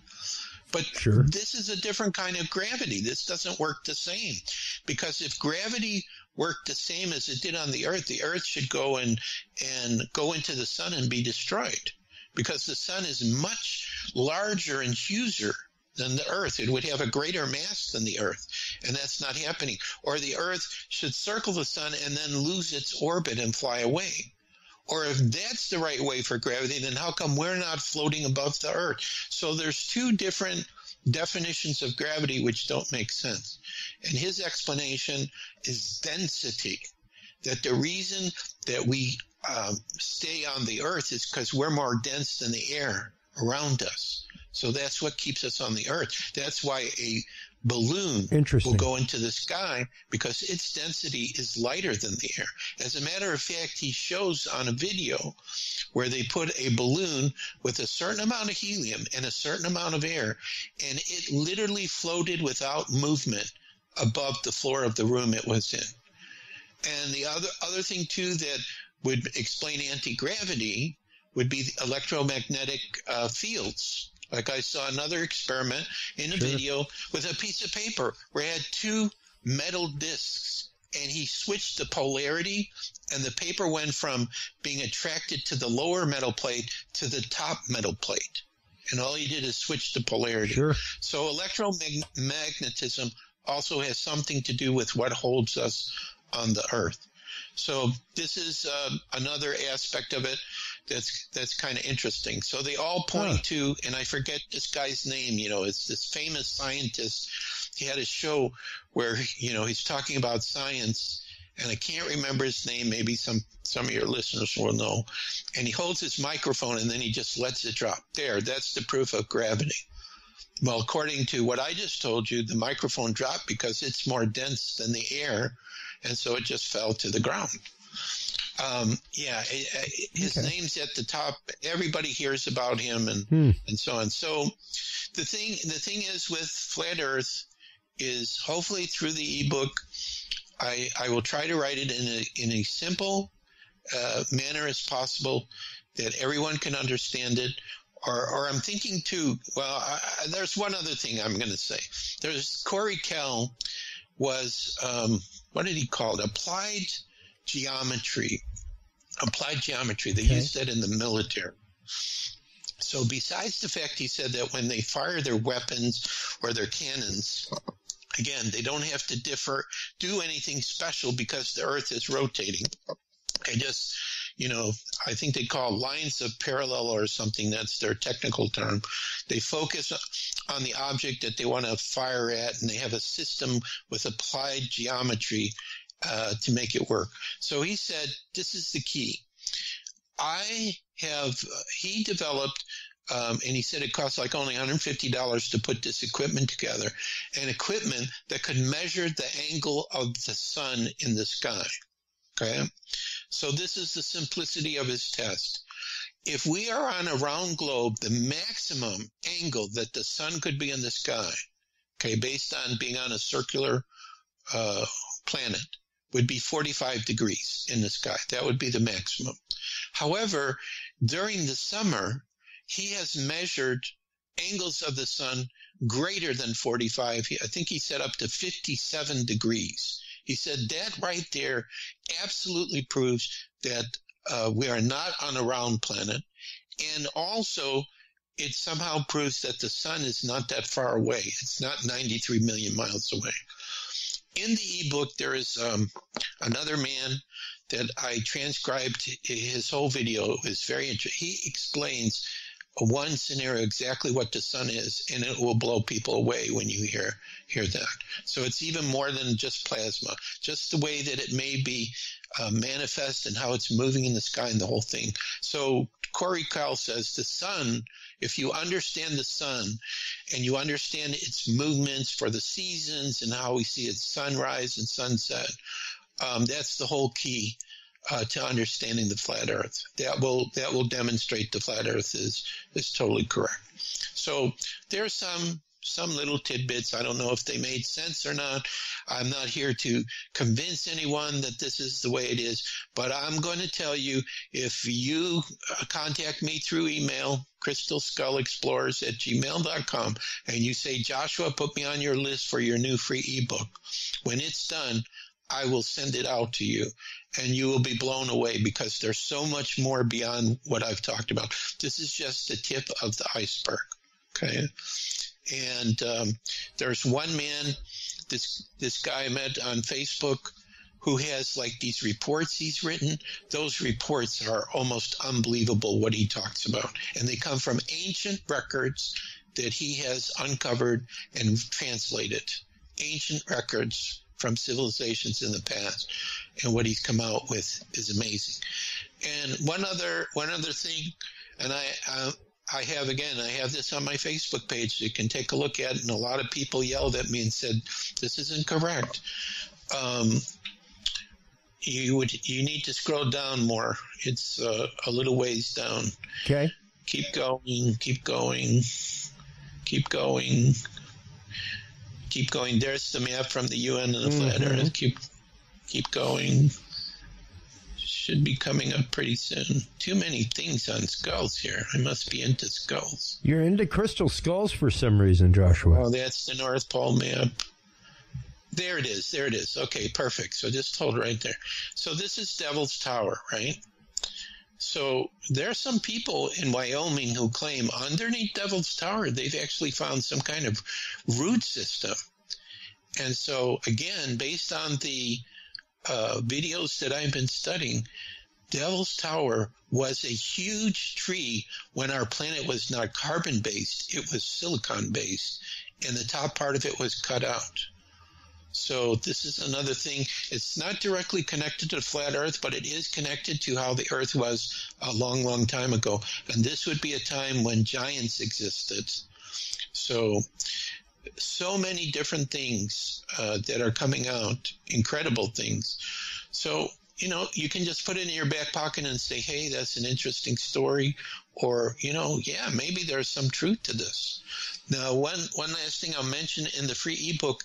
But sure, this is a different kind of gravity. This doesn't work the same. Because if gravity worked the same as it did on the Earth should go and go into the sun and be destroyed. Because the sun is much larger and huger than the Earth. It would have a greater mass than the Earth, and that's not happening. Or the Earth should circle the sun and then lose its orbit and fly away. Or if that's the right way for gravity, then how come we're not floating above the Earth? So there's two different definitions of gravity which don't make sense. And his explanation is density, that the reason that we stay on the Earth is because we're more dense than the air around us. So that's what keeps us on the Earth. That's why a balloon will go into the sky, because its density is lighter than the air. As a matter of fact, he shows on a video where they put a balloon with a certain amount of helium and a certain amount of air, and it literally floated without movement above the floor of the room it was in. And the other thing, too, that would explain anti-gravity would be the electromagnetic fields. Like I saw another experiment in a video with a piece of paper where it had two metal discs, and he switched the polarity, and the paper went from being attracted to the lower metal plate to the top metal plate. And all he did is switch the polarity. Sure. So electromagnetism also has something to do with what holds us on the Earth. So this is another aspect of it that's kind of interesting. So they all point to, and I forget this guy's name, it's this famous scientist. He had a show where, he's talking about science, and I can't remember his name. Maybe some of your listeners will know. And he holds his microphone, and then he just lets it drop. There, that's the proof of gravity. Well, according to what I just told you, the microphone dropped because it's more dense than the air, and so it just fell to the ground. His name's at the top. Everybody hears about him, and so on. So the thing is with Flat Earth is, hopefully through the ebook, I will try to write it in a simple manner as possible that everyone can understand it. Or I'm thinking too. Well, there's one other thing I'm going to say. There's Corey Kell was what did he call it? Applied geometry. They used that in the military. So besides the fact he said that when they fire their weapons or their cannons, again, they don't have to do anything special because the Earth is rotating. They just, I think they call lines of parallel or something. That's their technical term. They focus on the object that they want to fire at, and they have a system with applied geometry to make it work. So he said, this is the key. He developed, and he said it costs like only $150 to put this equipment together, an equipment that could measure the angle of the sun in the sky. Okay? So this is the simplicity of his test. If we are on a round globe, the maximum angle that the sun could be in the sky, okay, based on being on a circular planet, would be 45 degrees in the sky. That would be the maximum. However, during the summer, he has measured angles of the sun greater than 45. I think he said up to 57 degrees. He said that right there absolutely proves that we are not on a round planet. And also, it somehow proves that the sun is not that far away. It's not 93 million miles away. In the ebook, there is another man that I transcribed his whole video. It was very interesting. He explains one scenario exactly what the sun is, and it will blow people away when you hear that. So it's even more than just plasma, just the way that it may be manifest and how it's moving in the sky and the whole thing. So Corey Kyle says the sun, if you understand the sun and you understand its movements for the seasons and how we see its sunrise and sunset, that's the whole key to understanding the flat Earth. That will demonstrate the flat Earth is totally correct. So there's some little tidbits. I don't know if they made sense or not. I'm not here to convince anyone that this is the way it is, but I'm going to tell you, if you contact me through email, crystalskullexplorers@gmail.com, and you say, Joshua, put me on your list for your new free ebook, when it's done, I will send it out to you, and you will be blown away because there's so much more beyond what I've talked about. This is just the tip of the iceberg, okay? And there's one man, this guy I met on Facebook, who has like these reports he's written. Those reports are almost unbelievable what he talks about. And they come from ancient records that he has uncovered and translated. Ancient records from civilizations in the past. And what he's come out with is amazing. And one other thing, and I have this on my Facebook page. You can take a look at it, and a lot of people yelled at me and said, this isn't correct. You need to scroll down more. It's a little ways down. Okay. Keep going. There's the map from the UN and the flat Earth. Keep going. Should be coming up pretty soon. Too many things on skulls here. I must be into skulls. You're into crystal skulls for some reason, Joshua. Oh, that's the North Pole map. There it is. Okay, perfect. So just hold right there. So this is Devil's Tower, right? So there are some people in Wyoming who claim underneath Devil's Tower they've actually found some kind of root system. And so, again, based on the videos that I've been studying, Devil's Tower was a huge tree when our planet was not carbon-based. It was silicon-based, and the top part of it was cut out. So this is another thing. It's not directly connected to the flat Earth, but it is connected to how the Earth was a long, long time ago. And this would be a time when giants existed. So many different things that are coming out, incredible things. So, you can just put it in your back pocket and say, hey, that's an interesting story. Or, yeah, maybe there's some truth to this. Now, one last thing I'll mention in the free ebook,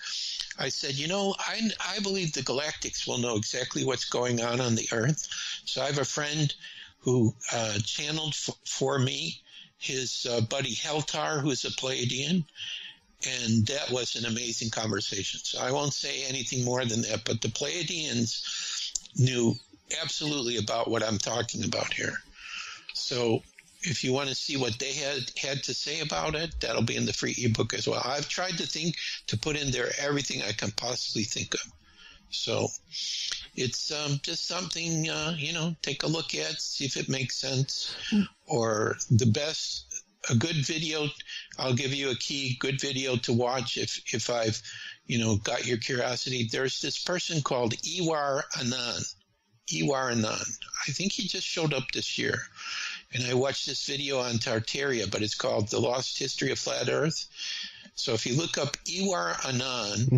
I said, I believe the galactics will know exactly what's going on the Earth. So I have a friend who channeled for me his buddy Heltar, who's a Pleiadian, and that was an amazing conversation. So I won't say anything more than that, but the Pleiadians knew absolutely about what I'm talking about here. So if you want to see what they had to say about it, that'll be in the free ebook as well. I've tried to put in there everything I can possibly think of. So it's just something, take a look at, see if it makes sense. Or a good video, I'll give you a key, good video to watch if I've, got your curiosity. There's this person called Iwar Anand. I think he just showed up this year. And I watched this video on Tartaria, but it's called The Lost History of Flat Earth. So if you look up Iwar Anand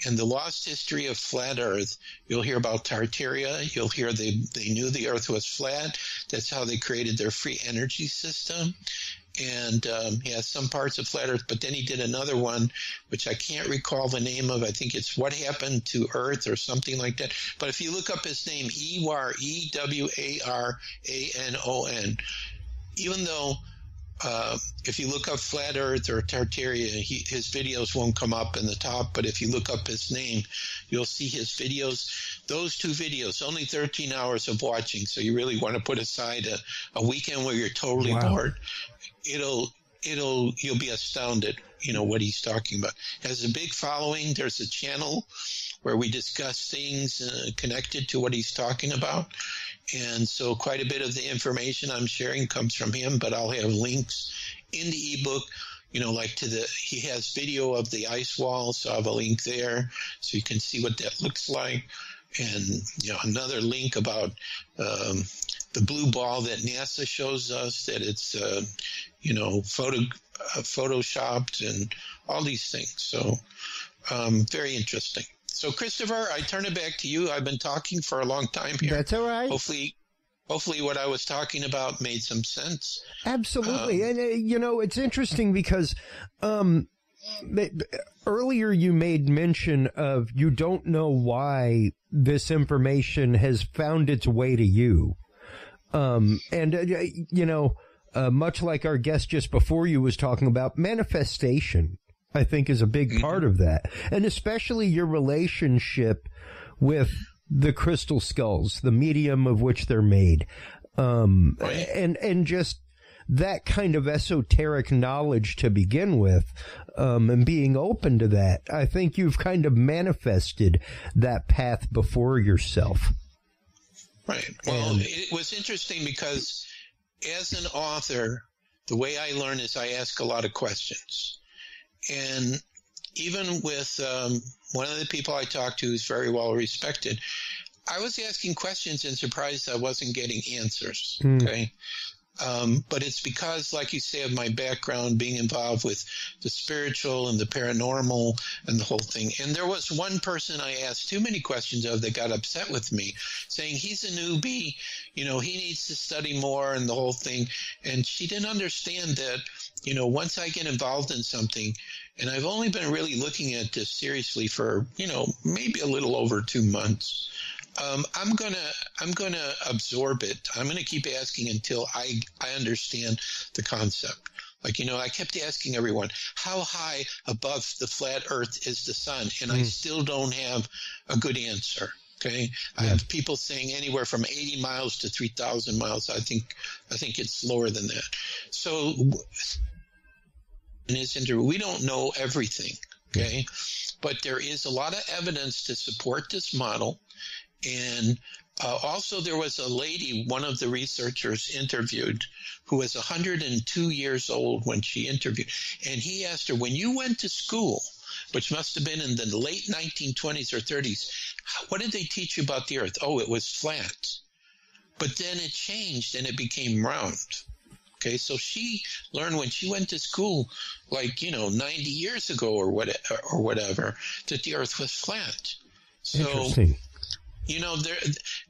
and The Lost History of Flat Earth, you'll hear about Tartaria. You'll hear they knew the Earth was flat. That's how they created their free energy system. And he has some parts of Flat Earth, but then he did another one, which I can't recall the name of. I think it's What Happened to Earth or something like that. But if you look up his name, Iwar, Ewaran, even though if you look up Flat Earth or Tartaria, his videos won't come up in the top, but if you look up his name, you'll see his videos. Those 2 videos, only 13 hours of watching, so you really want to put aside a weekend where you're totally bored. You'll be astounded, what he's talking about. Has a big following. There's a channel where we discuss things connected to what he's talking about. And so quite a bit of the information I'm sharing comes from him, but I'll have links in the ebook, like he has video of the ice wall, so I have a link there so you can see what that looks like. And, another link about the blue ball that NASA shows us, that it's, photoshopped and all these things. So very interesting. So, Christopher, I turn it back to you. I've been talking for a long time here. That's all right. Hopefully what I was talking about made some sense. Absolutely. And, it's interesting because earlier you made mention of you don't know why this information has found its way to you. Much like our guest just before you was talking about, manifestation, I think, is a big part of that. And especially your relationship with the crystal skulls, the medium of which they're made. And just that kind of esoteric knowledge to begin with, and being open to that. I think you've kind of manifested that path before yourself. Right. Well, it was interesting because as an author, the way I learn is I ask a lot of questions. And even with one of the people I talked to who's very well respected, I was asking questions and surprised I wasn't getting answers. Okay. But it's because, like you say, of my background being involved with the spiritual and the paranormal and the whole thing. And there was one person I asked too many questions of that got upset with me, saying he's a newbie, he needs to study more and the whole thing. And she didn't understand that, once I get involved in something, and I've only been really looking at this seriously for, maybe a little over 2 months. I'm gonna absorb it. I'm gonna keep asking until I understand the concept. Like, I kept asking everyone, how high above the flat earth is the sun? And I still don't have a good answer. Okay. I have people saying anywhere from 80 miles to 3,000 miles. I think it's lower than that. So in this interview, we don't know everything. Okay. But there is a lot of evidence to support this model. And also there was a lady, one of the researchers interviewed, who was 102 years old when she interviewed. And he asked her, when you went to school, which must have been in the late 1920s or 30s, what did they teach you about the earth? Oh, it was flat. But then it changed and it became round. Okay, so she learned when she went to school, 90 years ago or whatever, that the earth was flat. So, interesting.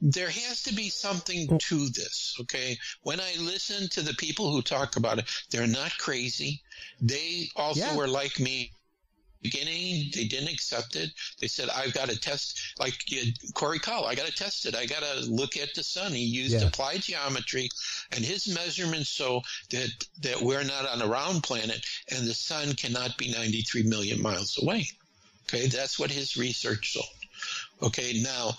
There has to be something to this, okay? When I listen to the people who talk about it, they're not crazy. They also were like me. Beginning, they didn't accept it. They said, I've got to test, like Corey Call, I got to test it. I got to look at the sun. He used applied geometry and his measurements so that we're not on a round planet and the sun cannot be 93 million miles away. Okay, that's what his research showed. Okay, now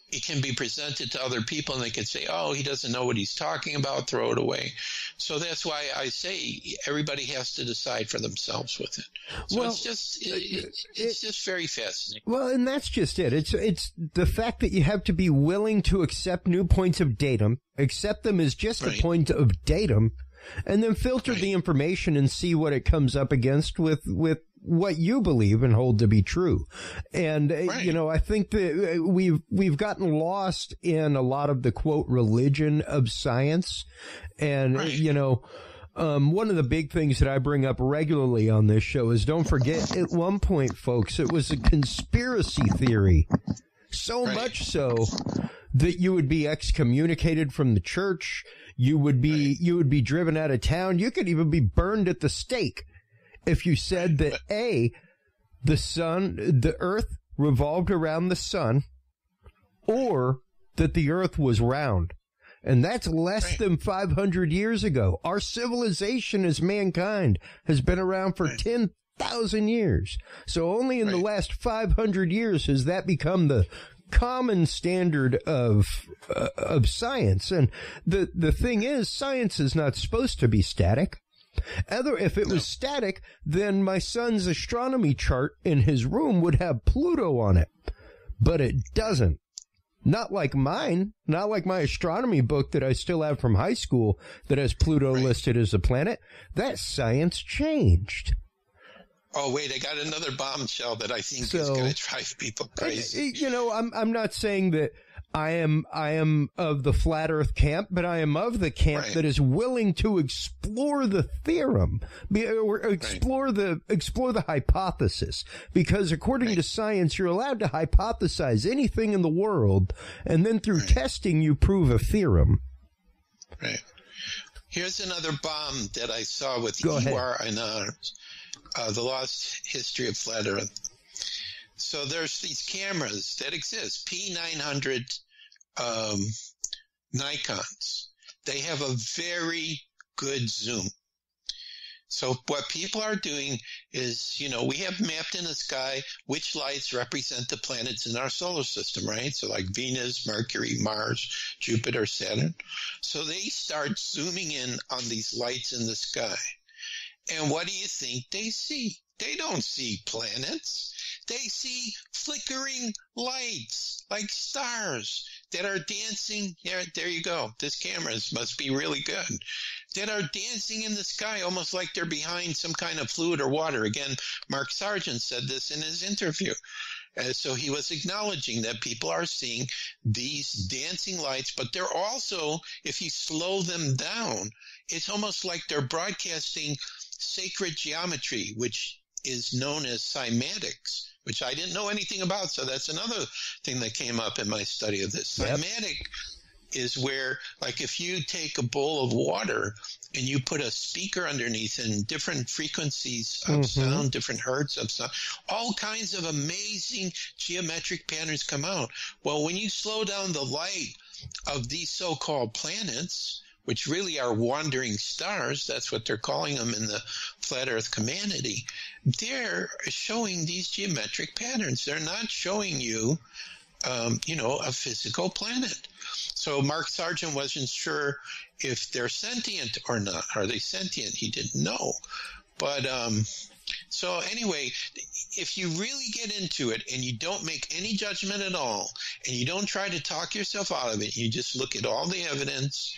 it can be presented to other people and they can say, oh, he doesn't know what he's talking about, throw it away. So that's why I say everybody has to decide for themselves with it. So it's just very fascinating. Well, and that's just it. It's the fact that you have to be willing to accept new points of datum, accept them as just a point of datum, and then filter the information and see what it comes up against with what you believe and hold to be true. And, I think that we've gotten lost in a lot of the quote religion of science. And, one of the big things that I bring up regularly on this show is don't forget at one point, folks, it was a conspiracy theory. So much so that you would be excommunicated from the church. You would be driven out of town. You could even be burned at the stake if you said that the earth revolved around the sun, or that the earth was round. And that's less than 500 years ago. Our civilization as mankind has been around for 10,000 years. So only in the last 500 years has that become the common standard of science. And the thing is, science is not supposed to be static. If it was static, then my son's astronomy chart in his room would have Pluto on it. But it doesn't. Not like mine, not like my astronomy book that I still have from high school that has Pluto listed as a planet. That science changed. Oh, wait, I got another bombshell that I think is going to drive people crazy. You know, I'm not saying that I am of the flat earth camp, but I am of the camp that is willing to explore the theorem, or explore the hypothesis, because according to science, you're allowed to hypothesize anything in the world, and then through testing, you prove a theorem. Right. Here's another bomb that I saw with Go ahead. The Lost History of Flat Earth. So there's these cameras that exist, P900 Nikons. They have a very good zoom. So what people are doing is, you know, we have mapped in the sky which lights represent the planets in our solar system, right? So like Venus, Mercury, Mars, Jupiter, Saturn. So they start zooming in on these lights in the sky. And what do you think they see? They don't see planets. They see flickering lights like stars that are dancing. There you go. This camera must be really good. That are dancing in the sky almost like they're behind some kind of fluid or water. Again, Mark Sargent said this in his interview. So he was acknowledging that people are seeing these dancing lights, but they're also, if you slow them down, it's almost like they're broadcasting sacred geometry, which is known as cymatics, which I didn't know anything about. So that's another thing that came up in my study of this. Cymatic is where, like, if you take a bowl of water and you put a speaker underneath and different frequencies of sound, different hertz of sound, all kinds of amazing geometric patterns come out. Well, when you slow down the light of these so-called planets, which really are wandering stars, that's what they're calling them in the flat earth community, they're showing these geometric patterns. They're not showing you, a physical planet. So Mark Sargent wasn't sure if they're sentient or not. Are they sentient? He didn't know. But so anyway, if you really get into it and you don't make any judgment at all, and you don't try to talk yourself out of it, you just look at all the evidence.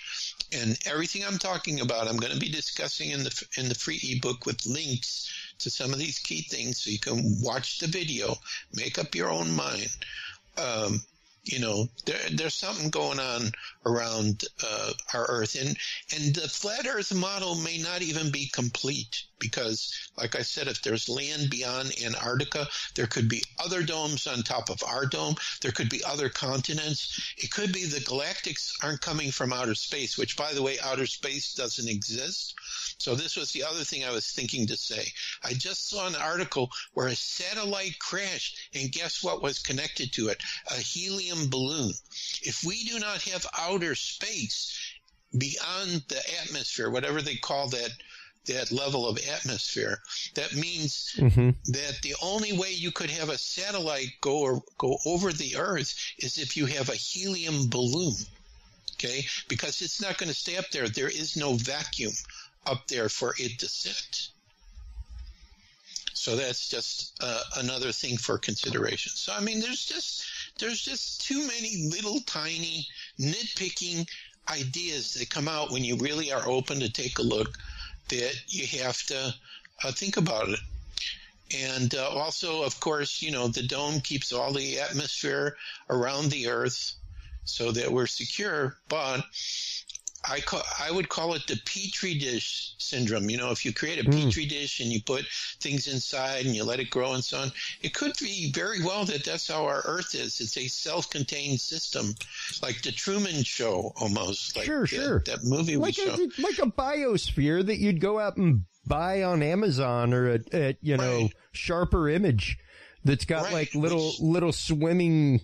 And everything I'm talking about, I'm going to be discussing in the free ebook with links to some of these key things, so you can watch the video, make up your own mind. There's something going on around our Earth, and the flat Earth model may not even be complete, because, like I said, if there's land beyond Antarctica, there could be other domes on top of our dome. There could be other continents. It could be the galactics aren't coming from outer space, which, by the way, outer space doesn't exist. So this was the other thing I was thinking to say. I just saw an article where a satellite crashed, and guess what was connected to it? A helium balloon. If we do not have outer space beyond the atmosphere, whatever they call that level of atmosphere, that means that the only way you could have a satellite go over the Earth is if you have a helium balloon, okay? Because it's not going to stay up there. There is no vacuum up there for it to sit. So that's just another thing for consideration. So, I mean, there's just too many little tiny nitpicking ideas that come out when you really are open to take a look, that you have to think about it. And also, of course, the dome keeps all the atmosphere around the Earth so that we're secure, but I would call it the Petri dish syndrome. If you create a Petri dish and you put things inside and you let it grow and so on, it could be very well that that's how our Earth is. It's a self-contained system, like the Truman Show almost. Like sure. That movie we show. Like a biosphere that you'd go out and buy on Amazon or at Sharper Image, that's got like little swimming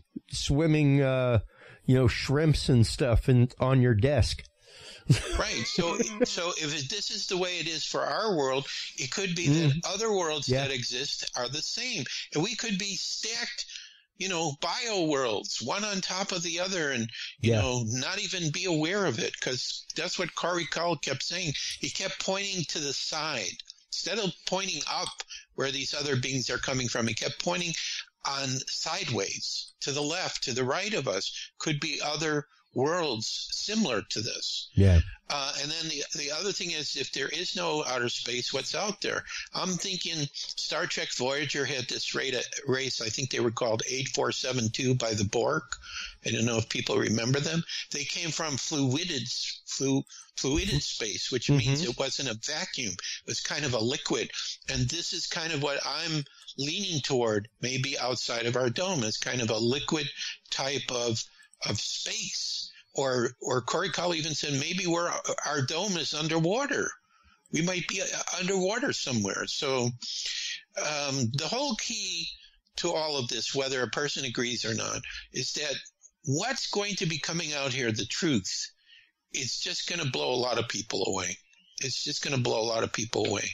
shrimps and stuff on your desk. Right. So if this is the way it is for our world, it could be that other worlds that exist are the same. And we could be stacked, bio worlds, one on top of the other, and, not even be aware of it, because that's what Corey Cowell kept saying. He kept pointing to the side. Instead of pointing up where these other beings are coming from, he kept pointing on sideways, to the left, to the right of us, could be other worlds similar to this. Yeah. And then the other thing is, if there is no outer space, what's out there? I'm thinking Star Trek Voyager had this race, I think they were called 8472 by the Borg. I don't know if people remember them. They came from fluided space, which means it wasn't a vacuum. It was kind of a liquid. And this is kind of what I'm leaning toward, maybe outside of our dome, is kind of a liquid type of space. Or Corey Cowell even said maybe our dome is underwater. We might be underwater somewhere. So the whole key to all of this, whether a person agrees or not, is that what's going to be coming out here, the truth, it's just going to blow a lot of people away. It's just going to blow a lot of people away.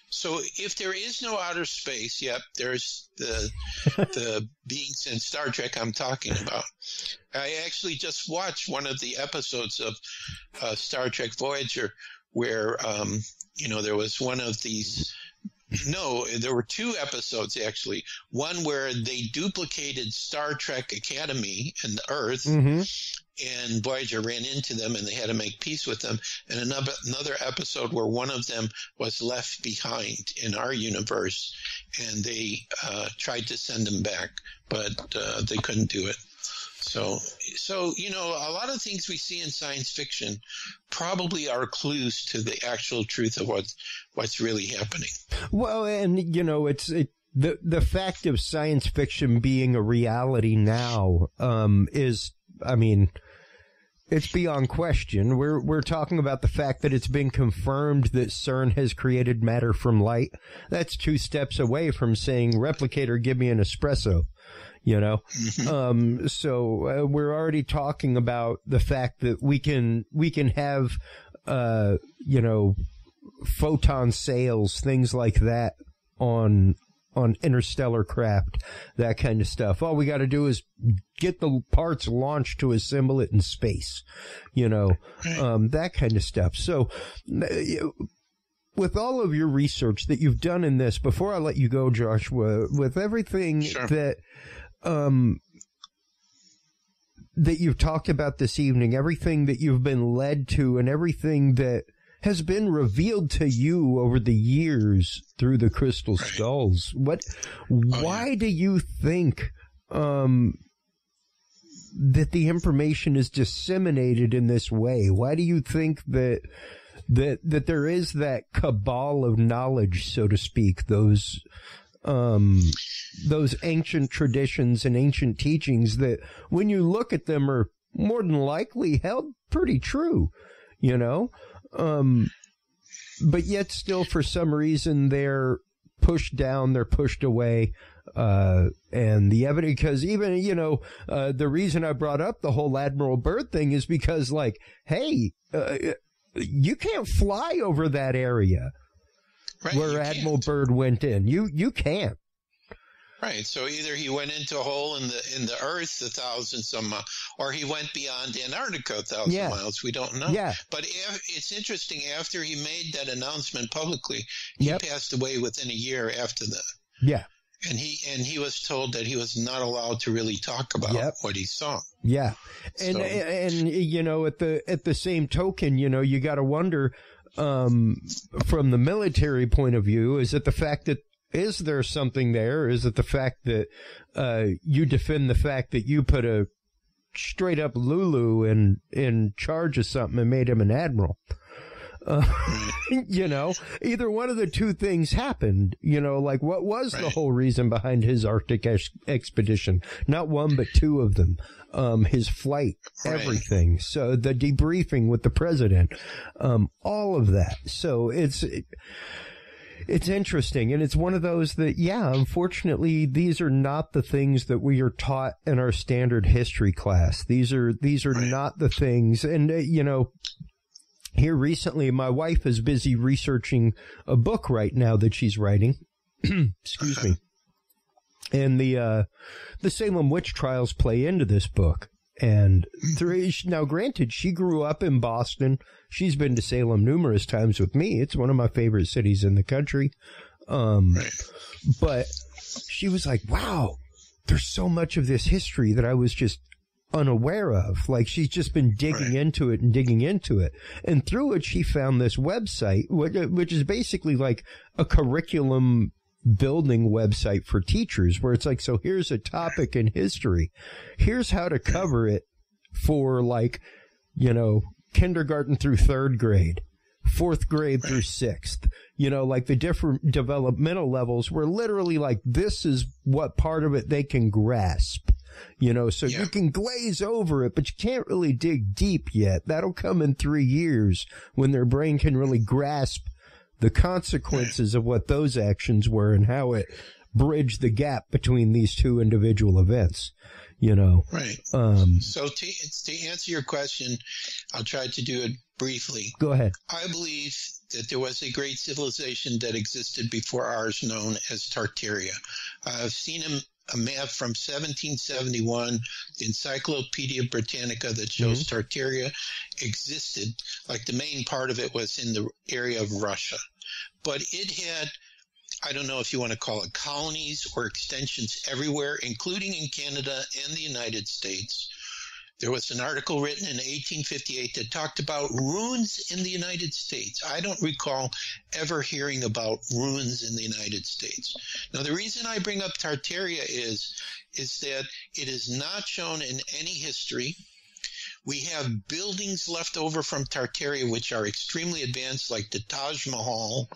So if there is no outer space, there's the beings in Star Trek I'm talking about. I actually just watched one of the episodes of Star Trek Voyager where, there was one of these. No, there were two episodes, actually. One where they duplicated Star Trek Academy and the Earth, and Voyager ran into them, and they had to make peace with them. And another episode where one of them was left behind in our universe, and they tried to send him back, but they couldn't do it. So a lot of things we see in science fiction probably are clues to the actual truth of what's really happening. Well, and it's the fact of science fiction being a reality now is, it's beyond question. We're talking about the fact that it's been confirmed that CERN has created matter from light. That's 2 steps away from saying, "Replicator, give me an espresso." So we're already talking about the fact that we can have, photon sails, things like that on interstellar craft, that kind of stuff. All we got to do is get the parts launched to assemble it in space, that kind of stuff. So with all of your research that you've done in this, before I let you go, Joshua, with everything that you've talked about this evening, everything that you've been led to, and everything that has been revealed to you over the years through the crystal skulls, why do you think that the information is disseminated in this way? Why do you think that there is that cabal of knowledge, so to speak, those ancient traditions and ancient teachings that, when you look at them, are more than likely held pretty true, but yet still, for some reason, they're pushed down, they're pushed away, and the evidence, because even, the reason I brought up the whole Admiral Byrd thing is because, hey, you can't fly over that area. Right, where Admiral Byrd went in. You can't. Right. So either he went into a hole in the earth 1,000 some miles, or he went beyond Antarctica 1,000 miles. We don't know. Yeah. But it's interesting. After he made that announcement publicly, he passed away within a year after that. Yeah. And he was told that he was not allowed to really talk about what he saw. Yeah. And at the same token, you got to wonder, from the military point of view, is it the fact that, is there something there? Is it the fact that you defend the fact that you put a straight up Lulu in charge of something and made him an admiral? Either one of the two things happened. What was the whole reason behind his Arctic expedition? Not one, but 2 of them. His flight, everything. So the debriefing with the president, all of that. So It's interesting, and it's one of those that, yeah, unfortunately, these are not the things that we are taught in our standard history class. These are Right. not the things, and here recently, my wife is busy researching a book right now that she's writing. Excuse me. And the Salem witch trials play into this book. And now, granted, she grew up in Boston. She's been to Salem numerous times with me. It's one of my favorite cities in the country. Right. But she was like, wow, there's so much of this history that I was just unaware of. Like, she's just been digging into it and digging into it. And through it, she found this website, which is basically like a curriculum building website for teachers, where it's like, so here's a topic in history. Here's how to cover it for, like, kindergarten through third grade, fourth grade through sixth, like the different developmental levels, where literally, like, this is what part of it they can grasp, so you can glaze over it, but you can't really dig deep yet. That'll come in 3 years when their brain can really grasp the consequences of what those actions were and how it bridged the gap between these two individual events, Right. So to answer your question, I'll try to do it briefly. Go ahead. I believe that there was a great civilization that existed before ours, known as Tartaria. I've seen a map from 1771, the Encyclopedia Britannica, that shows Tartaria existed. Like, the main part of it was in the area of Russia. But it had, I don't know if you want to call it colonies or extensions everywhere, including in Canada and the United States. There was an article written in 1858 that talked about ruins in the United States. I don't recall ever hearing about ruins in the United States. Now, the reason I bring up Tartaria is that it is not shown in any history. We have buildings left over from Tartaria which are extremely advanced, like the Taj Mahal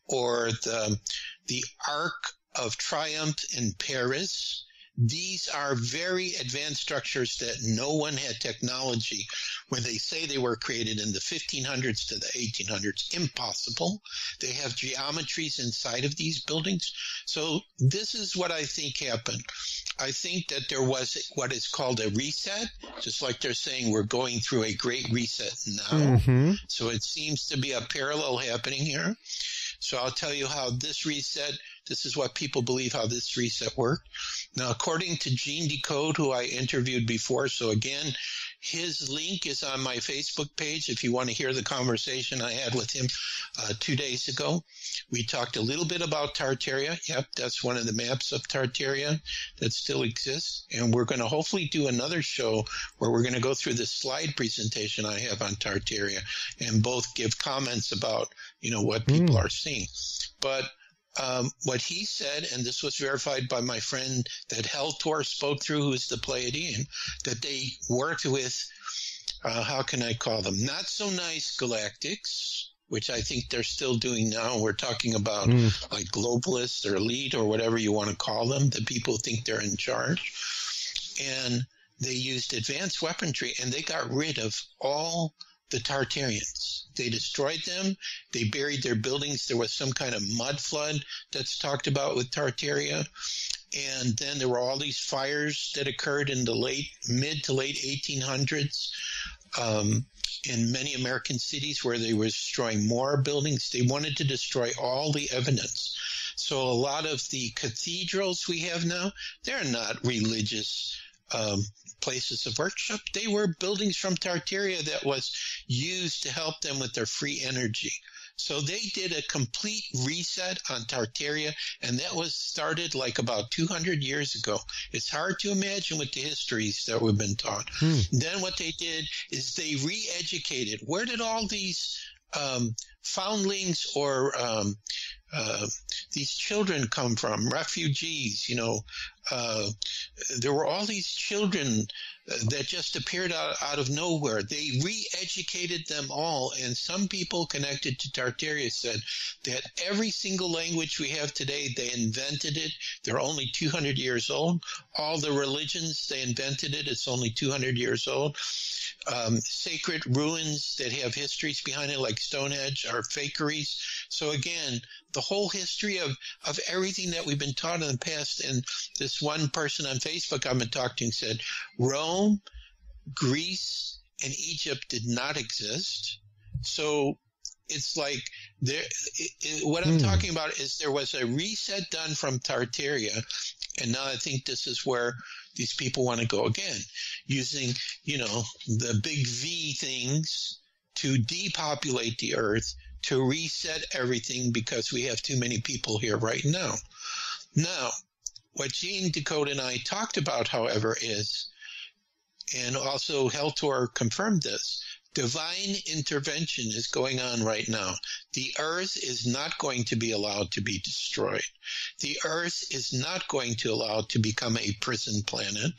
or the Arc of Triumph in Paris. These are very advanced structures that no one had technology when they say they were created in the 1500s to the 1800s. Impossible. They have geometries inside of these buildings. So this is what I think happened. I think that there was what is called a reset, just like they're saying we're going through a great reset now. So it seems to be a parallel happening here. So I'll tell you how this reset, this is what people believe how this reset worked. Now, according to Gene Decode, who I interviewed before, so again, his link is on my Facebook page if you want to hear the conversation I had with him 2 days ago. We talked a little bit about Tartaria. Yep, that's one of the maps of Tartaria that still exists. And we're going to hopefully do another show where we're going to go through the slide presentation I have on Tartaria and both give comments about, what people are seeing. But what he said, and this was verified by my friend that Heltor spoke through, who's the Pleiadian, that they worked with, how can I call them, not so nice galactics, which I think they're still doing now. We're talking about like globalists or elite or whatever you want to call them, the people who think they're in charge. And they used advanced weaponry, and they got rid of all the Tartarians. They destroyed them. They buried their buildings. There was some kind of mud flood that's talked about with Tartaria. And then there were all these fires that occurred in the mid to late 1800s in many American cities where they were destroying more buildings. They wanted to destroy all the evidence. So a lot of the cathedrals we have now, they're not religious places of worship. They were buildings from Tartaria that was used to help them with their free energy. So they did a complete reset on Tartaria, and that was started like about 200 years ago. It's hard to imagine with the histories that we've been taught. Then what they did is they re-educated. Where did all these foundlings or these children come from? Refugees, there were all these children that just appeared out of nowhere. They re-educated them all, and some people connected to Tartaria said that every single language we have today, they invented it. They're only 200 years old. All the religions, they invented it. It's only 200 years old. sacred ruins that have histories behind it, like Stonehenge, are fakeries. So again, the whole history of everything that we've been taught in the past, and this one person on Facebook I've been talking to said Rome, Greece, and Egypt did not exist. So it's like what I'm talking about is there was a reset done from Tartaria, and now I think this is where these people want to go again, using, the big V things to depopulate the earth, to reset everything because we have too many people here right now. Now, what Gene Decode and I talked about, however, is, and also Heltor confirmed this, divine intervention is going on right now. The earth is not going to be allowed to be destroyed. The earth is not going to allow it to become a prison planet.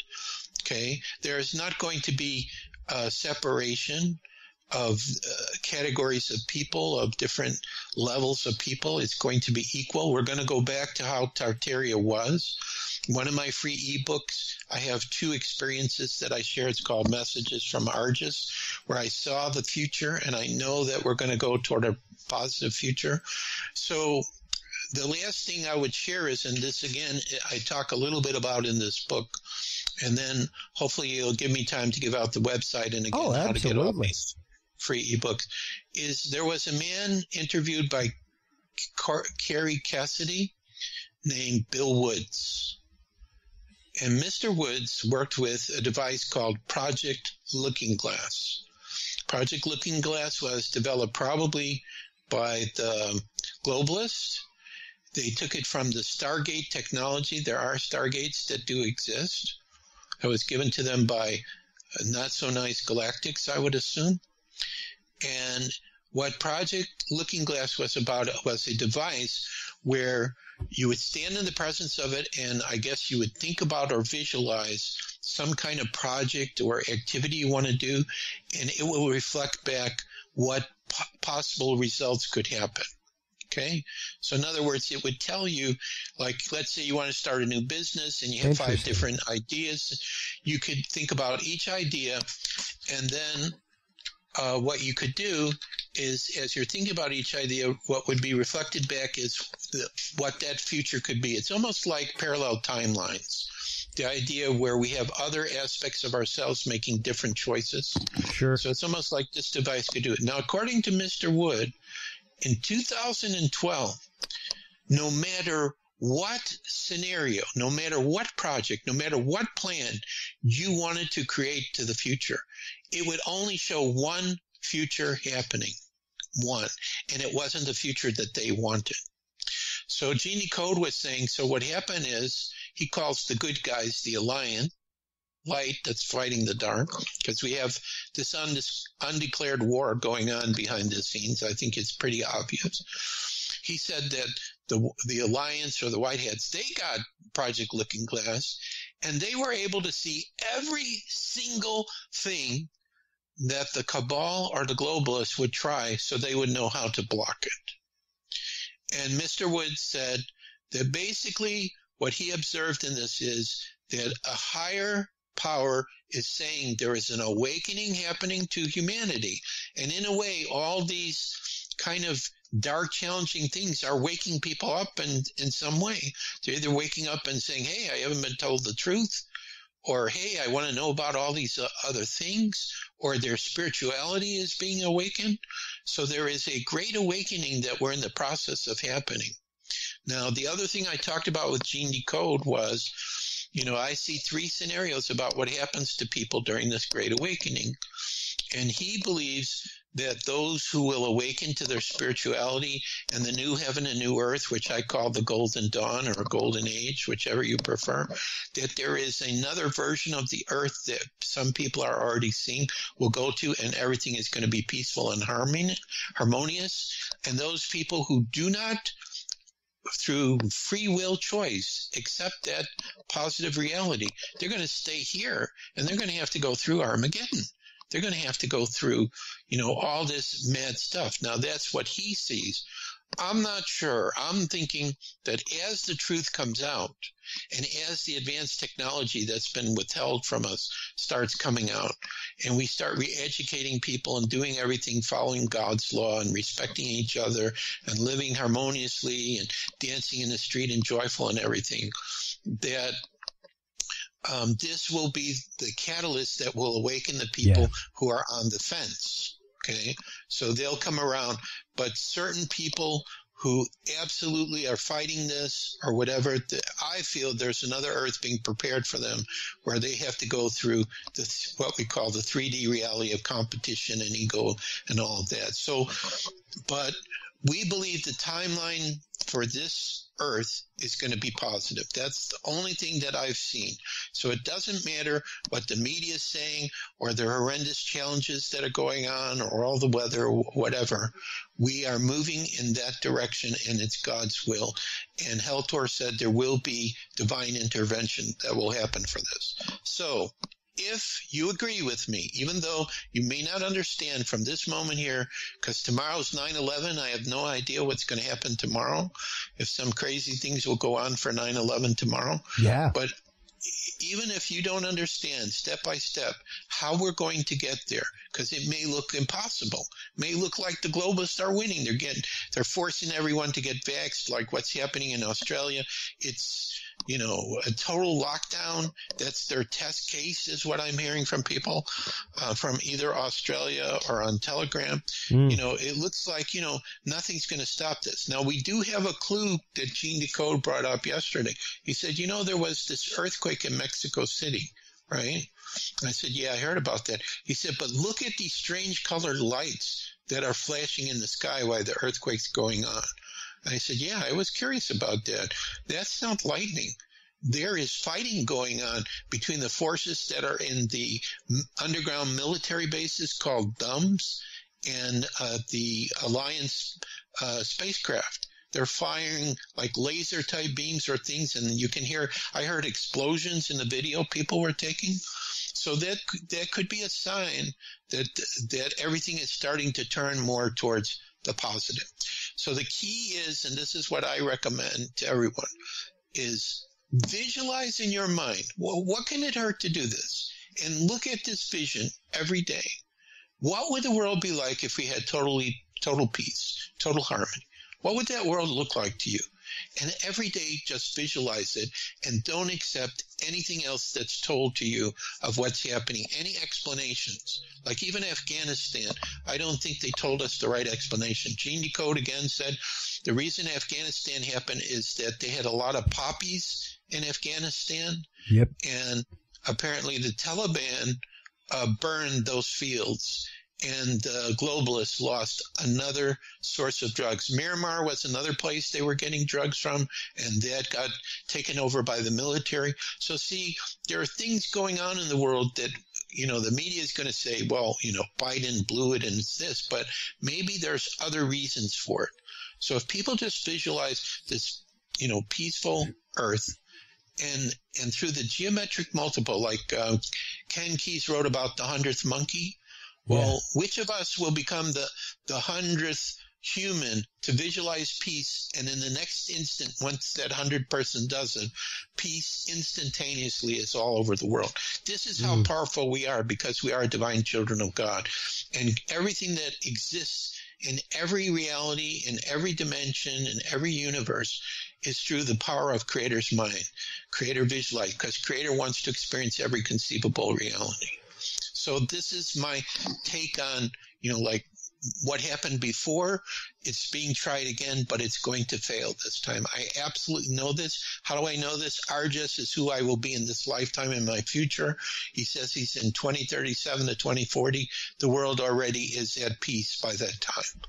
Okay? There is not going to be a separation of categories of people, of different levels of people. It's going to be equal. We're going to go back to how Tartaria was. One of my free ebooks, I have 2 experiences that I share. It's called Messages from Argus, where I saw the future, and I know that we're going to go toward a positive future. So the last thing I would share is, and this again, I talk a little bit about in this book, and then hopefully you'll give me time to give out the website and again how to get all these free ebooks, is there was a man interviewed by Carrie Cassidy named Bill Woods. And Mr. Woods worked with a device called Project Looking Glass. Project Looking Glass was developed probably by the globalists. They took it from the Stargate technology. There are Stargates that do exist. It was given to them by not-so-nice galactics, I would assume. And what Project Looking Glass was about was a device where you would stand in the presence of it, and I guess you would think about or visualize some kind of project or activity you want to do, and it will reflect back what possible results could happen. Okay? So in other words, it would tell you, like, let's say you want to start a new business and you have 5 different ideas. You could think about each idea, and then what you could do is, as you're thinking about each idea, what would be reflected back is what that future could be. It's almost like parallel timelines. The idea where we have other aspects of ourselves making different choices. Sure. So it's almost like this device could do it. Now, according to Mr. Wood, in 2012, no matter what scenario, no matter what project, no matter what plan you wanted to create to the future, it would only show one future happening. One. And it wasn't the future that they wanted. So Genie Code was saying, so what happened is he calls the good guys the Alliance, light that's fighting the dark, because we have this undeclared war going on behind the scenes. I think it's pretty obvious. He said that the Alliance or the Whiteheads, they got Project Looking Glass, and they were able to see every single thing that the cabal or the globalists would try, so they would know how to block it. And Mr. Woods said that basically what he observed in this is that a higher power is saying there is an awakening happening to humanity. And in a way, all these kind of dark, challenging things are waking people up in some way. They're either waking up and saying, hey, I haven't been told the truth, or hey, I want to know about all these other things, or their spirituality is being awakened. So there is a great awakening that we're in the process of happening. Now, the other thing I talked about with Gene Decode was, I see 3 scenarios about what happens to people during this great awakening. And he believes that those who will awaken to their spirituality and the new heaven and new earth, which I call the golden dawn or golden age, whichever you prefer, that there is another version of the earth that some people are already seeing will go to, and everything is going to be peaceful and harmonious. And those people who do not, through free will choice, accept that positive reality, they're going to stay here, and they're going to have to go through Armageddon. They're going to have to go through, all this mad stuff. Now, that's what he sees. I'm not sure. I'm thinking that as the truth comes out and as the advanced technology that's been withheld from us starts coming out and we start re-educating people and doing everything following God's law and respecting each other and living harmoniously and dancing in the street and joyful and everything, that this will be the catalyst that will awaken the people who are on the fence. Okay, so they'll come around, but certain people who absolutely are fighting this or whatever, I feel there's another earth being prepared for them where they have to go through what we call the 3D reality of competition and ego and all of that. So, but we believe the timeline for this earth is going to be positive. That's the only thing that I've seen. So it doesn't matter what the media is saying or the horrendous challenges that are going on or all the weather or whatever. We are moving in that direction, and it's God's will. And Heltor said there will be divine intervention that will happen for this. So if you agree with me, even though you may not understand from this moment here, because tomorrow's 9/11, I have no idea what's going to happen tomorrow, if some crazy things will go on for 9/11 tomorrow. Yeah. But even if you don't understand step by step how we're going to get there, because it may look impossible, may look like the globalists are winning. They're forcing everyone to get vaxxed, like what's happening in Australia. It's, a total lockdown. That's their test case, is what I'm hearing from people from either Australia or on Telegram. It looks like, nothing's going to stop this. Now, we do have a clue that Gene Decode brought up yesterday. He said, there was this earthquake in Mexico City, right? I said, yeah, I heard about that. He said, but look at these strange colored lights that are flashing in the sky while the earthquake's going on. I said, yeah, I was curious about that. That's not lightning. There is fighting going on between the forces that are in the underground military bases called DUMS and the Alliance spacecraft. They're firing like laser-type beams or things, and you can hear – I heard explosions in the video people were taking. So that could be a sign that everything is starting to turn more towards the positive. So the key is, and this is what I recommend to everyone, is visualize in your mind, well, what can it hurt to do this? And look at this vision every day. What would the world be like if we had total peace, total harmony? What would that world look like to you? And every day just visualize it and don't accept anything else that's told to you of what's happening, any explanations. Like even Afghanistan, I don't think they told us the right explanation. Gene Decode again said the reason Afghanistan happened is that they had a lot of poppies in Afghanistan. Yep. And apparently the Taliban burned those fields. And the globalists lost another source of drugs. Myanmar was another place they were getting drugs from, and that got taken over by the military. So see, there are things going on in the world that, the media is going to say, well, Biden blew it and it's this, but maybe there's other reasons for it. So if people just visualize this, peaceful earth, and through the geometric multiple, like Ken Keyes wrote about the 100th monkey. Well, which of us will become the 100th human to visualize peace, and in the next instant, once that 100th person does it, peace instantaneously is all over the world. This is how powerful we are, because we are divine children of God. And everything that exists in every reality, in every dimension, in every universe is through the power of Creator's mind. Creator visualize, because Creator wants to experience every conceivable reality. So this is my take on, like what happened before. It's being tried again, but it's going to fail this time. I absolutely know this. How do I know this? Arjus is who I will be in this lifetime, in my future. He says he's in 2037 to 2040. The world already is at peace by that time.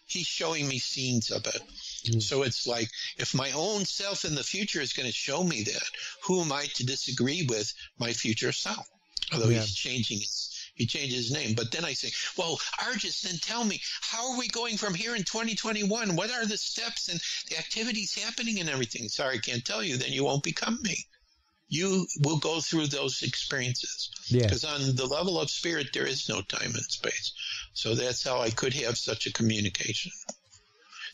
He's showing me scenes of it. So it's like, if my own self in the future is going to show me that, who am I to disagree with my future self? Although he changes his name. But then I say, well, Arjus, then tell me, how are we going from here in 2021? What are the steps and the activities happening and everything? Sorry, I can't tell you. Then you won't become me. You will go through those experiences. Because on the level of spirit, there is no time and space. So that's how I could have such a communication.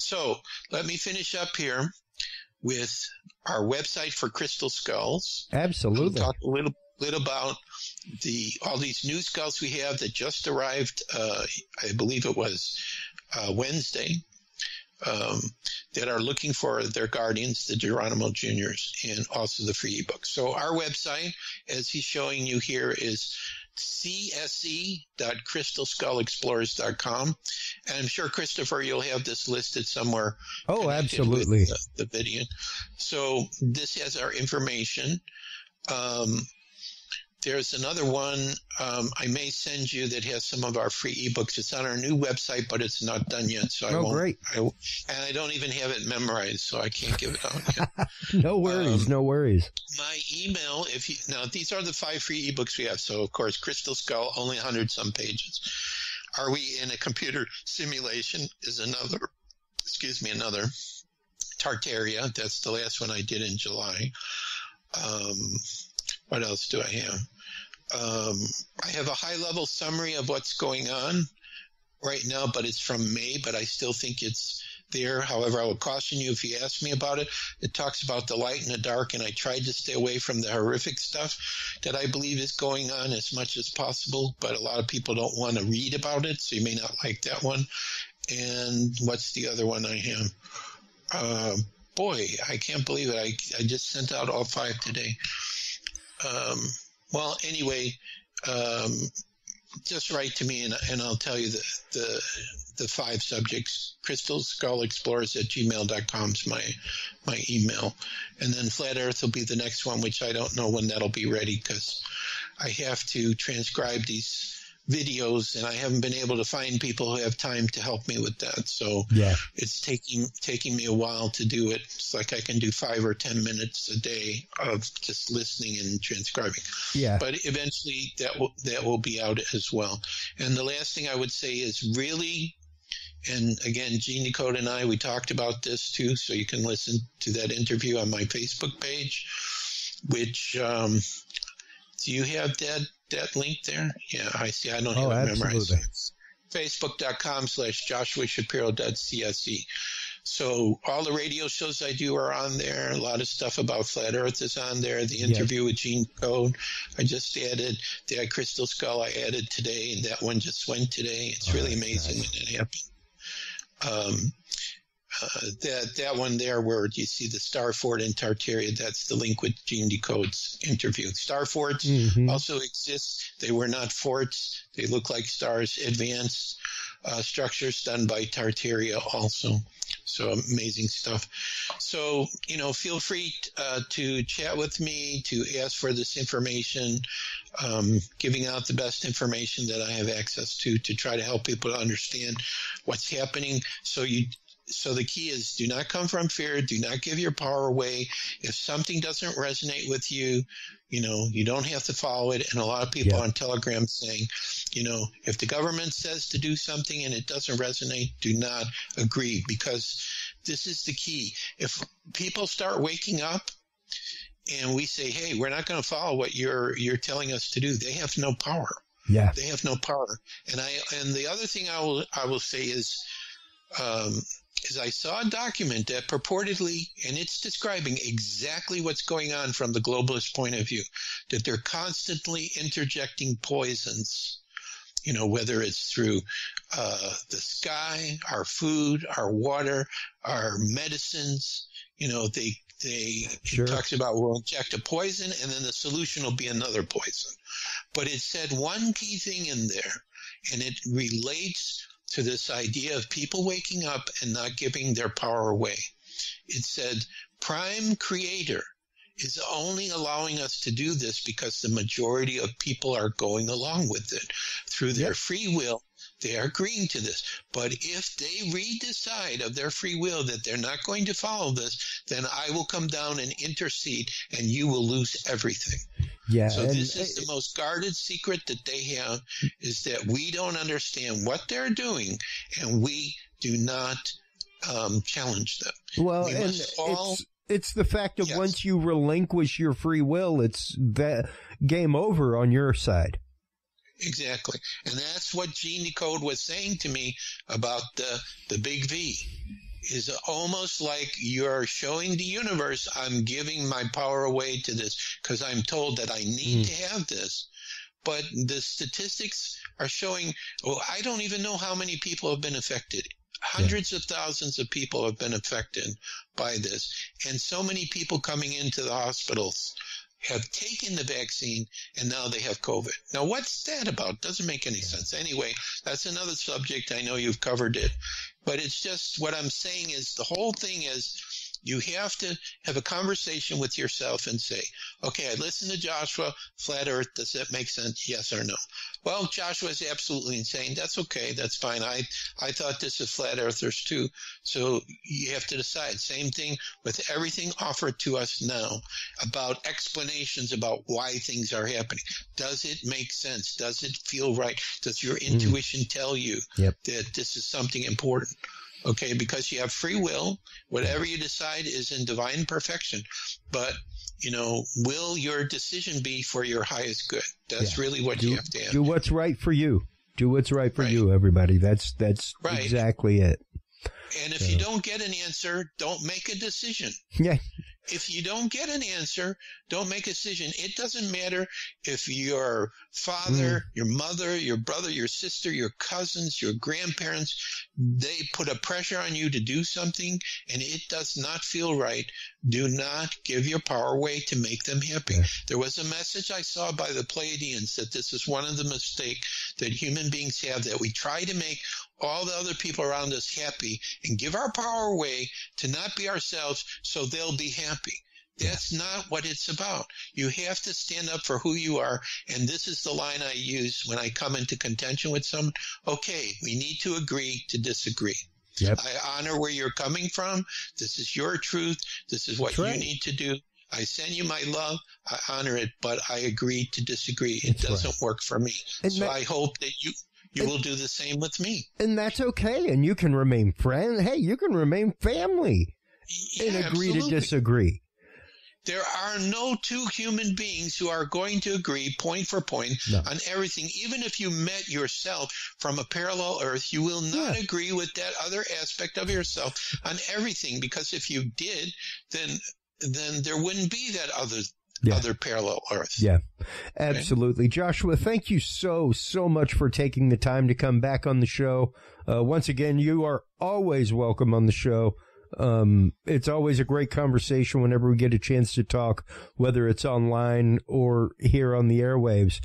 So let me finish up here with our website for crystal skulls. Absolutely. We'll talk a little about all these new skulls we have that just arrived. I believe it was Wednesday. That are looking for their guardians, the Geronimo Juniors, and also the free ebook. So our website, as he's showing you here, is cse.crystalskullexplorers.com. And I'm sure, Christopher, you'll have this listed somewhere. Oh, absolutely. With the video. So this has our information. There's another one I may send you that has some of our free ebooks. It's on our new website, but it's not done yet. So I won't. Great. And I don't even have it memorized, so I can't give it out yet. No worries. No worries. My email, now these are the 5 free ebooks we have. So, of course, Crystal Skull, only 100-some pages. Are We in a Computer Simulation is another. Tartaria, that's the last one I did in July. What else do I have? I have a high-level summary of what's going on right now, but it's from May, but I still think it's there. However, I will caution you if you ask me about it. It talks about the light and the dark, and I tried to stay away from the horrific stuff that I believe is going on as much as possible, but a lot of people don't want to read about it, so you may not like that one. And what's the other one I have? Boy, I can't believe it. I just sent out all 5 today. Well, anyway, just write to me and I'll tell you the 5 subjects. crystalskullexplorers@gmail.com is my email. And then Flat Earth will be the next one, which I don't know when that'll be ready because I have to transcribe these videos, and I haven't been able to find people who have time to help me with that. So it's taking me a while to do it. It's like I can do 5 or 10 minutes a day of just listening and transcribing. Yeah. But eventually that will be out as well. And the last thing I would say is really, and again, Gene Decode and I, we talked about this too, so you can listen to that interview on my Facebook page, which do you have that link there? Yeah, I see. I don't have it memorized. Facebook.com/JoshuaShapiro.cse. So all the radio shows I do are on there. A lot of stuff about Flat Earth is on there. The interview with Gene Code I just added. The Crystal Skull I added today, and that one just went today. It's really amazing when it happened. That one there where you see the Star Fort in Tartaria, that's the link with Gene Decode's interview. Star forts also exist. They were not forts. They look like stars. Advanced structures done by Tartaria also. So amazing stuff. So, feel free to chat with me, to ask for this information, giving out the best information that I have access to try to help people to understand what's happening. So the key is do not come from fear. Do not give your power away. If something doesn't resonate with you, you don't have to follow it. And a lot of people on Telegram saying, if the government says to do something and it doesn't resonate, do not agree, because this is the key. If people start waking up and we say, hey, we're not going to follow what you're telling us to do, they have no power. Yeah. They have no power. And the other thing I will say is I saw a document that purportedly, and it's describing exactly what's going on from the globalist point of view, that they're constantly interjecting poisons, whether it's through the sky, our food, our water, our medicines. They talks about we'll inject a poison and then the solution will be another poison. But it said one key thing in there, and it relates to this idea of people waking up and not giving their power away. It said, Prime Creator is only allowing us to do this because the majority of people are going along with it. Through their free will, they are agreeing to this. But if they decide of their free will that they're not going to follow this, then I will come down and intercede and you will lose everything. Yeah, so this is the most guarded secret that they have, is that we don't understand what they're doing, and we do not challenge them. Well, it's the fact that once you relinquish your free will, it's that game over on your side. Exactly. And that's what Gene Decode was saying to me about the big V. is almost like you're showing the universe, I'm giving my power away to this because I'm told that I need to have this. But the statistics are showing, I don't even know how many people have been affected. Hundreds of thousands of people have been affected by this. And so many people coming into the hospitals have taken the vaccine, and now they have COVID. Now, what's that about? Doesn't make any sense. Anyway, that's another subject. I know you've covered it. But it's just what I'm saying is the whole thing is you have to have a conversation with yourself and say, okay, I listened to Joshua, flat earth, does that make sense? Yes or no? Well, Joshua is absolutely insane. That's okay. That's fine. I thought this is flat earthers too. So you have to decide. Same thing with everything offered to us now about explanations about why things are happening. Does it make sense? Does it feel right? Does your intuition tell you that this is something important? Okay, because you have free will. Whatever you decide is in divine perfection. But, will your decision be for your highest good? That's really what you have to have. Do what's right for you. Do what's right for you, everybody. That's exactly it. And if you don't get an answer, don't make a decision. Yeah. If you don't get an answer, don't make a decision. It doesn't matter if your father, your mother, your brother, your sister, your cousins, your grandparents, they put a pressure on you to do something and it does not feel right. Do not give your power away to make them happy. Yeah. There was a message I saw by the Pleiadians that this is one of the mistakes that human beings have, that we try to make all the other people around us happy and give our power away to not be ourselves so they'll be happy. That's not what it's about. You have to stand up for who you are, and this is the line I use when I come into contention with someone. Okay, we need to agree to disagree. Yep. I honor where you're coming from. This is your truth. This is what you need to do. I send you my love. I honor it, but I agree to disagree. It doesn't work for me. And so I hope that you will do the same with me. And that's okay. And you can remain friends. Hey, you can remain family and agree to disagree. There are no two human beings who are going to agree point for point on everything. Even if you met yourself from a parallel earth, you will not agree with that other aspect of yourself on everything, because if you did, then there wouldn't be that other parallel earth. Yeah, absolutely. Okay? Joshua, thank you so much for taking the time to come back on the show. Once again, you are always welcome on the show. It's always a great conversation whenever we get a chance to talk, whether it's online or here on the airwaves.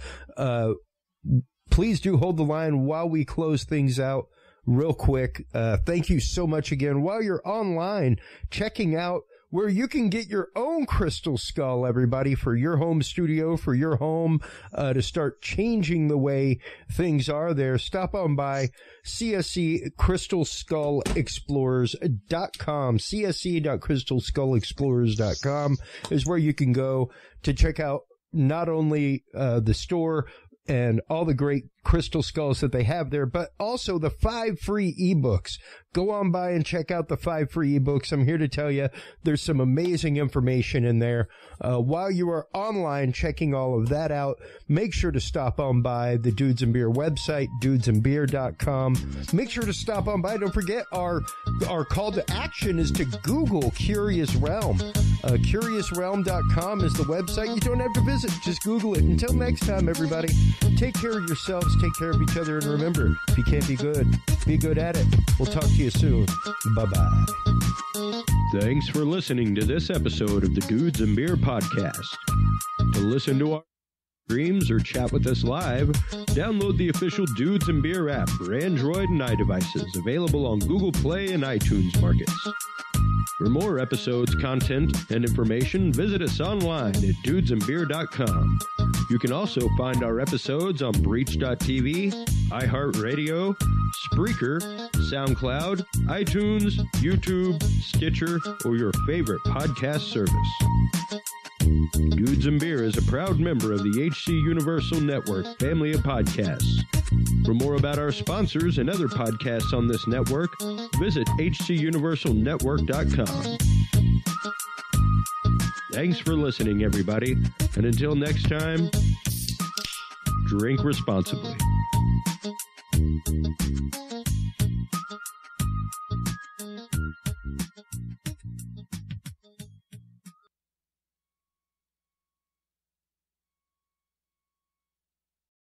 Please do hold the line while we close things out real quick. Thank you so much again. While you're online, checking out where you can get your own crystal skull, everybody, for your home studio, for your home, to start changing the way things are there. Stop on by csccrystalskullexplorers.com. csc.crystalskullexplorers.com is where you can go to check out not only the store and all the great crystal skulls that they have there, but also the 5 free ebooks. Go on by and check out the 5 free ebooks. I'm here to tell you there's some amazing information in there. While you are online checking all of that out, make sure to stop on by the Dudes and Beer website, dudesandbeer.com. Make sure to stop on by. Don't forget our call to action is to Google Curious Realm. CuriousRealm.com is the website. You don't have to visit. Just Google it. Until next time, everybody, take care of yourselves, take care of each other, and remember, if you can't be good at it. We'll talk to you soon. Bye-bye. Thanks for listening to this episode of the Dudes and Beer Podcast. To listen to our streams or chat with us live, download the official Dudes and Beer app for Android and iDevices, available on Google Play and iTunes markets. For more episodes, content, and information, visit us online at dudesandbeer.com. You can also find our episodes on Breach.tv, iHeartRadio, Spreaker, SoundCloud, iTunes, YouTube, Stitcher, or your favorite podcast service. Dudes and Beer is a proud member of the HC Universal Network family of podcasts. For more about our sponsors and other podcasts on this network, visit hcuniversalnetwork.com. Thanks for listening, everybody, and until next time, drink responsibly.